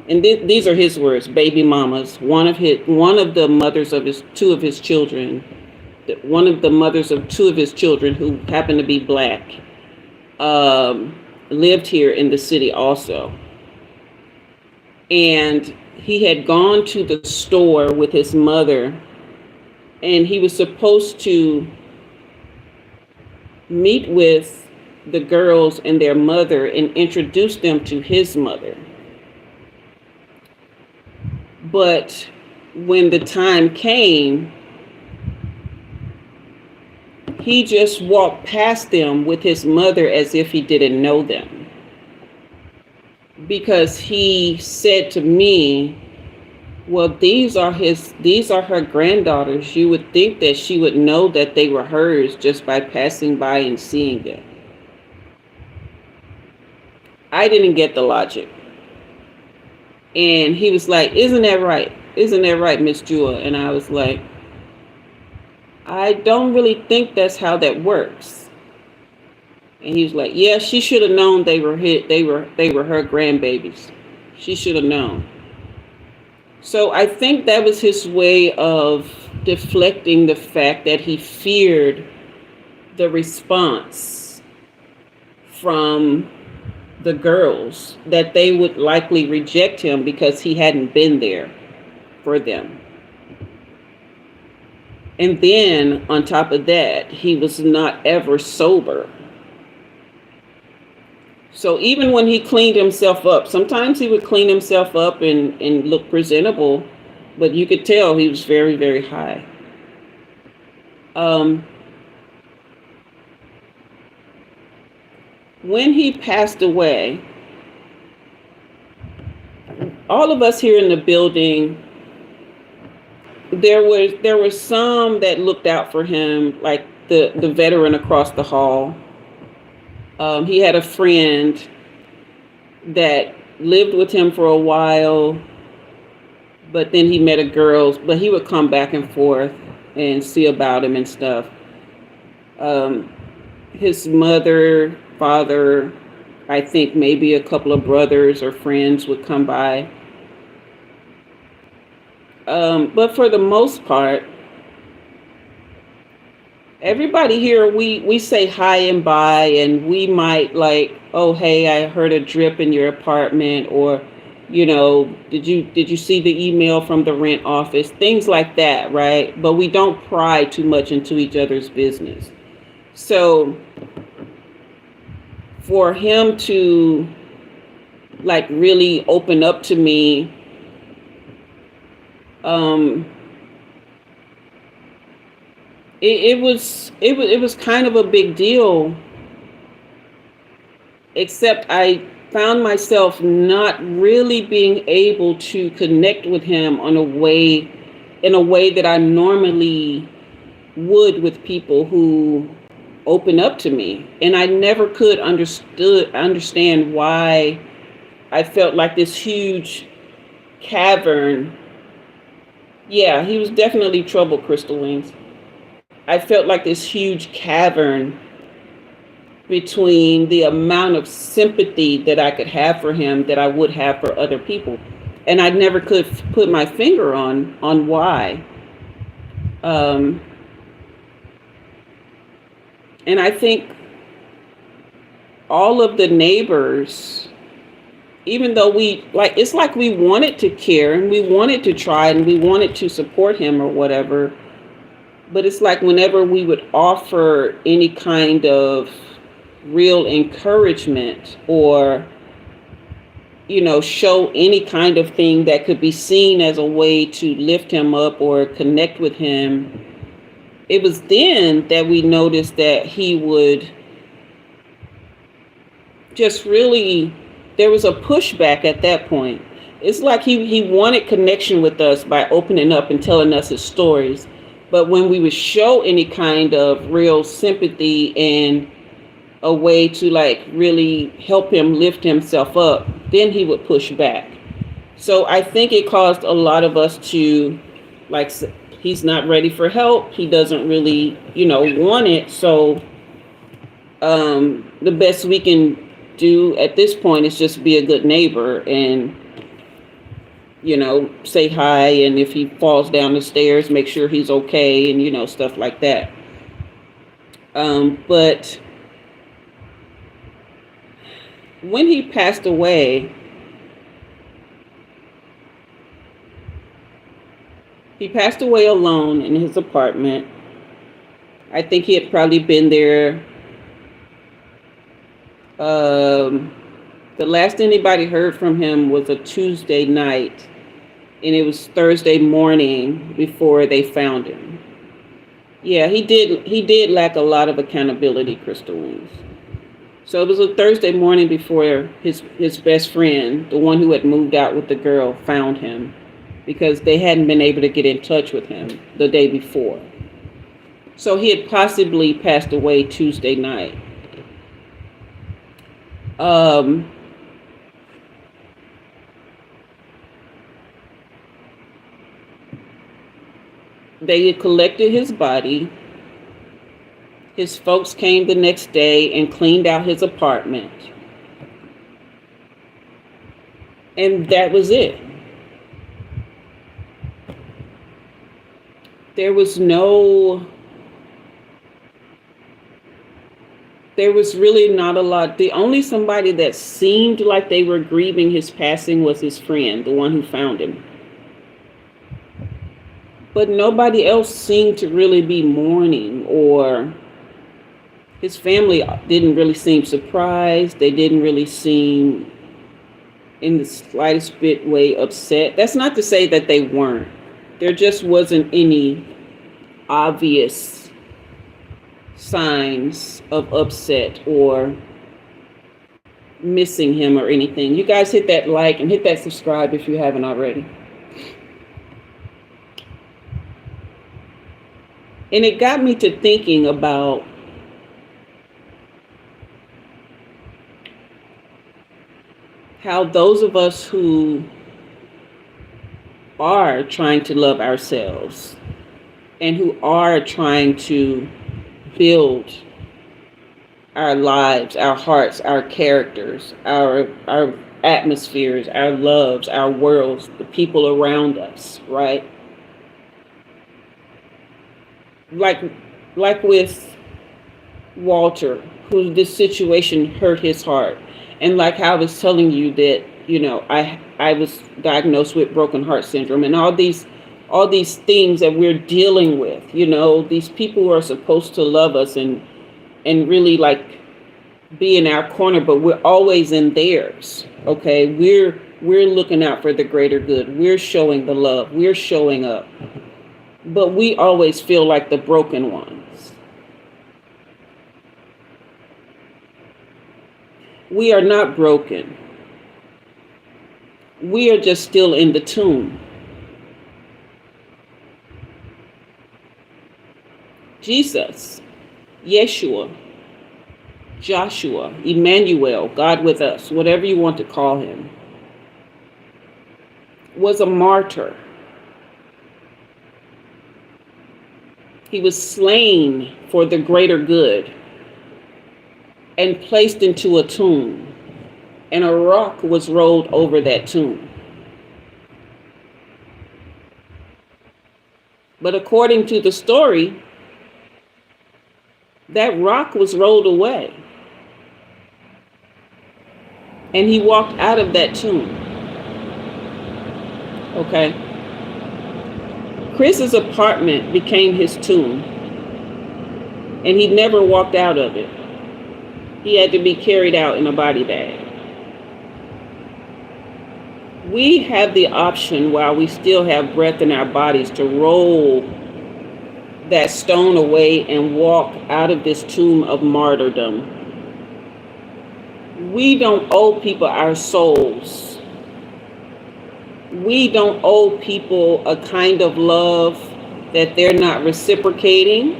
and these are his words, baby mamas. One of the mothers of 2 of his children, one of the mothers of 2 of his children, who happened to be Black, lived here in the city also. And he had gone to the store with his mother, and he was supposed to meet with the girls and their mother and introduce them to his mother. But when the time came, he just walked past them with his mother as if he didn't know them. Because he said to me, well, these are her granddaughters. You would think that she would know that they were hers just by passing by and seeing them. I didn't get the logic. And he was like, isn't that right? Isn't that right, Miss Jua? And I was like, I don't really think that's how that works. And he was like, yeah, she should have known they were her grandbabies. She should have known. So I think that was his way of deflecting the fact that he feared the response from the girls, that they would likely reject him because he hadn't been there for them. And then on top of that, he was not ever sober. So even when he cleaned himself up, sometimes he would clean himself up and look presentable, but you could tell he was very, very high. When he passed away, all of us here in the building, there were some that looked out for him, like the veteran across the hall. He had a friend that lived with him for a while, but then he met a girl, but he would come back and forth and see about him and stuff. His mother, father, I think maybe a couple of brothers or friends would come by. But for the most part, everybody here, we say hi and bye, and we might like, oh, hey, I heard a drip in your apartment, or, you know, did you see the email from the rent office? Things like that, right? But we don't pry too much into each other's business. So for him to like really open up to me, it was kind of a big deal, except I found myself not really being able to connect with him in a way that I normally would with people who open up to me. And I never could understand why I felt like this huge cavern. Yeah, he was definitely trouble, Crystal Wings. I felt like this huge cavern between the amount of sympathy that I could have for him that I would have for other people. And I never could put my finger on why. And I think all of the neighbors, even though it's like we wanted to care and we wanted to try and we wanted to support him or whatever, but it's like whenever we would offer any kind of real encouragement or, you know, show any kind of thing that could be seen as a way to lift him up or connect with him, it was then that we noticed that he would just really, there was a pushback at that point. It's like he wanted connection with us by opening up and telling us his stories. But when we would show any kind of real sympathy and a way to like really help him lift himself up, then he would push back. So I think it caused a lot of us to like, he's not ready for help. He doesn't really, you know, want it. So the best we can do at this point is just be a good neighbor and, you know, say hi. And if he falls down the stairs, make sure he's okay and, you know, stuff like that. But when he passed away, he passed away alone in his apartment. I think he had probably been there. The last anybody heard from him was a Tuesday night, and it was Thursday morning before they found him. Yeah, he did lack a lot of accountability, Crystal Wings. So it was a Thursday morning before his best friend, the one who had moved out with the girl, found him, because they hadn't been able to get in touch with him the day before. So he had possibly passed away Tuesday night. They collected his body. His folks came the next day and cleaned out his apartment. And that was it. There was really not a lot. The only somebody that seemed like they were grieving his passing was his friend, the one who found him. But nobody else seemed to really be mourning, or his family didn't really seem surprised. They didn't really seem in the slightest bit way upset. That's not to say that they weren't. There just wasn't any obvious signs of upset or missing him or anything. You guys hit that like and hit that subscribe if you haven't already. And it got me to thinking about how those of us who are trying to love ourselves and who are trying to build our lives, our hearts, our characters, our atmospheres, our loves, our worlds, the people around us, right? Like with Walter, who this situation hurt his heart. And like how I was telling you that, you know, I was diagnosed with broken heart syndrome, and all these things that we're dealing with, you know, these people who are supposed to love us and really like be in our corner, but we're always in theirs. Okay. We're looking out for the greater good. We're showing the love. We're showing up, but we always feel like the broken ones. We are not broken. We are just still in the tomb. Jesus, Yeshua, Joshua, Emmanuel, God with us, whatever you want to call him, was a martyr. He was slain for the greater good and placed into a tomb, and a rock was rolled over that tomb. But according to the story, that rock was rolled away, and he walked out of that tomb. Okay. Chris's apartment became his tomb, and he never walked out of it. He had to be carried out in a body bag. We have the option, while we still have breath in our bodies, to roll that stone away and walk out of this tomb of martyrdom. We don't owe people our souls. We don't owe people a kind of love that they're not reciprocating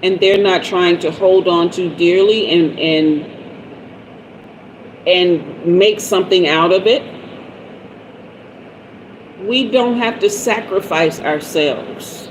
and they're not trying to hold on to dearly and make something out of it. We don't have to sacrifice ourselves.